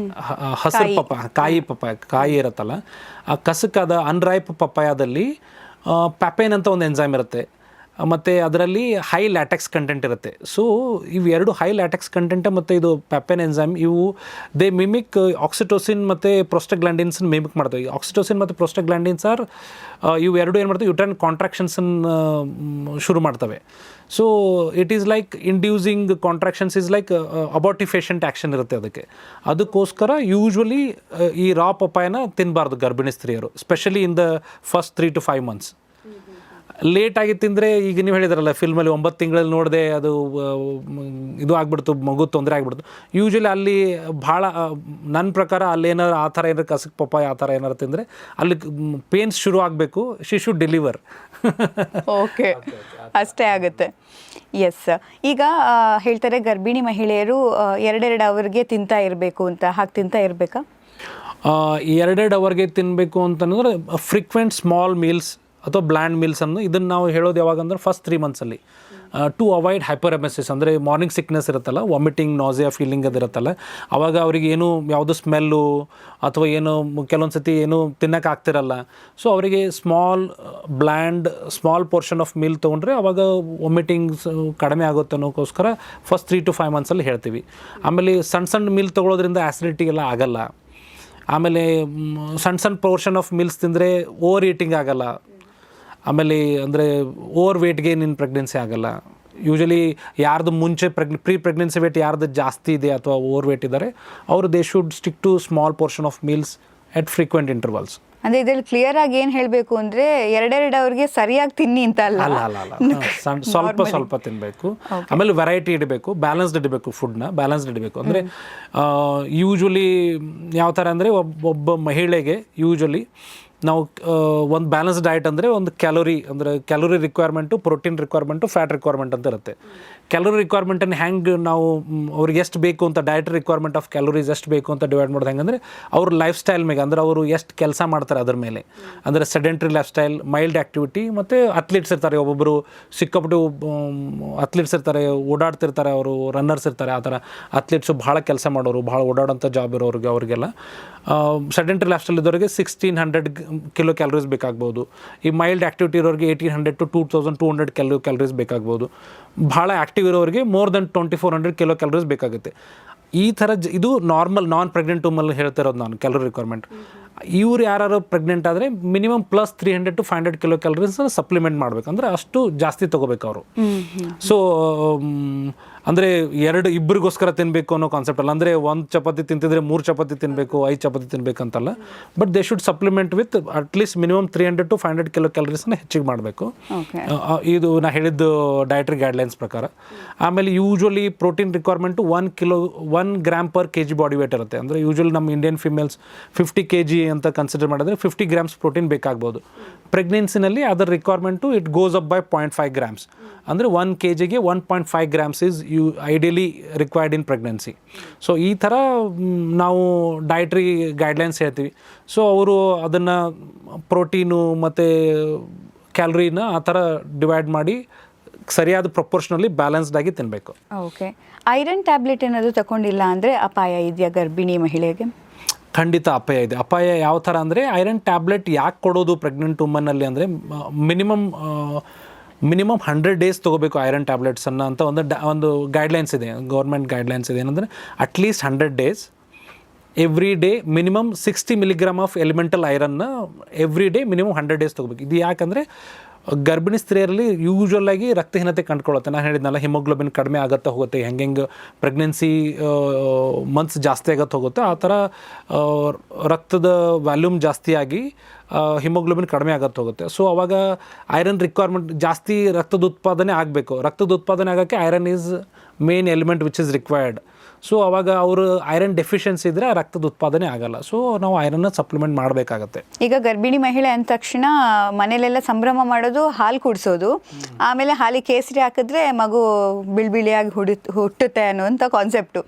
ಹಸಿರು ಕಾಯಿ ಇರುತ್ತಲ್ಲ, ಆ ಕಸಕ್ಕಾದ ಅನ್ರೈಪ್ ಪಪ್ಪಾಯದಲ್ಲಿ ಪ್ಯಾಪೇನ್ ಅಂತ ಒಂದು ಎನ್ಸೈಮ್ ಇರುತ್ತೆ, ಮತ್ತು ಅದರಲ್ಲಿ ಹೈ ಲ್ಯಾಟೆಕ್ಸ್ ಕಂಟೆಂಟ್ ಇರುತ್ತೆ. ಸೊ ಇವು ಎರಡು ಹೈ ಲ್ಯಾಟೆಕ್ಸ್ ಕಂಟೆಂಟ್ ಮತ್ತು ಇದು ಪ್ಯಾಪೇನ್ ಎನ್ಸೈಮ್, ಇವು ದೇ ಮಿಮಿಕ್ ಆಕ್ಸಿಟೋಸಿನ್ ಮತ್ತು ಪ್ರೋಸ್ಟಾಗ್ಲ್ಯಾಂಡಿನ್ಸನ್ನು ಮಿಮಿಕ್ ಮಾಡ್ತವೆ. ಆಕ್ಸಿಟೋಸಿನ್ ಮತ್ತು ಪ್ರೋಸ್ಟಾಗ್ಲ್ಯಾಂಡಿನ್ಸ್ ಇವು ಎರಡು ಏನು ಮಾಡ್ತವೆ, ಯುಟ್ರೈನ್ ಕಾಂಟ್ರಾಕ್ಷನ್ಸನ್ನು ಶುರು ಮಾಡ್ತವೆ. So it is like inducing contractions is like abortifacient action ಇರುತ್ತೆ ಅದಕ್ಕೋಸ್ಕರ ಯೂಶ್ವಲಿ ಈ ರಾ ಪಪ್ಪಾಯನ ತಿನ್ನಬಾರ್ದು ಗರ್ಭಿಣಿ ಸ್ತ್ರೀಯರು, specially in the first 3 to 5 months. ಲೇಟಾಗಿ ತಿಂದರೆ, ಈಗ ನೀವು ಹೇಳಿದ್ರಲ್ಲ ಫಿಲ್ಮಲ್ಲಿ 9 ತಿಂಗಳಲ್ಲಿ ನೋಡಿದೆ ಅದು ಇದು ಆಗಿಬಿಡ್ತು, ಮಗು ತೊಂದರೆ ಆಗಿಬಿಡ್ತು. ಯೂಶ್ವಲಿ ಅಲ್ಲಿ ಭಾಳ ನನ್ನ ಪ್ರಕಾರ ಅಲ್ಲೇನಾರು ಆ ಥರ ಏನಾರು ಕಸಕ್ ಪಪ್ಪಾಯ ಆ ಥರ ಏನಾರು ತಿಂದರೆ ಅಲ್ಲಿ ಪೇನ್ಸ್ ಶುರು ಆಗಬೇಕು, ಶಿ ಶುಡ್ ಡೆಲಿವರ್. ಓಕೆ, ಅಷ್ಟೇ ಆಗುತ್ತೆ. ಎಸ್, ಈಗ ಹೇಳ್ತಾರೆ ಗರ್ಭಿಣಿ ಮಹಿಳೆಯರು 2 ಅವರ್ಗೆ ತಿಂತಾ ಇರಬೇಕು ಅಂತ. ಹಾಗೆ ತಿಂತಾ ಇರಬೇಕಾ? 2 ಅವರ್ಗೆ ತಿನ್ನಬೇಕು ಅಂತಂದರೆ ಫ್ರೀಕ್ವೆಂಟ್ ಸ್ಮಾಲ್ ಮೀಲ್ಸ್ ಅಥವಾ ಬ್ಲ್ಯಾಂಡ್ ಮೀಲ್ಸನ್ನು ಇದನ್ನು ನಾವು ಹೇಳೋದು ಯಾವಾಗಂದ್ರೆ ಫಸ್ಟ್ 3 ಮಂತ್ಸಲ್ಲಿ, ಟು ಅವಾಯ್ಡ್ ಹೈಪರೆಮೆಸಿಸ್. ಅಂದರೆ ಮಾರ್ನಿಂಗ್ ಸಿಕ್ನೆಸ್ ಇರುತ್ತಲ್ಲ, ವಾಮಿಟಿಂಗ್, ನಾಸಿಯಾ ಫೀಲಿಂಗ್ ಅದಿರುತ್ತಲ್ಲ, ಆವಾಗ ಅವ್ರಿಗೆ ಏನು ಯಾವುದು ಸ್ಮೆಲ್ಲು ಅಥವಾ ಏನು ಕೆಲವೊಂದು ಸತಿ ಏನು ತಿನ್ನೋಕೆ ಆಗ್ತಿರಲ್ಲ. ಸೊ ಅವರಿಗೆ ಸ್ಮಾಲ್ ಪೋರ್ಷನ್ ಆಫ್ ಮೀಲ್ ತೊಗೊಂಡ್ರೆ ಅವಾಗ ವಾಮಿಟಿಂಗ್ಸ್ ಕಡಿಮೆ ಆಗುತ್ತೆ ಅನ್ನೋಕ್ಕೋಸ್ಕರ ಫಸ್ಟ್ 3 to 5 ಮಂತ್ಸಲ್ಲಿ ಹೇಳ್ತೀವಿ. ಆಮೇಲೆ ಸಣ್ಣ ಮೀಲ್ ತೊಗೊಳೋದ್ರಿಂದ ಆ್ಯಸಿಡಿಟಿ ಎಲ್ಲ ಆಗಲ್ಲ. ಆಮೇಲೆ ಸಣ್ಣ ಪೋರ್ಷನ್ ಆಫ್ ಮೀಲ್ಸ್ ತಿಂದರೆ ಓವರ್ ಈಟಿಂಗ್ ಆಗಲ್ಲ. ಆಮೇಲೆ ಅಂದರೆ ಓವರ್ ವೇಟ್ಗೆ ನಿನ್ನ ಪ್ರೆಗ್ನೆನ್ಸಿ ಆಗಲ್ಲ. ಯೂಶ್ವಲಿ ಯಾರ್ದು ಮುಂಚೆ ಪ್ರೀ ಪ್ರೆಗ್ನೆನ್ಸಿ ವೇಟ್ ಯಾರ್ದು ಜಾಸ್ತಿ ಇದೆ ಅಥವಾ ಓವರ್ ವೇಟ್ ಇದ್ದಾರೆ ಅವರು they should stick to small portion of meals at frequent intervals. ಅಂದರೆ ಇದರಲ್ಲಿ ಕ್ಲಿಯರ್ ಆಗಿ ಏನು ಹೇಳಬೇಕು ಅಂದರೆ 2 ಅವರ್ಗೆ ಸರಿಯಾಗಿ ತಿನ್ನಿ ಅಂತ ಅಲ್ಲ, ಸ್ವಲ್ಪ ತಿನ್ನಬೇಕು. ಆಮೇಲೆ ವೆರೈಟಿ ಇಡಬೇಕು, ಬ್ಯಾಲೆನ್ಸ್ಡ್ ಇಡಬೇಕು, ಫುಡ್ನ ಬ್ಯಾಲೆನ್ಸ್ಡ್ ಇಡಬೇಕು. ಅಂದರೆ ಯೂಶ್ವಲಿ ಯಾವ ಥರ ಅಂದರೆ ಒಬ್ಬ ಮಹಿಳೆಗೆ ಯೂಶ್ವಲಿ ನಾವು ಒಂದು ಬ್ಯಾಲೆನ್ಸ್ ಡಯಟ್ ಅಂದರೆ ಒಂದು calorie requirement, protein requirement, fat requirement ಅಂತ ಇರುತ್ತೆ. ಕ್ಯಾಲೋರಿ ರಿಕ್ವೈರ್ಮೆಂಟನ್ನು ಹೆಂಗೆ ನಾವು ಅವ್ರಿಗೆ ಎಷ್ಟು ಬೇಕು ಅಂತ ಡಯಟ್ ರಿಕ್ವೈರ್ಮೆಂಟ್ ಆಫ್ ಕ್ಯಾಲೋರೀಸ್ ಎಷ್ಟು ಬೇಕು ಅಂತ ಡಿವೈಡ್ ಮಾಡೋದು ಹೆಂಗಂದರೆ ಅವ್ರ ಲೈಫ್ ಸ್ಟೈಲ್ ಮೇಲೆ, ಅಂದರೆ ಅವರು ಎಷ್ಟು ಕೆಲಸ ಮಾಡ್ತಾರೆ ಅದ್ರ ಮೇಲೆ. ಅಂದರೆ sedentary life style, mild activity, ಮತ್ತು ಅಥ್ಲೀಟ್ಸ್ ಇರ್ತಾರೆ, ಒಬ್ಬೊಬ್ಬರು ಸಿಕ್ಕಾಪಟ್ಟು ಅಥ್ಲೀಟ್ಸ್ ಇರ್ತಾರೆ, ಓಡಾಡ್ತಿರ್ತಾರೆ, ಅವರು ರನ್ನರ್ಸ್ ಇರ್ತಾರೆ. ಆ ಥರ ಅಥ್ಲೀಟ್ಸು ಭಾಳ ಕೆಲಸ ಮಾಡೋರು, ಭಾಳ ಓಡಾಡೋಂಥ ಜಾಬ್ ಇರೋರಿಗೆ ಅವ್ರಿಗೆಲ್ಲ ಸೆಡೆಂಟ್ರಿ ಲೈಫ್ ಸ್ಟೈಲ್ ಇದ್ದವರಿಗೆ 1600 ಕಿಲೋ ಕ್ಯಾಲರೀಸ್ ಬೇಕಾಗ್ಬೋದು. ಈ ಮೈಲ್ಡ್ ಆ್ಯಕ್ಟಿವಿಟಿ ಇರೋರಿಗೆ 1800 to 2200 ಕ್ಯಾಲರೀಸ್ ಬೇಕಾಗ್ಬೋದು. ಭಾಳ ಆ್ಯಕ್ಟಿವ್ ಇರೋರಿಗೆ ಮೋರ್ ದೆನ್ 2400 ಕಿಲೋ ಕ್ಯಾಲರೀಸ್ ಬೇಕಾಗುತ್ತೆ. ಈ ಥರ ಇದು ನಾನ್ ಪ್ರೆಗ್ನೆಂಟ್ ವುಮಲ್ಲಿ ಹೇಳ್ತಿರೋದು ನಾನು ಕ್ಯಾಲರಿ ರಿಕ್ವೈರ್ಮೆಂಟ್. ಇವ್ರು ಯಾರು ಪ್ರೆಗ್ನೆಂಟ್ ಆದರೆ minimum plus 300 to 500 kilo calories supplement ಮಾಡಬೇಕು. ಅಂದರೆ ಅಷ್ಟು ಜಾಸ್ತಿ ತೊಗೋಬೇಕು ಅವರು. ಸೊ ಅಂದರೆ ಇಬ್ಬರಿಗೋಸ್ಕರ ತಿನ್ನಬೇಕು ಅನ್ನೋ ಕಾನ್ಸೆಪ್ಟ್ ಅಲ್ಲ. ಅಂದರೆ 1 ಚಪಾತಿ ತಿಂತಿದ್ರೆ 3 ಚಪಾತಿ ತಿನ್ನಬೇಕು, 5 ಚಪಾತಿ ತಿನ್ನಬೇಕಂತಲ್ಲ. But they should supplement with at least minimum 300 to 500 kilo ಕ್ಯಾಲರೀಸ್ನ ಹೆಚ್ಚಿಗೆ ಮಾಡಬೇಕು. ಇದು ನಾ ಹೇಳಿದ್ದು ಡಯಟ್ರಿ ಗೈಡ್ಲೈನ್ಸ್ ಪ್ರಕಾರ. ಆಮೇಲೆ usually protein requirement 1 gram per kg body weight ಇರುತ್ತೆ. ಅಂದರೆ ಯೂಶ್ವಲಿ ನಮ್ಮ ಇಂಡಿಯನ್ ಫಿಮೇಲ್ಸ್ 50 kg ಅಂತ ಕನ್ಸಿಡರ್ ಮಾಡಿದ್ರೆ 50 ಗ್ರಾಮ್ಸ್ ಪ್ರೋಟೀನ್ ಬೇಕಾಗ್ಬೋದು. ಪ್ರೆಗ್ನೆನ್ಸಿನಲ್ಲಿ ಅದರ requirement it goes up by 0.5 grams. ಅಂದರೆ 1 kgಗೆ 1.5 grams is ideally required in pregnancy. So ಈ ಥರ ನಾವು ಡಯಟ್ರಿ ಗೈಡ್ಲೈನ್ಸ್ ಹೇಳ್ತೀವಿ. ಸೊ ಅವರು ಅದನ್ನು ಪ್ರೋಟೀನು ಮತ್ತು ಕ್ಯಾಲರಿನ ಆ ಥರ ಡಿವೈಡ್ ಮಾಡಿ ಸರಿಯಾದ ಪ್ರಪೋರ್ಷನಲ್ಲಿ ಬ್ಯಾಲೆನ್ಸ್ಡ್ ಆಗಿ ತಿನ್ನಬೇಕು. ಓಕೆ. ಐರನ್ ಟ್ಯಾಬ್ಲೆಟ್ ಏನಾದರೂ ತಗೊಂಡಿಲ್ಲ ಅಂದರೆ ಅಪಾಯ ಇದೆಯಾ ಗರ್ಭಿಣಿ ಮಹಿಳೆಗೆ? ಖಂಡಿತ ಅಪಾಯ ಇದೆ. ಅಪಾಯ ಯಾವ ಥರ ಅಂದರೆ ಐರನ್ ಟ್ಯಾಬ್ಲೆಟ್ ಯಾಕೆ ಕೊಡೋದು ಪ್ರೆಗ್ನೆಂಟ್ ವುಮನ್ನಲ್ಲಿ ಅಂದರೆ ಮಿನಿಮಮ್ 100 days ತೊಗೋಬೇಕು ಐರನ್ ಟ್ಯಾಬ್ಲೆಟ್ಸನ್ನು ಅಂತ ಒಂದು ಗೈಡ್ಲೈನ್ಸ್ ಇದೆ, ಗೌರ್ಮೆಂಟ್ ಗೈಡ್ಲೈನ್ಸ್ ಇದೆ. ಏನಂದರೆ at least 100 days every day minimum 60 milligram of elemental ಐರನ್ನ ಎವ್ರಿ ಡೇ ಮಿನಿಮಮ್ 100 days ತೊಗೋಬೇಕು. ಇದು ಯಾಕಂದರೆ ಗರ್ಭಿಣಿ ಸ್ತ್ರೀಯರಲ್ಲಿ ಯೂಶ್ವಲಾಗಿ ರಕ್ತಹೀನತೆ ಕಂಡುಕೊಳ್ಳುತ್ತೆ. ನಾನು ಹೇಳಿದ್ನಲ್ಲ, ಹಿಮೋಗ್ಲೋಬಿನ್ ಕಡಿಮೆ ಆಗುತ್ತಾ ಹೋಗುತ್ತೆ. ಹೆಂಗೆ ಪ್ರೆಗ್ನೆನ್ಸಿ ಮಂತ್ಸ್ ಜಾಸ್ತಿ ಆಗತ್ತೆ ಹೋಗುತ್ತೆ, ಆ ಥರ ರಕ್ತದ ವ್ಯಾಲ್ಯೂಮ್ ಜಾಸ್ತಿಯಾಗಿ ಹಿಮೋಗ್ಲೋಬಿನ್ ಕಡಿಮೆ ಆಗತ್ತೆ ಹೋಗುತ್ತೆ. ಸೊ ಅವಾಗ ಐರನ್ ರಿಕ್ವೈರ್ಮೆಂಟ್ ಜಾಸ್ತಿ, ರಕ್ತದ ಉತ್ಪಾದನೆ ಆಗಬೇಕು. ರಕ್ತದ ಉತ್ಪಾದನೆ ಆಗೋಕ್ಕೆ iron is main element which is required. So ಅವಾಗ ಅವರು ಐರನ್ ಡೆಫಿಷಿಯನ್ಸಿ ಇದ್ದರೆ ರಕ್ತದ ಉತ್ಪಾದನೆ ಆಗಲ್ಲ. ಸೊ ನಾವು ಐರನ್ನ ಸಪ್ಲಿಮೆಂಟ್ ಮಾಡಬೇಕಾಗತ್ತೆ. ಈಗ ಗರ್ಭಿಣಿ ಮಹಿಳೆ ಅಂದ ತಕ್ಷಣ ಮನೇಲೆಲ್ಲ ಸಂಭ್ರಮ ಮಾಡೋದು ಹಾಲು ಕುಡಿಸೋದು, ಆಮೇಲೆ ಹಾಲಿಗೆ ಕೇಸರಿ ಹಾಕಿದ್ರೆ ಮಗು ಬಿಳಿಯಾಗಿ ಹುಟ್ಟುತ್ತೆ ಅನ್ನುವಂಥ ಕಾನ್ಸೆಪ್ಟು.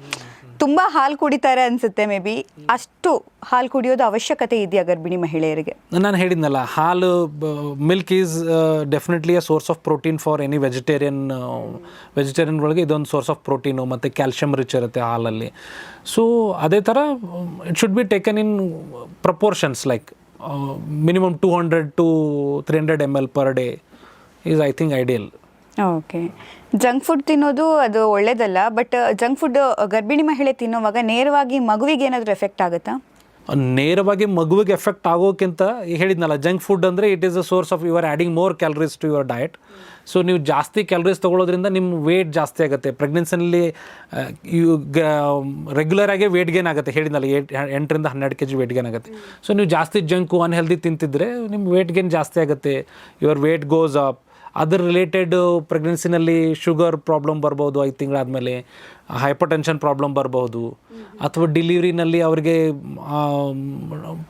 ತುಂಬ ಹಾಲು ಕುಡಿತಾರೆ ಅನಿಸುತ್ತೆ. ಮೇ ಬಿ ಅಷ್ಟು ಹಾಲು ಕುಡಿಯೋದು ಅವಶ್ಯಕತೆ ಇದೆಯಾ ಗರ್ಭಿಣಿ ಮಹಿಳೆಯರಿಗೆ? ನಾನು ಹೇಳಿದ್ನಲ್ಲ, ಹಾಲು milk is definitely a source of protein for any ವೆಜಿಟೇರಿಯನ್ಗಳಿಗೆ ಇದೊಂದು ಸೋರ್ಸ್ ಆಫ್ ಪ್ರೋಟೀನು ಮತ್ತು ಕ್ಯಾಲ್ಶಿಯಮ್ ರಿಚ್ ಇರುತ್ತೆ ಹಾಲಲ್ಲಿ. ಸೊ ಅದೇ ಥರ it should be taken in proportions like minimum 200 to 300 ml per day is I think ideal. Okay. Junk food ತಿನ್ನೋದು ಅದು ಒಳ್ಳೇದಲ್ಲ, ಬಟ್ ಜಂಕ್ ಫುಡ್ ಗರ್ಭಿಣಿ ಮಹಿಳೆ ತಿನ್ನೋವಾಗ ನೇರವಾಗಿ ಮಗುವಿಗೆ ಏನಾದರೂ ಎಫೆಕ್ಟ್ ಆಗುತ್ತಾ? ನೇರವಾಗಿ ಮಗುವಿಗೆ ಎಫೆಕ್ಟ್ ಆಗೋಕ್ಕಿಂತ ಹೇಳಿದ್ನಲ್ಲ, ಜಂಕ್ ಫುಡ್ ಅಂದರೆ it is a source of you are adding more calories to your diet. So ನೀವು ಜಾಸ್ತಿ ಕ್ಯಾಲರೀಸ್ ತೊಗೊಳೋದ್ರಿಂದ ನಿಮ್ಮ ವೇಟ್ ಜಾಸ್ತಿ ಆಗುತ್ತೆ. ಪ್ರೆಗ್ನೆನ್ಸಿನಲ್ಲಿ ರೆಗ್ಯುಲರಾಗಿ ವೇಟ್ ಗೇನ್ ಆಗುತ್ತೆ. ಹೇಳಿದ್ನಲ್ಲ, 8 to 12 kg ವೇಟ್ ಗೇನ್ ಆಗುತ್ತೆ. ಸೊ ನೀವು ಜಾಸ್ತಿ ಜಂಕು ಅನ್ಹೆಲ್ದಿ ತಿಂತಿದ್ರೆ ನಿಮ್ಮ ವೇಟ್ ಗೇನ್ ಜಾಸ್ತಿ ಆಗುತ್ತೆ. Your weight goes up. ಅದರ ರಿಲೇಟೆಡ್ ಪ್ರೆಗ್ನೆನ್ಸಿನಲ್ಲಿ ಶುಗರ್ ಪ್ರಾಬ್ಲಮ್ ಬರ್ಬೋದು, 5 ತಿಂಗಳಾದಮೇಲೆ ಹೈಪರ್ ಟೆನ್ಷನ್ ಪ್ರಾಬ್ಲಮ್ ಬರ್ಬೋದು, ಅಥವಾ ಡೆಲಿವರಿನಲ್ಲಿ ಅವರಿಗೆ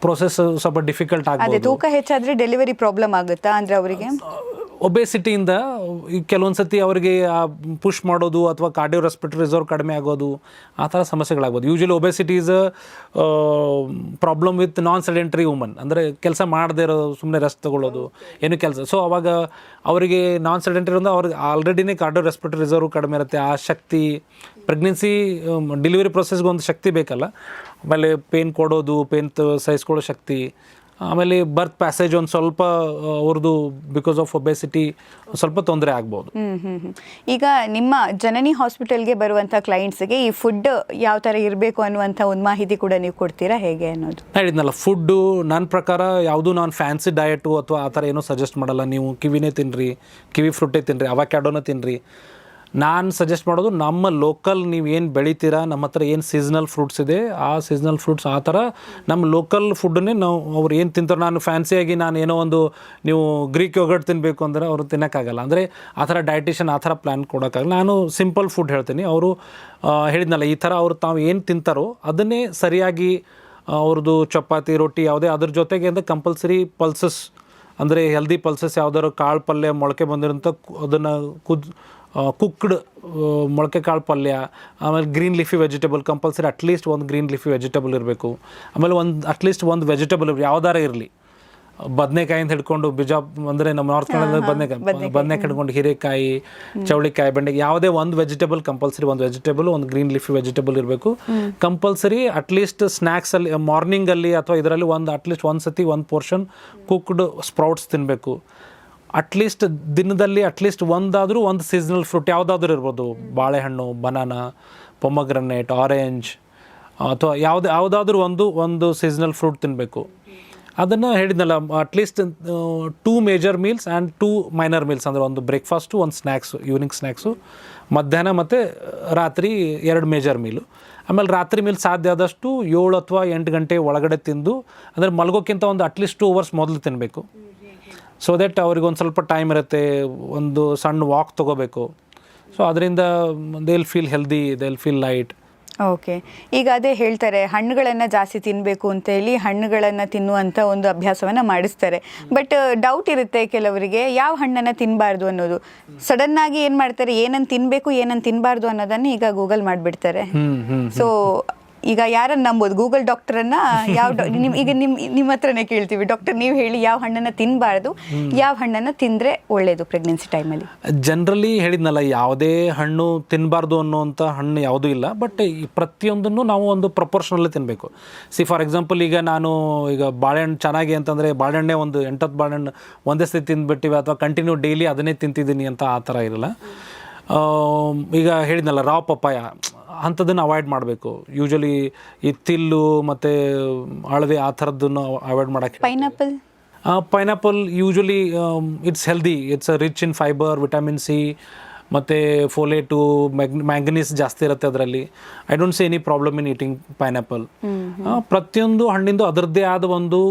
ಪ್ರೊಸೆಸ್ ಸ್ವಲ್ಪ ಡಿಫಿಕಲ್ಟ್ ಆಗುತ್ತೆ. ತೂಕ ಹೆಚ್ಚಾದರೆ ಡೆಲಿವರಿ ಪ್ರಾಬ್ಲಮ್ ಆಗುತ್ತಾ ಅಂದರೆ ಅವರಿಗೆ? ಒಬೇಸಿಟಿಯಿಂದ ಕೆಲವೊಂದು ಸತಿ ಅವರಿಗೆ ಪುಷ್ ಮಾಡೋದು ಅಥವಾ ಕಾರ್ಡಿಯೋ ರೆಸ್ಪಿರೇಟರಿ ರಿಸರ್ವ್ ಕಡಿಮೆ ಆಗೋದು, ಆ ಥರ ಸಮಸ್ಯೆಗಳಾಗ್ಬೋದು. Usually obesity is problem with non sedentary woman. ಅಂದರೆ ಕೆಲಸ ಮಾಡದೇ ಇರೋ, ಸುಮ್ಮನೆ ರೆಸ್ಟ್ ತೊಗೊಳ್ಳೋದು, ಏನು ಕೆಲಸ. ಸೊ ಅವಾಗ ಅವರಿಗೆ ನಾನ್ ಸೆಡೆಂಟರಿ ಅಂದರೆ ಅವ್ರಿಗೆ ಆಲ್ರೆಡಿನೇ ಕಾರ್ಡಿಯೋ ರೆಸ್ಪಿರೇಟರಿ ರಿಸರ್ವ್ ಕಡಿಮೆ ಇರುತ್ತೆ. ಆ ಶಕ್ತಿ ಪ್ರೆಗ್ನೆನ್ಸಿ ಡೆಲಿವರಿ ಪ್ರೊಸೆಸ್ಗೆ ಒಂದು ಶಕ್ತಿ ಬೇಕಲ್ಲ. ಆಮೇಲೆ ಪೇನ್ ಕೊಡೋದು, ಪೇನ್ ಸಹಿಸ್ಕೊಳ್ಳೋ ಶಕ್ತಿ, ಆಮೇಲೆ ಬರ್ತ್ ಪ್ಯಾಸೇಜ್ ಒಂದು ಸ್ವಲ್ಪ ಅವ್ರದ್ದು ಬಿಕಾಸ್ ಆಫ್ ಒಬೆಸಿಟಿ ಸ್ವಲ್ಪ ತೊಂದರೆ ಆಗ್ಬೋದು. ಈಗ ನಿಮ್ಮ ಜನನಿ ಹಾಸ್ಪಿಟಲ್ಗೆ ಬರುವಂಥ ಕ್ಲೈಂಟ್ಸ್ಗೆ ಈ ಫುಡ್ ಯಾವ ಥರ ಇರಬೇಕು ಅನ್ನುವಂಥ ಒಂದು ಮಾಹಿತಿ ಕೂಡ ನೀವು ಕೊಡ್ತೀರಾ, ಹೇಗೆ ಅನ್ನೋದು? ಹೇಳಿದ್ನಲ್ಲ, ಫುಡ್ಡು ನನ್ನ ಪ್ರಕಾರ ಯಾವುದು ನಾನು ಫ್ಯಾನ್ಸಿ ಡಯಟು ಅಥವಾ ಆ ಥರ ಏನೂ ಸಜೆಸ್ಟ್ ಮಾಡಲ್ಲ. ನೀವು ಕಿವಿನೇ ತಿನ್ನಿರಿ, ಕಿವಿ ಫ್ರೂಟೇ ತಿನ್ನಿರಿ, ಅವಕ್ಯಾಡೋನ ತಿನ್ನಿರಿ. ನಾನು ಸಜೆಸ್ಟ್ ಮಾಡೋದು ನಮ್ಮ ಲೋಕಲ್, ನೀವು ಏನು ಬೆಳಿತೀರಾ, ನಮ್ಮ ಹತ್ರ ಏನು ಸೀಸ್ನಲ್ ಫ್ರೂಟ್ಸ್ ಇದೆ ಆ ಸೀಸ್ನಲ್ ಫ್ರೂಟ್ಸ್, ಆ ಥರ ನಮ್ಮ ಲೋಕಲ್ ಫುಡ್ಡನ್ನೇ ನಾವು ಅವ್ರು ಏನು ತಿಂತಾರೆ. ನಾನು ಫ್ಯಾನ್ಸಿಯಾಗಿ ನಾನು ಏನೋ ಒಂದು ನೀವು ಗ್ರೀಕ್ ಯೋಗರ್ಟ್ ತಿನ್ನಬೇಕು ಅಂದರೆ ಅವರು ತಿನ್ನೋಕ್ಕಾಗಲ್ಲ. ಅಂದರೆ ಆ ಥರ ಡಯಟಿಷನ್ ಆ ಥರ ಪ್ಲ್ಯಾನ್ ಕೊಡೋಕ್ಕಾಗಲ್ಲ. ನಾನು ಸಿಂಪಲ್ ಫುಡ್ ಹೇಳ್ತೀನಿ. ಅವರು ಹೇಳಿದ್ನಲ್ಲ, ಈ ಥರ ಅವ್ರು ತಾವು ಏನು ತಿಂತಾರೋ ಅದನ್ನೇ ಸರಿಯಾಗಿ ಅವ್ರದ್ದು ಚಪಾತಿ, ರೊಟ್ಟಿ ಯಾವುದೇ ಅದ್ರ ಜೊತೆಗೆ ಅಂದರೆ ಕಂಪಲ್ಸರಿ ಪಲ್ಸಸ್, ಅಂದರೆ ಹೆಲ್ದಿ ಪಲ್ಸಸ್ ಯಾವ್ದಾದ್ರು ಕಾಳು ಪಲ್ಯ ಮೊಳಕೆ ಬಂದಿರೋಂಥ ಅದನ್ನು ಕುಕ್ಡ್ ಮೊಳಕೆ ಕಾಳು ಪಲ್ಯ, ಆಮೇಲೆ green leafy vegetable compulsory at least ಒಂದು ಗ್ರೀನ್ ಲೀಫಿ ವೆಜಿಟೇಬಲ್ ಇರಬೇಕು. ಆಮೇಲೆ ಅಟ್ಲೀಸ್ಟ್ ಒಂದು ವೆಜಿಟೇಬಲ್ ಯಾವ್ದಾರ ಇರಲಿ. ಬದನೆಕಾಯಿ ಅಂತ ಹಿಡ್ಕೊಂಡು ಅಂದರೆ ನಮ್ಮ ನಾರ್ತ್ ಕನ್ನಡದಲ್ಲಿ ಬದನೆಕಾಯಿ ಹಿಡ್ಕೊಂಡು ಹೀರೆಕಾಯಿ, ಚೌಳಿಕಾಯಿ, ಬೆಂಡೆಕಾಯಿ, ಯಾವುದೇ ಒಂದು ವೆಜಿಟೇಬಲ್ ಕಂಪಲ್ಸರಿ, ಒಂದು ವೆಜಿಟೇಬಲ್, ಒಂದು ಗ್ರೀನ್ ಲೀಫಿ ವೆಜಿಟೇಬಲ್ ಇರಬೇಕು ಕಂಪಲ್ಸರಿ. ಅಟ್ಲೀಸ್ಟ್ ಸ್ನ್ಯಾಕ್ಸಲ್ಲಿ ಮಾರ್ನಿಂಗಲ್ಲಿ ಅಥವಾ ಇದರಲ್ಲಿ ಅಟ್ಲೀಸ್ಟ್ ಒಂದು ಸತಿ ಒಂದು ಪೋರ್ಷನ್ ಕುಕ್ಡ್ ಸ್ಪ್ರೌಟ್ಸ್ ತಿನ್ನಬೇಕು. ಅಟ್ಲೀಸ್ಟ್ ದಿನದಲ್ಲಿ ಅಟ್ಲೀಸ್ಟ್ ಒಂದು ಸೀಸನಲ್ ಫ್ರೂಟ್ ಯಾವುದಾದ್ರೂ ಇರ್ಬೋದು. ಬಾಳೆಹಣ್ಣು, ಬನಾನಾ, ಪೊಮಗ್ರನೇಟ್, ಆರೆಂಜ್, ಅಥವಾ ಯಾವುದಾದ್ರೂ ಒಂದು ಸೀಸನಲ್ ಫ್ರೂಟ್ ತಿನ್ನಬೇಕು. ಅದನ್ನು ಹೇಳಿದ್ನಲ್ಲ at least 2 major meals and 2 minor meals, ಅಂದರೆ ಒಂದು ಬ್ರೇಕ್ಫಾಸ್ಟು, ಒಂದು ಸ್ನ್ಯಾಕ್ಸು, ಈವ್ನಿಂಗ್ ಸ್ನ್ಯಾಕ್ಸು, ಮಧ್ಯಾಹ್ನ ಮತ್ತು ರಾತ್ರಿ 2 ಮೇಜರ್ ಮೀಲು. ಆಮೇಲೆ ರಾತ್ರಿ ಮೀಲ್ ಸಾಧ್ಯ ಆದಷ್ಟು 7 ಅಥವಾ 8 ಗಂಟೆ ಒಳಗಡೆ ತಿಂದು, ಅಂದರೆ ಮಲಗೋಕ್ಕಿಂತ ಒಂದು ಅಟ್ಲೀಸ್ಟ್ 2 ಅವರ್ಸ್ ಮೊದಲು ತಿನ್ನಬೇಕು. ಸೊ ದಟ್ ಅವ್ರಿಗೆ ಒಂದು ಸ್ವಲ್ಪ ಟೈಮ್ ಇರುತ್ತೆ, ಒಂದು ಸಣ್ಣ ವಾಕ್ ತೊಗೋಬೇಕು. ಸೊ ಅದರಿಂದ they will feel healthy, they will feel light. Okay, ಈಗ ಅದೇ ಹೇಳ್ತಾರೆ ಹಣ್ಣುಗಳನ್ನು ಜಾಸ್ತಿ ತಿನ್ನಬೇಕು ಅಂತೇಳಿ ಹಣ್ಣುಗಳನ್ನು ತಿನ್ನುವಂಥ ಒಂದು ಅಭ್ಯಾಸವನ್ನು ಮಾಡಿಸ್ತಾರೆ. ಬಟ್ ಡೌಟ್ ಇರುತ್ತೆ ಕೆಲವರಿಗೆ, ಯಾವ ಹಣ್ಣನ್ನು ತಿನ್ನಬಾರ್ದು ಅನ್ನೋದು. ಸಡನ್ನಾಗಿ ಏನು ಮಾಡ್ತಾರೆ, ಏನನ್ನು ತಿನ್ನಬೇಕು ಏನನ್ನು ತಿನ್ನಬಾರ್ದು ಅನ್ನೋದನ್ನು ಈಗ ಗೂಗಲ್ ಮಾಡಿಬಿಡ್ತಾರೆ. ಸೊ ಈಗ ಯಾರನ್ನು ನಂಬೋದು, ಗೂಗಲ್ ಡಾಕ್ಟರನ್ನು ಯಾವ ಈಗ ನಿಮ್ಮ ಹತ್ರನೇ ಕೇಳ್ತೀವಿ, ಡಾಕ್ಟರ್ ನೀವು ಹೇಳಿ ಯಾವ ಹಣ್ಣನ್ನು ತಿನ್ನಬಾರ್ದು, ಯಾವ ಹಣ್ಣನ್ನು ತಿಂದರೆ ಒಳ್ಳೆಯದು ಪ್ರೆಗ್ನೆನ್ಸಿ ಟೈಮಲ್ಲಿ? ಜನರಲಿ ಹೇಳಿದ್ನಲ್ಲ, ಯಾವುದೇ ಹಣ್ಣು ತಿನ್ನಬಾರ್ದು ಅನ್ನೋವಂಥ ಹಣ್ಣು ಯಾವುದೂ ಇಲ್ಲ. ಬಟ್ ಈ ಪ್ರತಿಯೊಂದನ್ನು ನಾವು ಒಂದು ಪ್ರಪೋರ್ಷನಲ್ಲಿ ತಿನ್ನಬೇಕು. ಫಾರ್ ಎಕ್ಸಾಂಪಲ್, ಈಗ ನಾನು ಈಗ ಬಾಳೆಹಣ್ಣು ಚೆನ್ನಾಗಿ ಅಂತಂದರೆ ಬಾಳೆಹಣ್ಣೆ ಒಂದು 8 ಬಾಳೆಹಣ್ಣು ಒಂದೇ ಸತಿ ತಿಂದುಬಿಟ್ಟಿವಿ, ಅಥವಾ ಕಂಟಿನ್ಯೂ ಡೈಲಿ ಅದನ್ನೇ ತಿಂತಿದ್ದೀನಿ ಅಂತ ಆ ಥರ ಇರಲ್ಲ. ಈಗ ಹೇಳಿದ್ನಲ್ಲ ರಾ ಪಪ್ಪಾಯ ಅಂಥದ್ದನ್ನು ಅವಾಯ್ಡ್ ಮಾಡಬೇಕು. ಯೂಶ್ವಲಿ ಈ ತಿಲ್ಲು ಮತ್ತು ಅಳವೆ ಆ ಥರದ್ದನ್ನು ಅವಾಯ್ಡ್ ಮಾಡೋಕ್ಕೆ. Pineapple usually it's healthy, it's rich in fibre, vitamin C ಮತ್ತು ಫೋಲೇಟು, ಮ್ಯಾಂಗನೀಸ್ ಜಾಸ್ತಿ ಇರುತ್ತೆ ಅದರಲ್ಲಿ. I don't see any problem in eating pineapple. ಪ್ರತಿಯೊಂದು ಹಣ್ಣಿಂದು ಅದರದ್ದೇ ಆದ ಒಂದು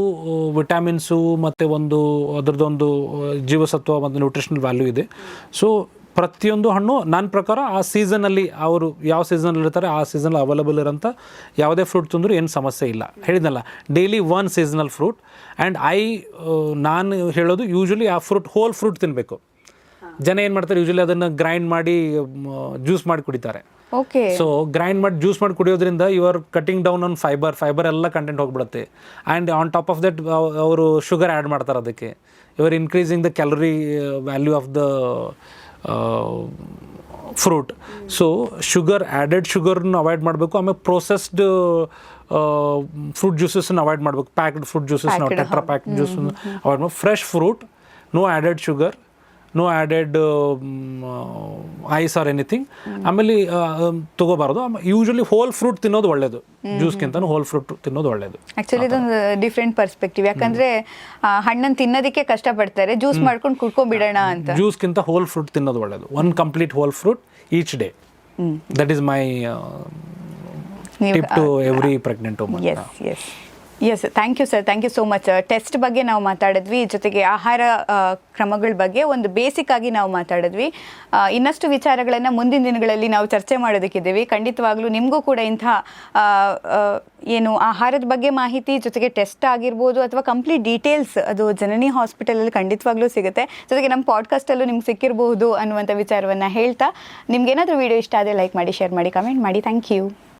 ವಿಟಮಿನ್ಸು ಮತ್ತು ಒಂದು ಅದರದ್ದೊಂದು ಜೀವಸತ್ವ ಮತ್ತು ನ್ಯೂಟ್ರಿಷನಲ್ ವ್ಯಾಲ್ಯೂ ಇದೆ. ಸೊ ಪ್ರತಿಯೊಂದು ಹಣ್ಣು ನನ್ನ ಪ್ರಕಾರ ಆ ಸೀಸನಲ್ಲಿ ಅವರು ಯಾವ ಸೀಸನಲ್ಲಿ ಇರ್ತಾರೆ ಆ ಸೀಸನಲ್ಲಿ ಅವೈಲಬಲ್ ಇರೋಂಥ ಯಾವುದೇ ಫ್ರೂಟ್ ತಿಂದರೂ ಏನು ಸಮಸ್ಯೆ ಇಲ್ಲ. ಹೇಳಿದ್ನಲ್ಲ, ಡೈಲಿ 1 ಸೀಸನಲ್ ಫ್ರೂಟ್. ಆ್ಯಂಡ್ ನಾನು ಹೇಳೋದು ಯೂಶ್ವಲಿ ಆ ಹೋಲ್ ಫ್ರೂಟ್ ತಿನ್ನಬೇಕು. ಜನ ಏನು ಮಾಡ್ತಾರೆ, ಯೂಶ್ವಲಿ ಅದನ್ನು ಗ್ರೈಂಡ್ ಮಾಡಿ ಜ್ಯೂಸ್ ಮಾಡಿ ಕುಡಿತಾರೆ. ಓಕೆ, ಸೊ ಗ್ರೈಂಡ್ ಮಾಡಿ ಜ್ಯೂಸ್ ಮಾಡಿ ಕುಡಿಯೋದ್ರಿಂದ you are cutting down on fibre ಎಲ್ಲ ಕಂಟೆಂಟ್ ಹೋಗ್ಬಿಡುತ್ತೆ. And on top of that ಅವರು ಶುಗರ್ ಆ್ಯಡ್ ಮಾಡ್ತಾರೆ ಅದಕ್ಕೆ. You are increasing the calorie value of the fruit. So added ಶುಗರ್ನ ಅವಾಯ್ಡ್ ಮಾಡಬೇಕು. ಆಮೇಲೆ ಪ್ರೊಸೆಸ್ಡ್ ಫ್ರೂಟ್ ಜ್ಯೂಸಸ್ನ ಅವಾಯ್ಡ್ ಮಾಡಬೇಕು. ಪ್ಯಾಕ್ಡ್ ಫ್ರೂಟ್ ಜ್ಯೂಸಸ್, ನಾವು ಟೆಟ್ರಾ ಪ್ಯಾಕ್ಡ್ ಜ್ಯೂಸನ್ನು ಅವಾಯ್ಡ್ ಮಾಡಬೇಕು. Fresh fruit, no added sugar, no added ice or anything. ಆಮೇಲೆ ತೊಗೋಬಾರ್ದು. Usually hole fruit ತಿನ್ನೋದು ಒಳ್ಳೆಯದು, ಜ್ಯೂಸ್ಗಿಂತ ಹೋಲ್ ಫ್ರೂಟ್ ತಿನ್ನೋದು ಒಳ್ಳೆಯದು. ಆ್ಯಕ್ಚುಲಿ ಇದೊಂದು ಡಿಫ್ರೆಂಟ್ ಪರ್ಸ್ಪೆಕ್ಟಿವ್. ಯಾಕಂದರೆ ಹಣ್ಣನ್ನು ತಿನ್ನೋದಕ್ಕೆ ಕಷ್ಟಪಡ್ತಾರೆ, ಜ್ಯೂಸ್ ಮಾಡ್ಕೊಂಡು ಕುಡ್ಕೊಂಡ್ಬಿಡೋಣ ಅಂತ. ಜ್ಯೂಸ್ಗಿಂತ ಹೋಲ್ ಫ್ರೂಟ್ ತಿನ್ನೋದು ಒಳ್ಳೆಯದು. 1 complete whole fruit each day. That is my tip to every pregnant woman. Yes, thank you sir, thank you so much. Test ಬಗ್ಗೆ ನಾವು ಮಾತಾಡಿದ್ವಿ, ಜೊತೆಗೆ ಆಹಾರ ಕ್ರಮಗಳ ಬಗ್ಗೆ ಒಂದು ಬೇಸಿಕ್ ಆಗಿ ನಾವು ಮಾತಾಡಿದ್ವಿ. ಇನ್ನಷ್ಟು ವಿಚಾರಗಳನ್ನು ಮುಂದಿನ ದಿನಗಳಲ್ಲಿ ನಾವು ಚರ್ಚೆ ಮಾಡೋದಕ್ಕಿದ್ದೀವಿ. ಖಂಡಿತವಾಗ್ಲೂ ನಿಮಗೂ ಕೂಡ ಇಂಥ ಏನು ಆಹಾರದ ಬಗ್ಗೆ ಮಾಹಿತಿ, ಜೊತೆಗೆ ಟೆಸ್ಟ್ ಆಗಿರ್ಬೋದು ಅಥವಾ ಕಂಪ್ಲೀಟ್ ಡೀಟೇಲ್ಸ್ ಅದು ಜನನಿ ಹಾಸ್ಪಿಟಲಲ್ಲಿ ಖಂಡಿತವಾಗ್ಲೂ ಸಿಗುತ್ತೆ. ಜೊತೆಗೆ ನಮ್ಮ ಪಾಡ್ಕಾಸ್ಟಲ್ಲೂ ನಿಮ್ಗೆ ಸಿಕ್ಕಿರಬಹುದು ಅನ್ನುವಂಥ ವಿಚಾರವನ್ನು ಹೇಳ್ತಾ, ನಿಮ್ಗೇನಾದರೂ ವಿಡಿಯೋ ಇಷ್ಟ ಆದರೆ ಲೈಕ್ ಮಾಡಿ, ಶೇರ್ ಮಾಡಿ, ಕಮೆಂಟ್ ಮಾಡಿ. Thank you.